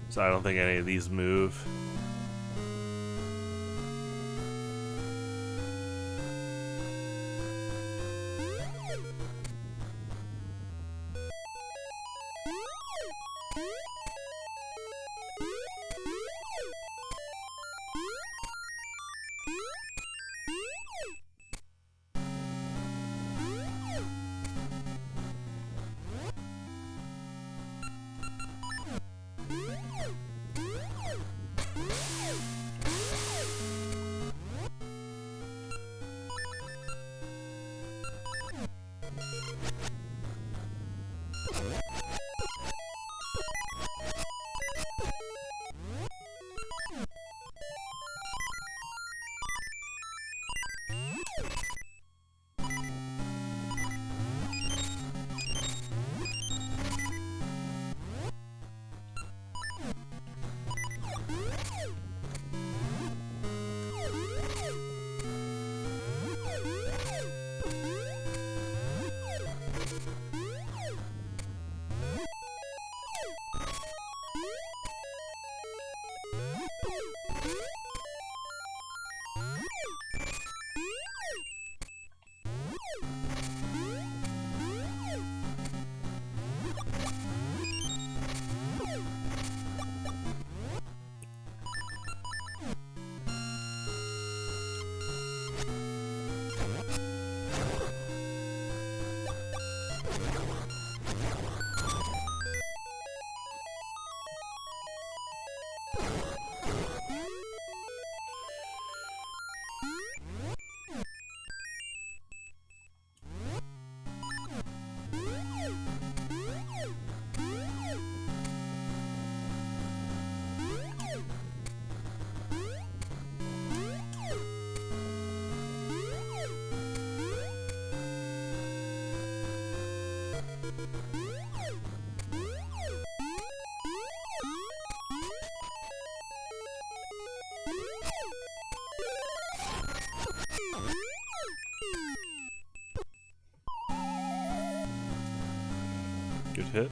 S1: So I don't think any of these move. Good hit.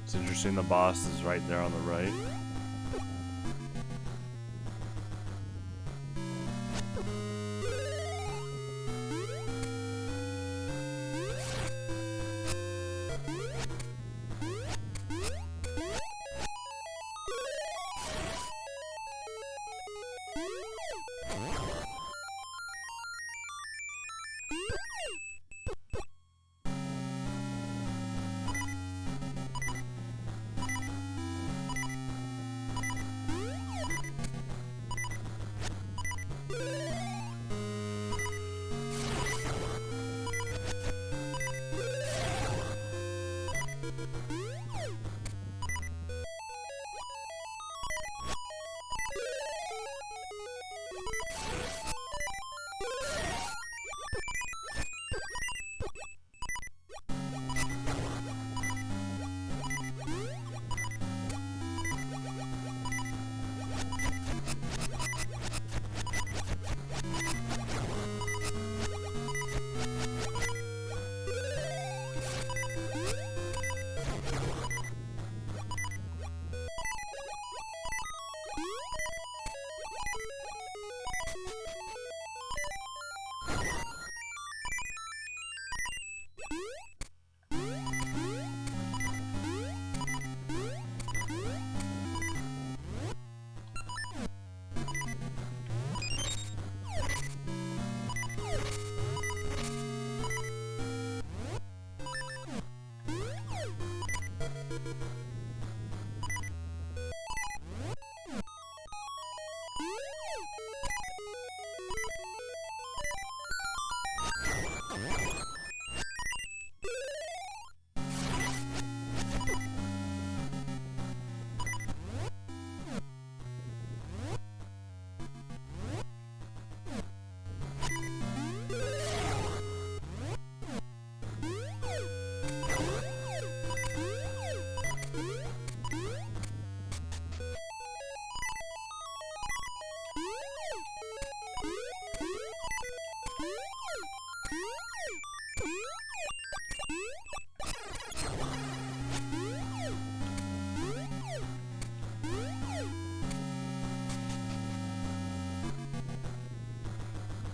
S1: It's interesting the boss is right there on the right.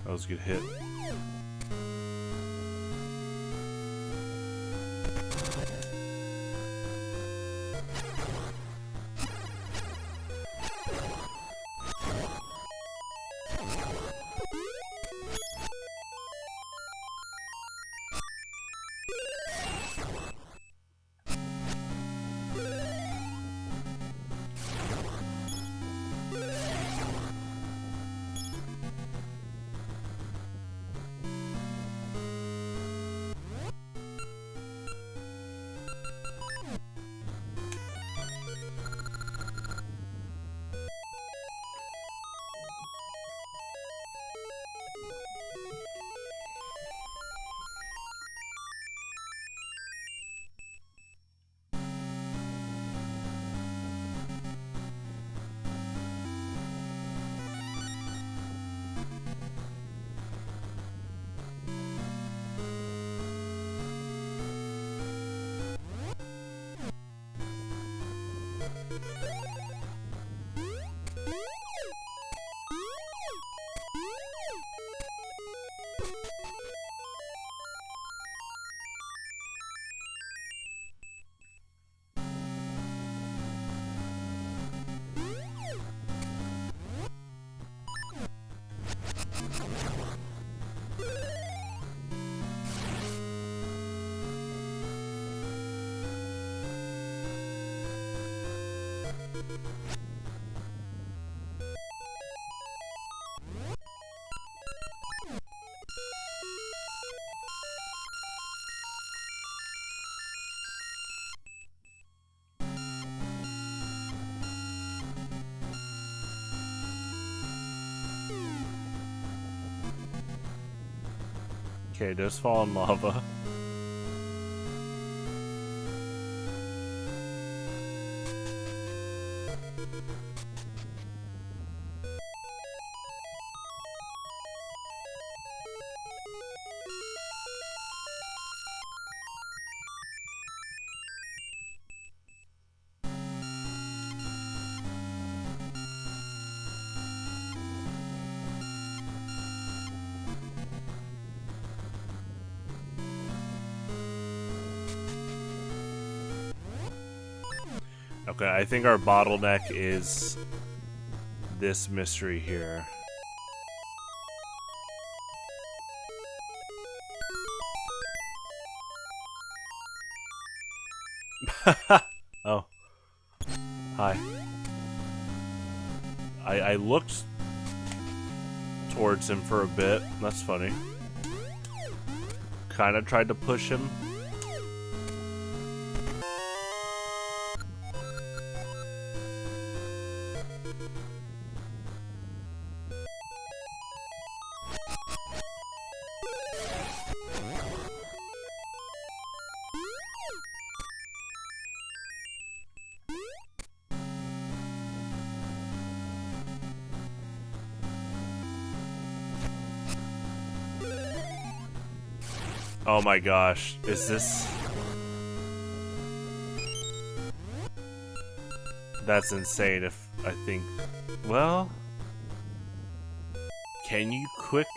S1: That was a good hit. Okay, just fall in lava. Okay, I think our bottleneck is this mystery here. Oh. Hi. I looked towards him for a bit. That's funny. Kind of tried to push him. Oh my gosh, is this... That's insane if I think... Well... Can you quick...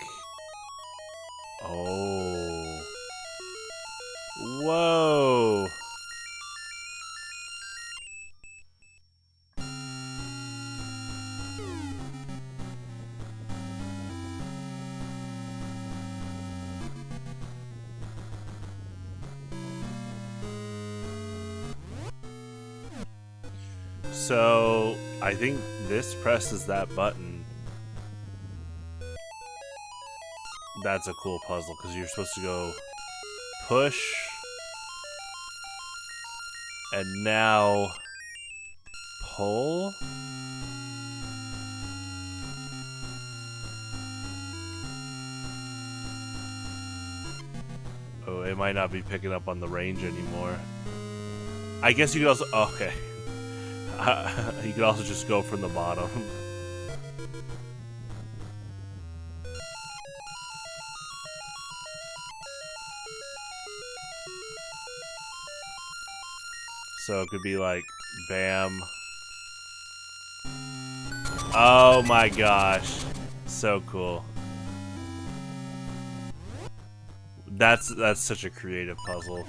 S1: Oh... Whoa! So, I think this presses that button. That's a cool puzzle, because you're supposed to go push, and now pull? Oh, it might not be picking up on the range anymore. I guess you could also... Okay. You could also just go from the bottom. So it could be like, bam. Oh my gosh. So cool. That's such a creative puzzle.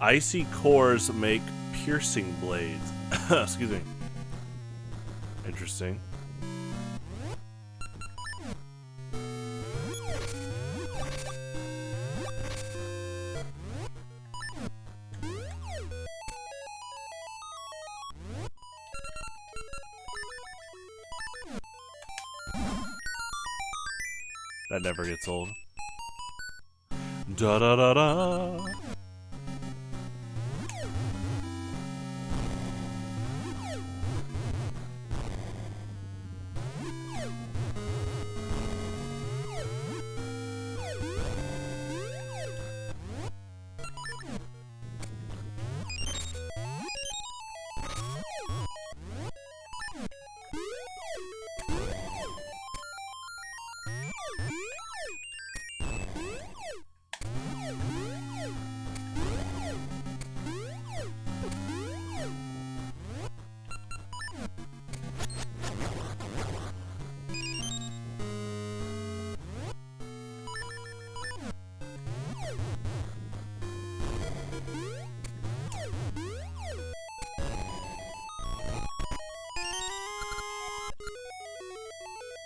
S1: Icy cores make piercing blades. Excuse me. Interesting. That never gets old. Da da da da.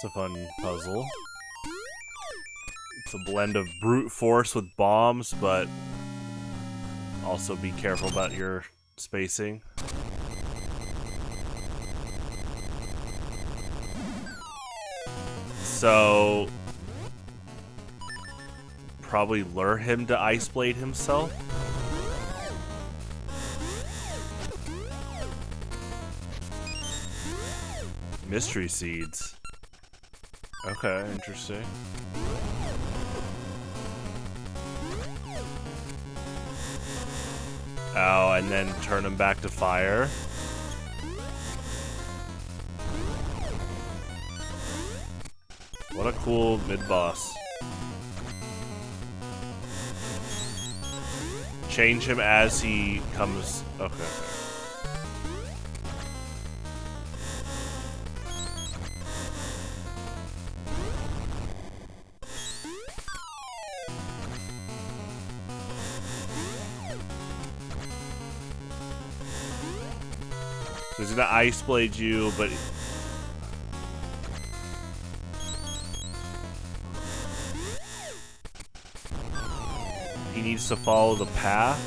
S1: It's a fun puzzle. It's a blend of brute force with bombs, but also be careful about your spacing. So, probably lure him to Ice Blade himself. Mystery seeds. Okay, interesting. Oh, and then turn him back to fire. What a cool mid-boss. Change him as he comes... Okay. So he's gonna Ice Blade you, but... he needs to follow the path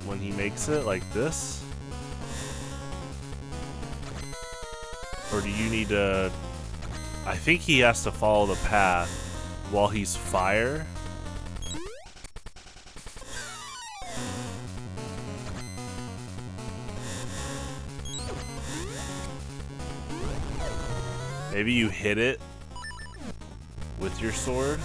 S1: when he makes it, like this? Or do you need to... I think he has to follow the path while he's fire. Maybe you hit it with your sword.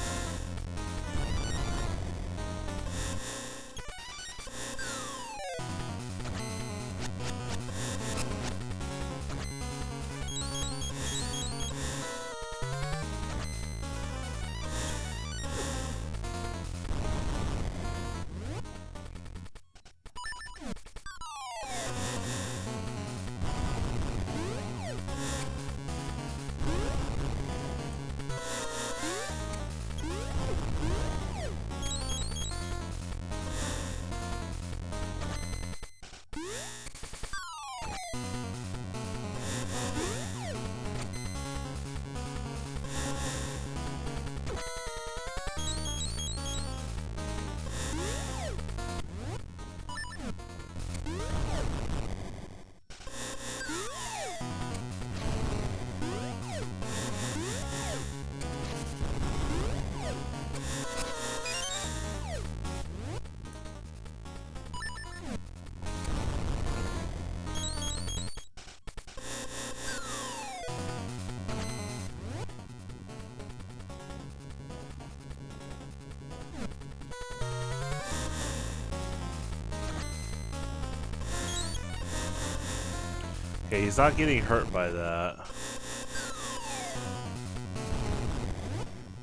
S1: Okay, he's not getting hurt by that.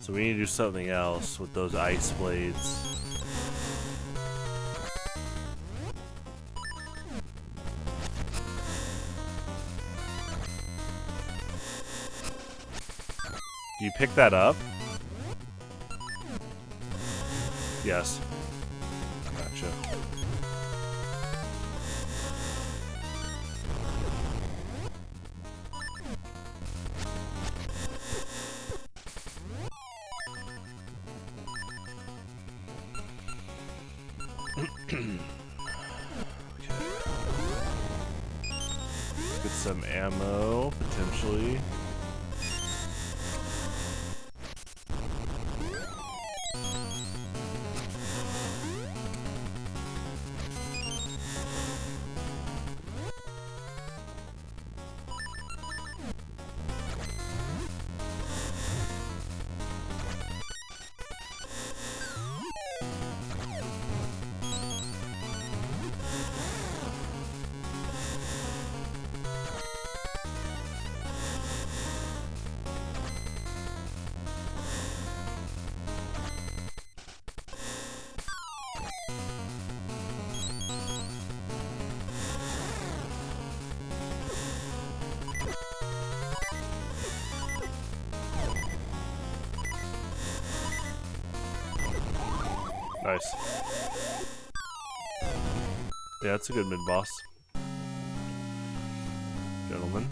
S1: So we need to do something else with those Ice Blades. Do you pick that up? Yes. Gotcha. Okay. Get some ammo, potentially. Nice. Yeah, that's a good mid-boss. Gentlemen.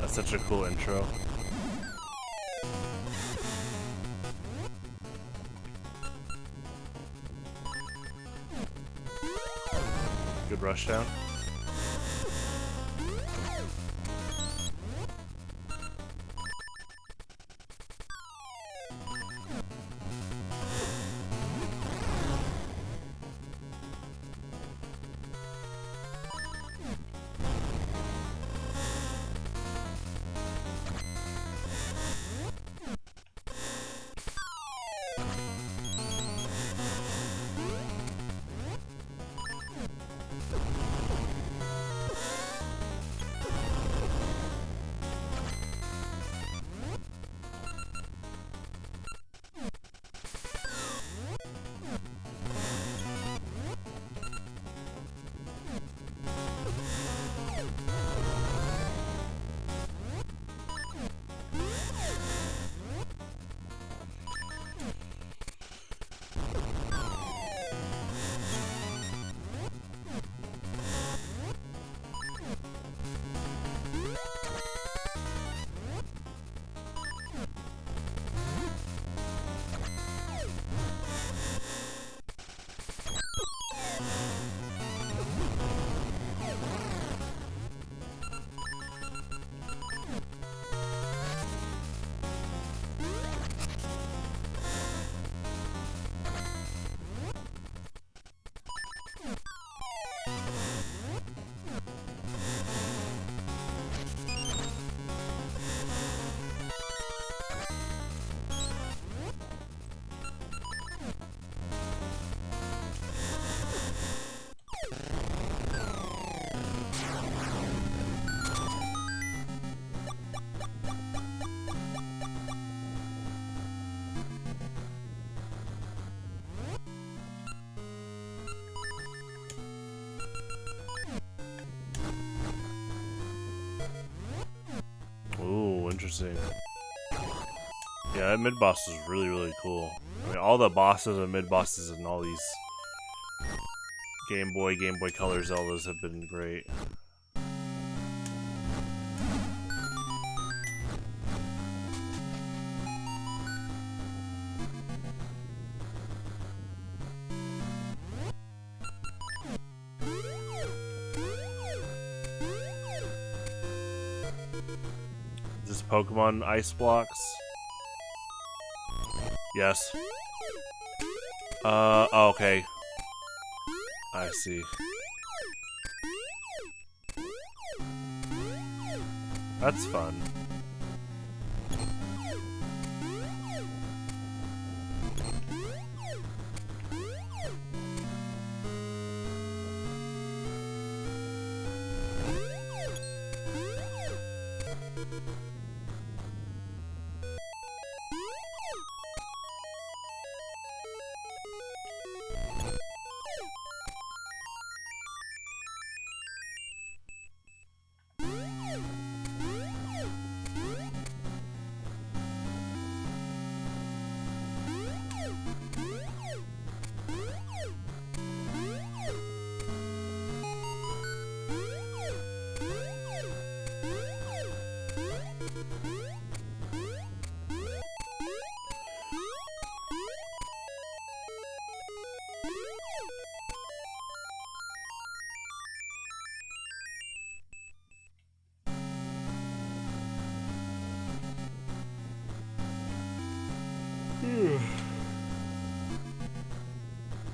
S1: That's such a cool intro. Good rush down. Ooh, interesting. Yeah, that mid-boss was really, really cool. I mean, all the bosses and mid-bosses and all these Game Boy Color Zeldas have been great. Is this Pokemon Ice Blocks? Yes. Oh, okay. I see. That's fun.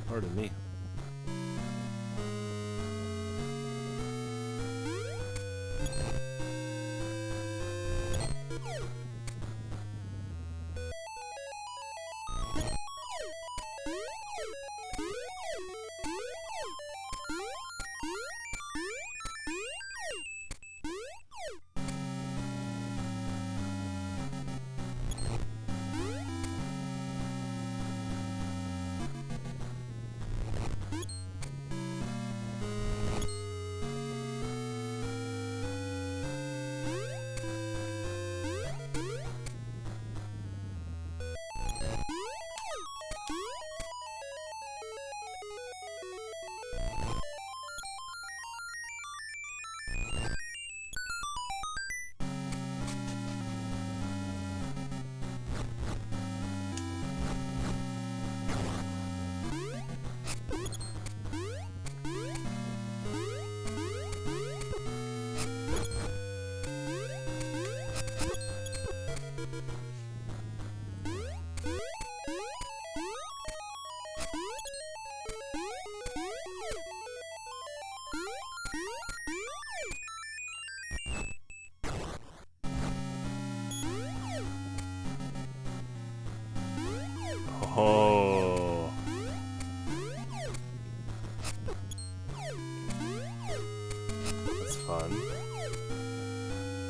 S1: Pardon me. Oh. That's fun.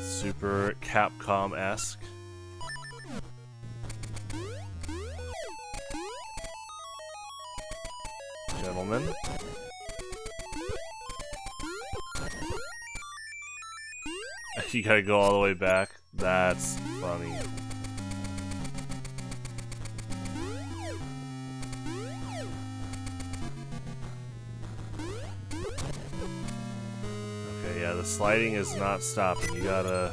S1: Super Capcom-esque. Gentlemen. You gotta go all the way back. That's funny. Okay, yeah, the sliding is not stopping. You gotta...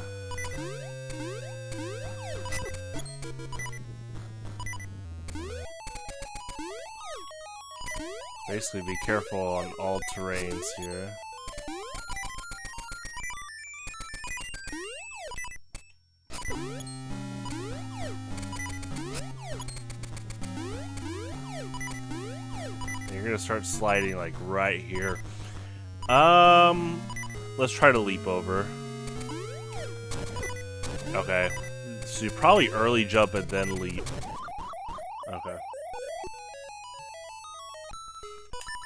S1: basically be careful on all terrains here. You're gonna start sliding like right here. Let's try to leap over. Okay. So you probably early jump and then leap. Okay.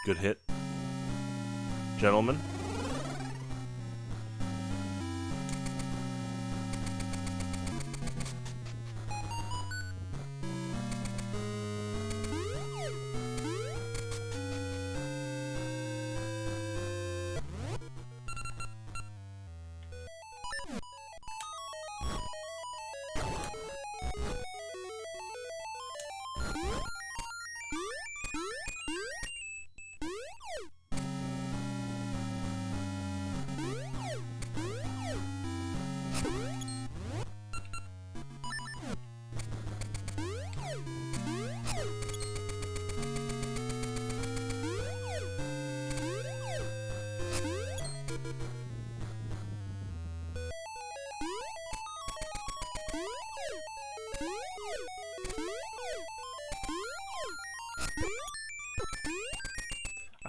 S1: Good hit. Gentlemen.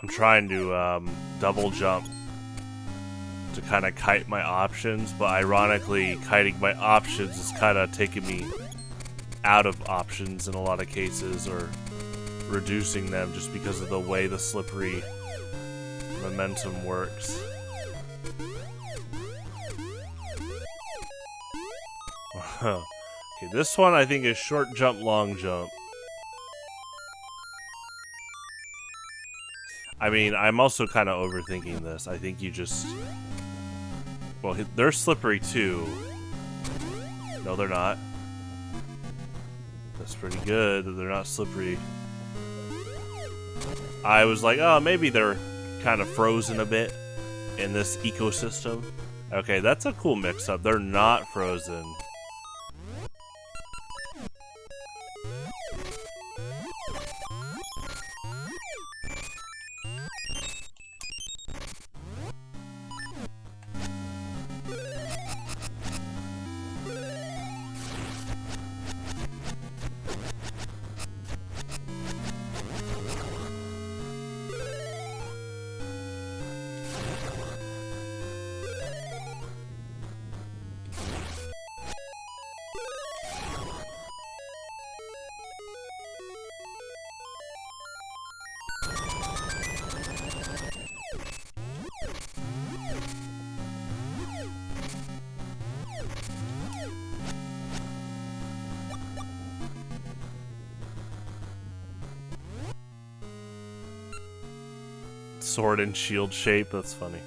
S1: I'm trying to double jump to kind of kite my options, but ironically, kiting my options is kind of taking me out of options in a lot of cases, or reducing them just because of the way the slippery momentum works. Okay, this one I think is short jump, long jump. I mean, I'm also kind of overthinking this. I think you just... well, they're slippery too. No, they're not. That's pretty good that they're not slippery. I was like, oh, maybe they're kind of frozen a bit in this ecosystem. Okay, that's a cool mix-up. They're not frozen. Sword and shield shape, that's funny.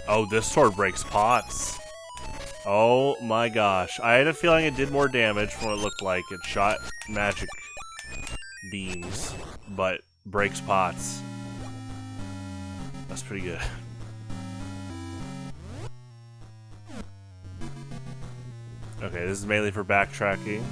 S1: Oh, this sword breaks pots. Oh my gosh. I had a feeling it did more damage from what it looked like. It shot magic beams, but breaks pots. That's pretty good. Okay, this is mainly for backtracking.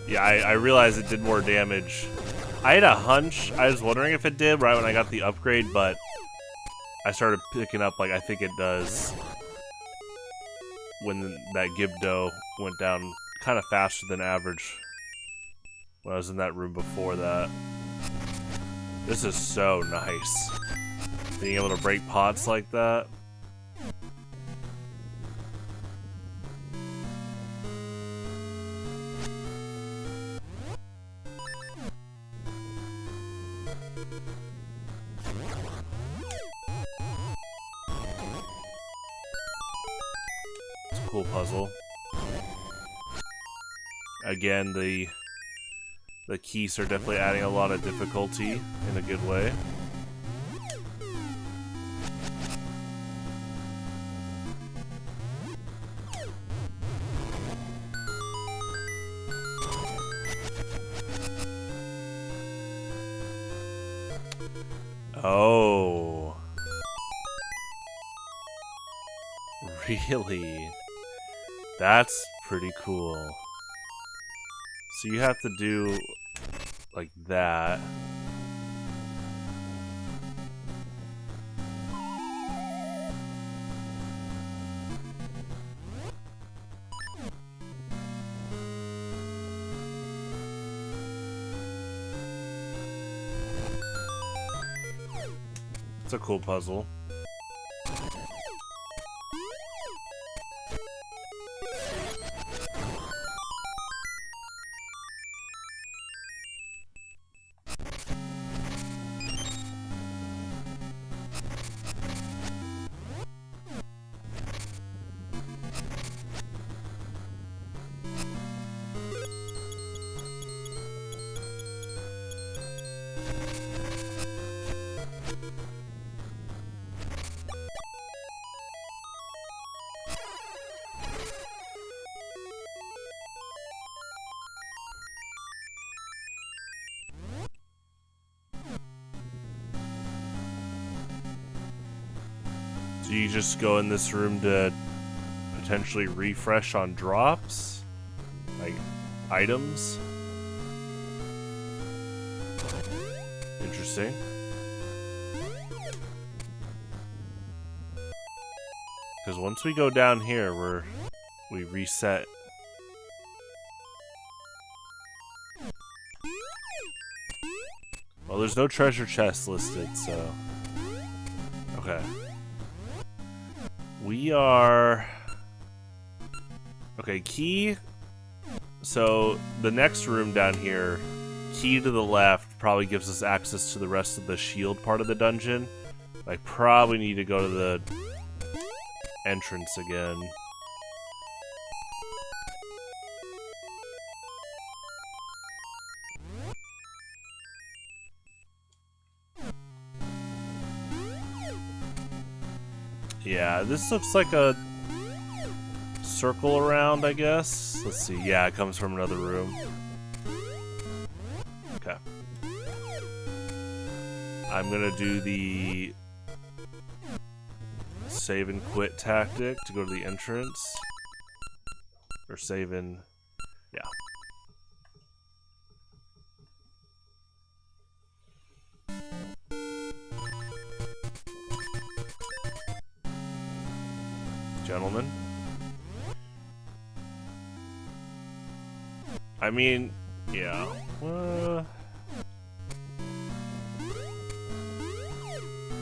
S1: Yeah, I realized it did more damage. I had a hunch. I was wondering if it did right when I got the upgrade, but I started picking up, like, I think it does when that Gibdo went down kind of faster than average when I was in that room before that. This is so nice. Being able to break pots like that. It's a cool puzzle. Again, the keys are definitely adding a lot of difficulty in a good way. Oh. Really? That's pretty cool. So you have to do like that. It's a cool puzzle. Do you just go in this room to potentially refresh on drops? Like, items? Interesting. Because once we go down here, we reset. Well, there's no treasure chest listed, so... Okay. We are... Okay, key. So, the next room down here, key to the left probably gives us access to the rest of the shield part of the dungeon. I probably need to go to the entrance again. Yeah, this looks like a circle around, I guess. Let's see. Yeah, it comes from another room. Okay. I'm gonna do the save and quit tactic to go to the entrance. Or save and... yeah. Gentlemen. I mean, yeah.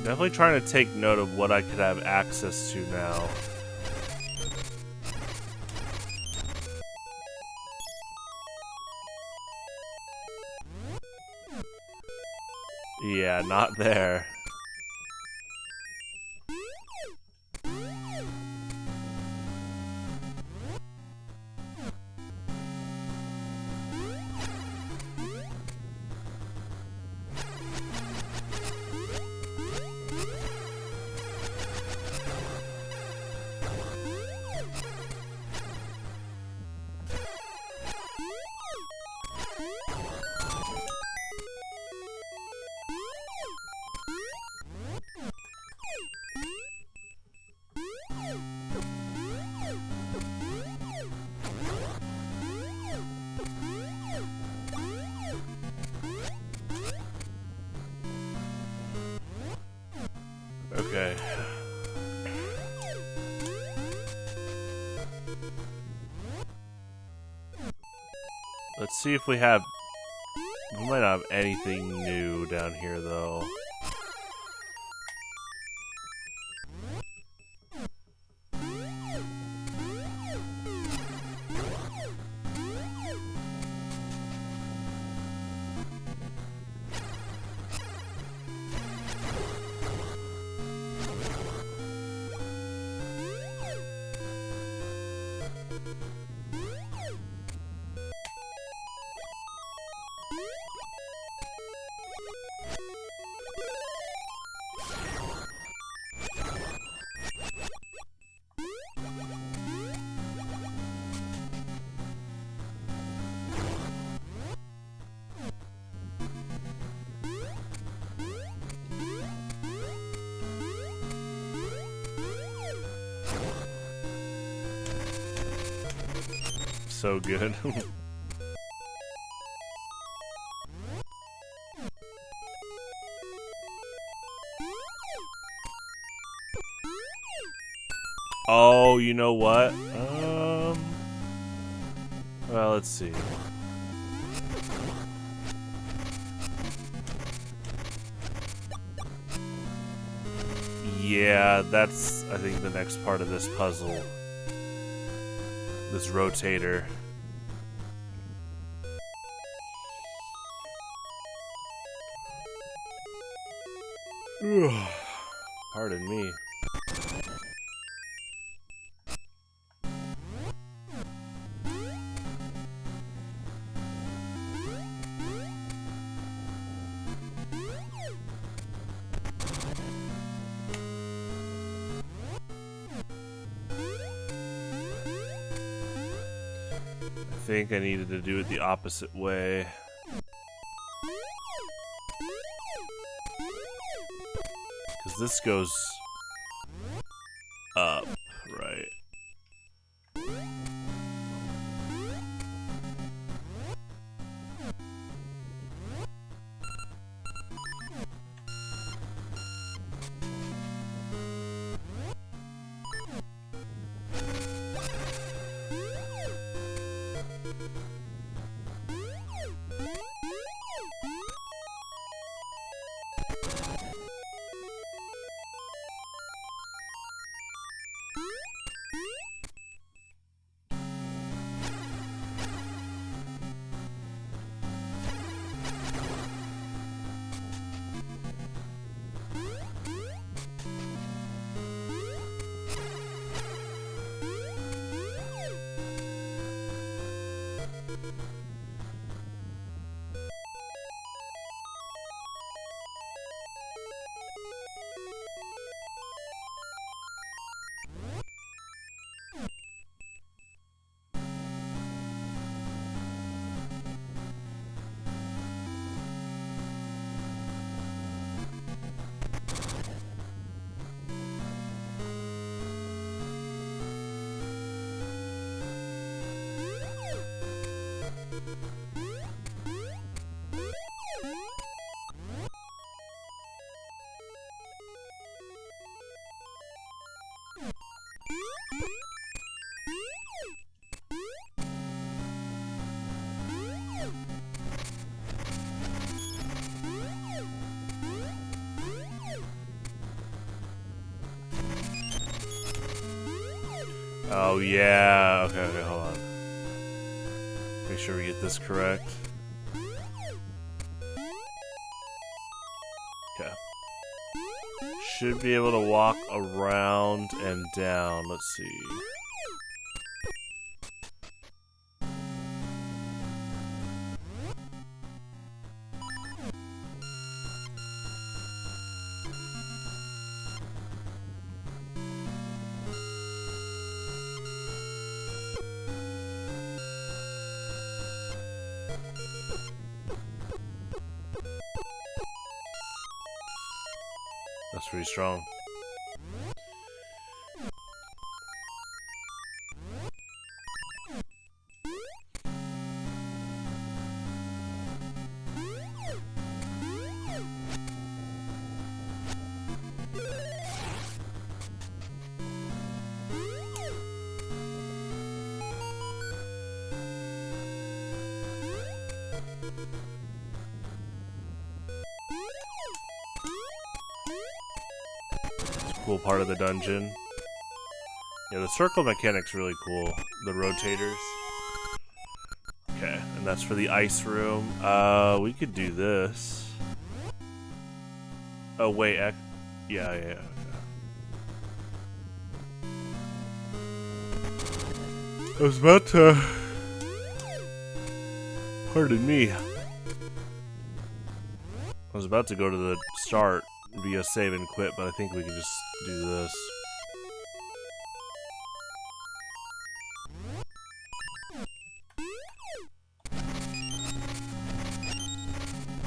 S1: Definitely trying to take note of what I could have access to now. Yeah, not there. Okay. Let's see if we have... we might not have anything new down here, though. So good. Oh, you know what? Well, let's see. Yeah, that's, I think, the next part of this puzzle. This rotator. Pardon me. I think I needed to do it the opposite way. Because this goes up, right? Oh yeah, okay, hold on. Make sure we get this correct. Okay. Should be able to walk around and down. Let's see. That's pretty strong. Cool part of the dungeon. Yeah, the circle mechanic's really cool. The rotators. Okay, and that's for the ice room. We could do this. Oh wait, yeah. Okay. I was about to. Pardon me. I was about to go to the start via save and quit, but I think we can just do this.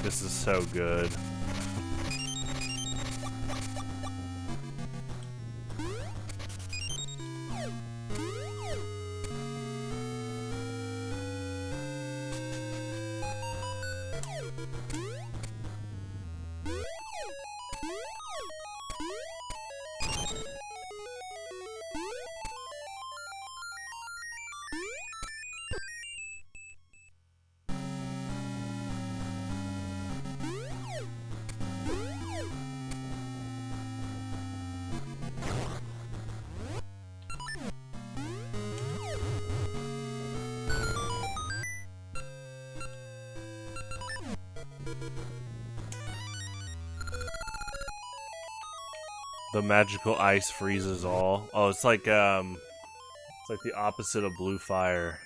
S1: This is so good. The magical ice freezes all. Oh, it's like the opposite of blue fire.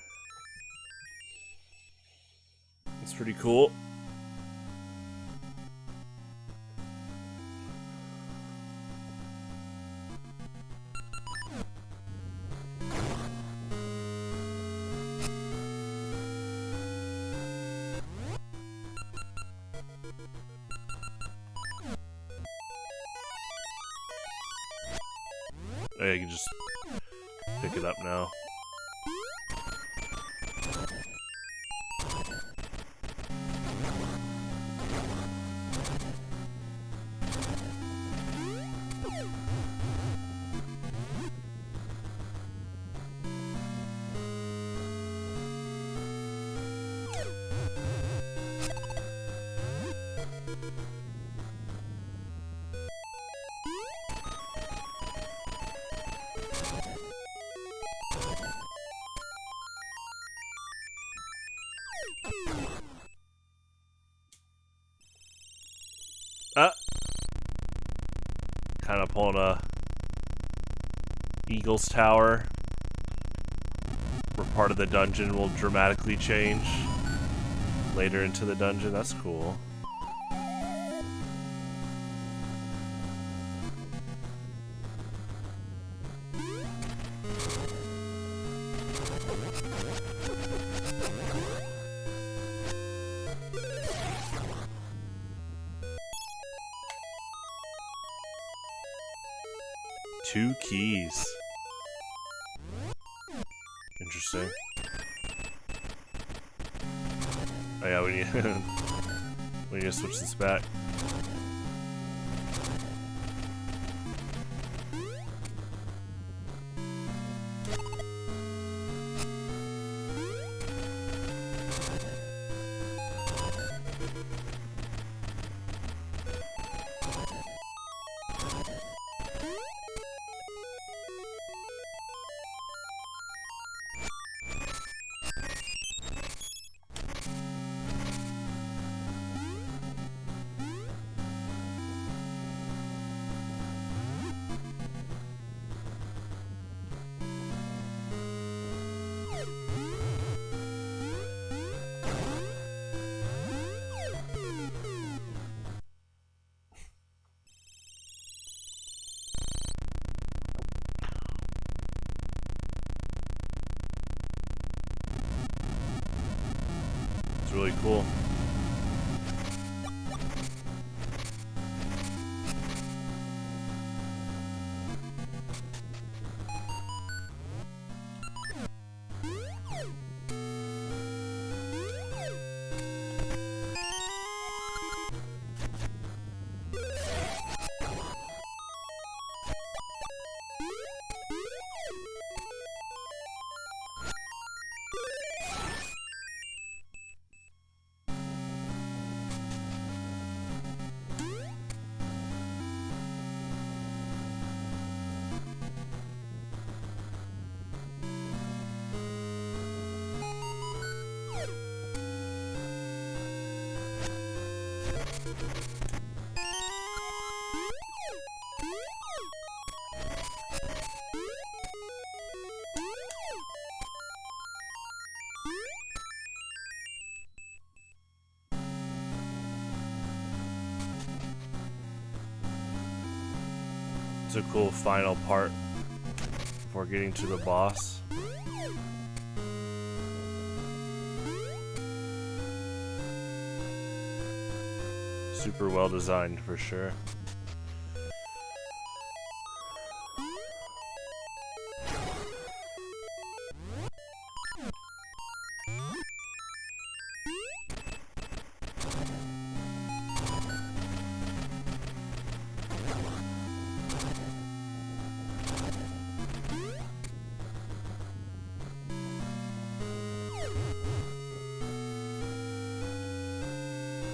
S1: It's pretty cool. Oh, yeah, you can just pick it up now. Kind of pulling a Eagle's Tower, where part of the dungeon will dramatically change later into the dungeon. That's cool. Two keys. Interesting. Oh yeah, we need to switch this back. It's really cool. It's a cool final part before getting to the boss. Super well designed for sure.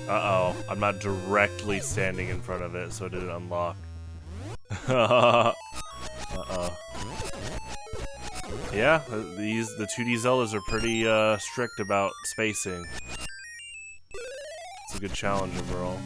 S1: Uh-oh, I'm not directly standing in front of it, so it didn't unlock. Uh-oh. Yeah, the 2D Zeldas are pretty strict about spacing. It's a good challenge overall.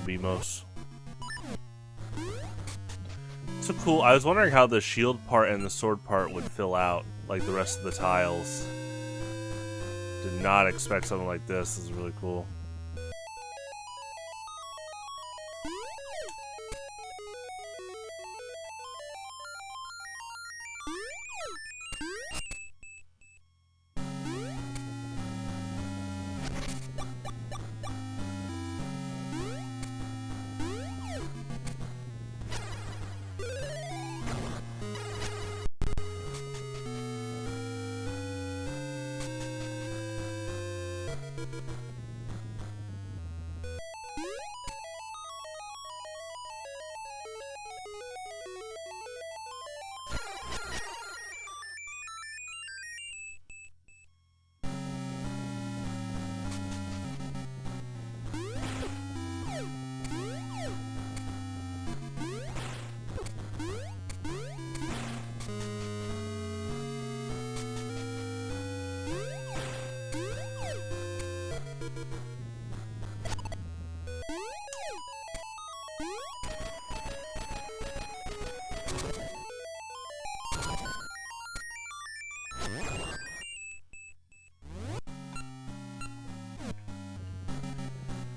S1: Beamos. So cool. I was wondering how the shield part and the sword part would fill out like the rest of the tiles. Did not expect something like this. This is really cool.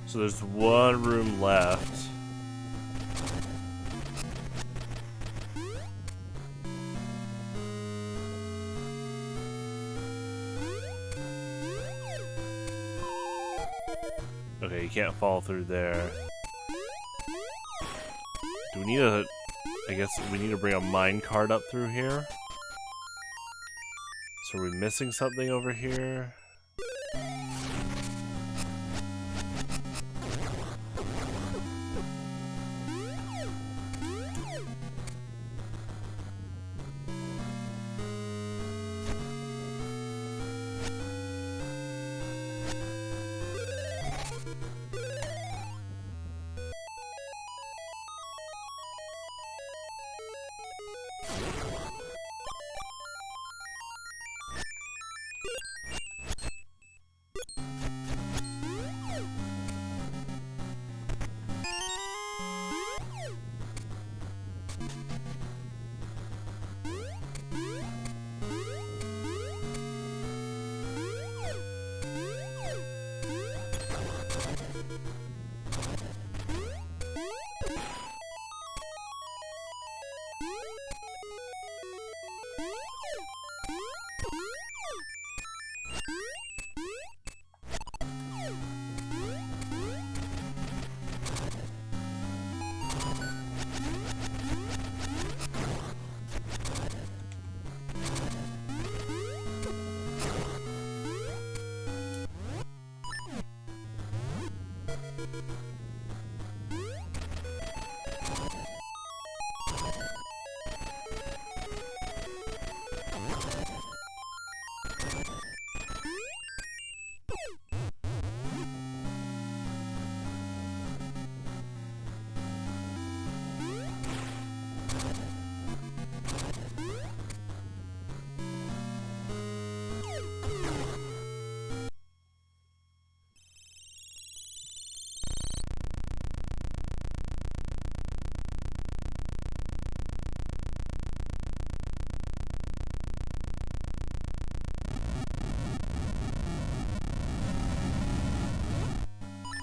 S1: So there's one room left. Okay, you can't fall through there. Do we need a... I guess we need to bring a mine cart up through here. So are we missing something over here?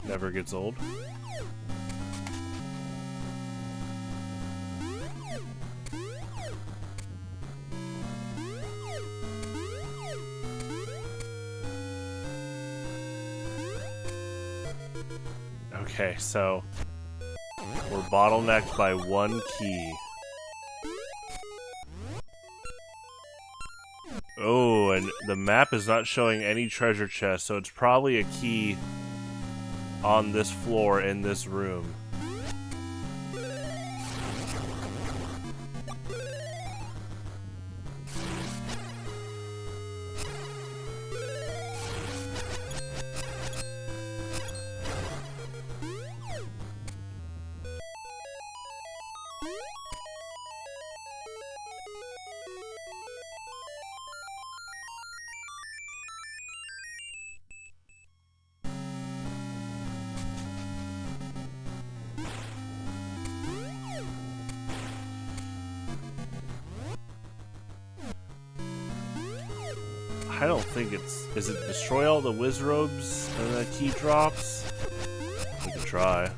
S1: Never gets old. Okay, so we're bottlenecked by one key. Oh, and the map is not showing any treasure chest, so it's probably a key on this floor in this room. I don't think it's... Is it destroy all the wizrobes and the key drops? We can try.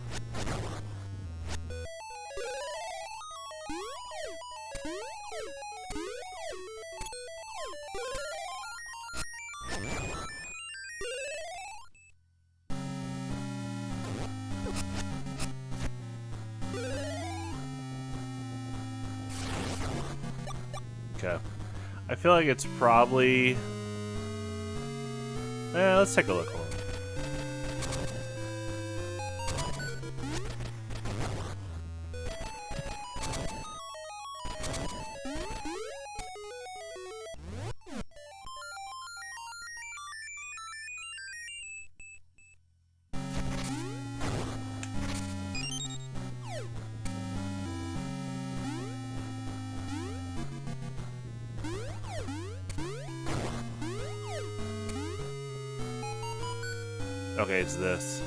S1: Okay. I feel like it's probably... let's take a look. Okay, it's this.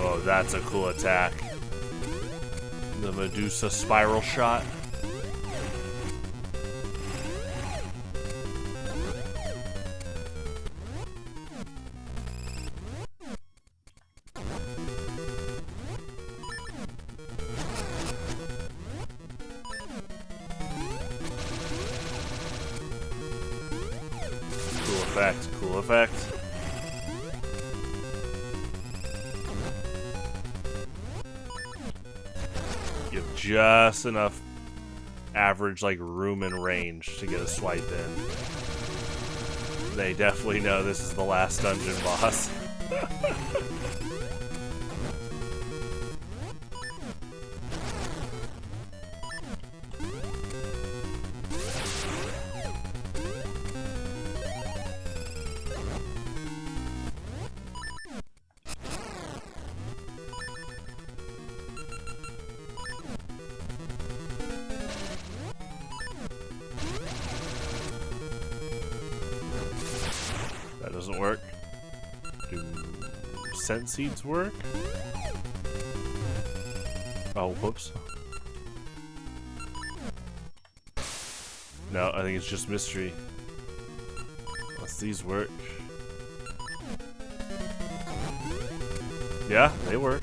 S1: Oh, that's a cool attack. The Medusa spiral shot. Cool effect, cool effect. You have just enough average like room and range to get a swipe in. They definitely know this is the last dungeon boss. That doesn't work. Do scent seeds work? Oh, whoops. No, I think it's just mystery. Unless these work. Yeah, they work.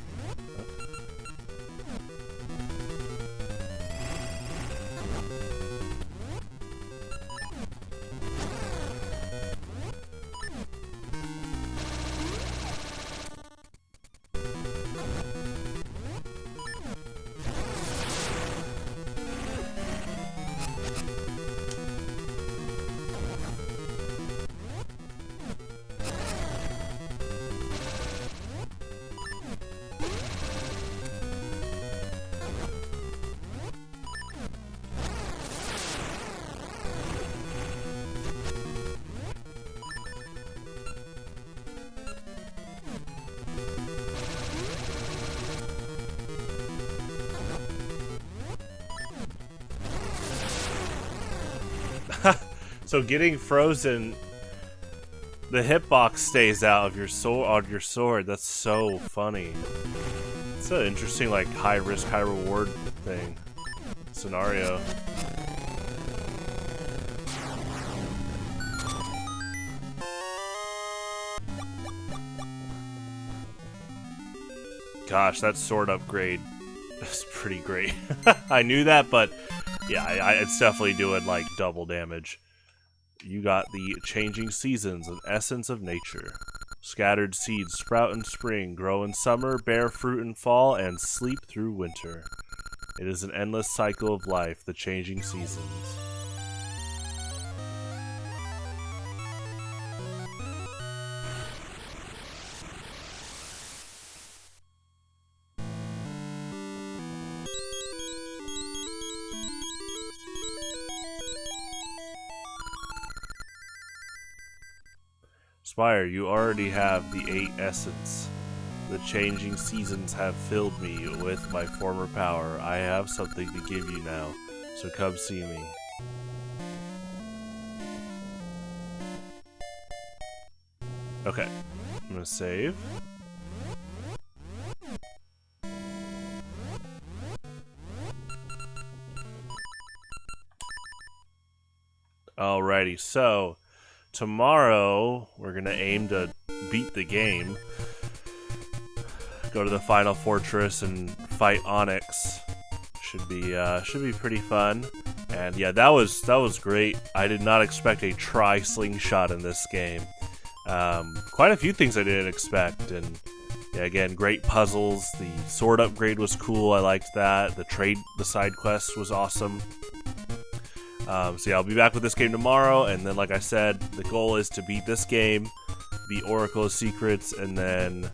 S1: So getting frozen, the hitbox stays out of your sword. That's so funny. It's an interesting, like, high risk, high reward thing scenario. Gosh, that sword upgrade is pretty great. I knew that, but yeah, it's definitely doing like double damage. You got the changing seasons, an essence of nature. Scattered seeds sprout in spring, grow in summer, bear fruit in fall, and sleep through winter. It is an endless cycle of life, the changing seasons. Spire, you already have the 8 essence. The changing seasons have filled me with my former power. I have something to give you now, so come see me. Okay, I'm gonna save. Alrighty, so tomorrow we're gonna aim to beat the game. Go to the final fortress and fight Onyx. Should be pretty fun. And yeah, that was great. I did not expect a tri-slingshot in this game. Quite a few things I didn't expect, and yeah, again, great puzzles. The sword upgrade was cool. I liked that. The side quest was awesome. So yeah, I'll be back with this game tomorrow, and then like I said, the goal is to beat this game, beat Oracle of Secrets, and then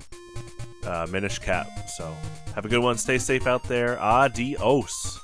S1: Minish Cap. So have a good one. Stay safe out there. Adios.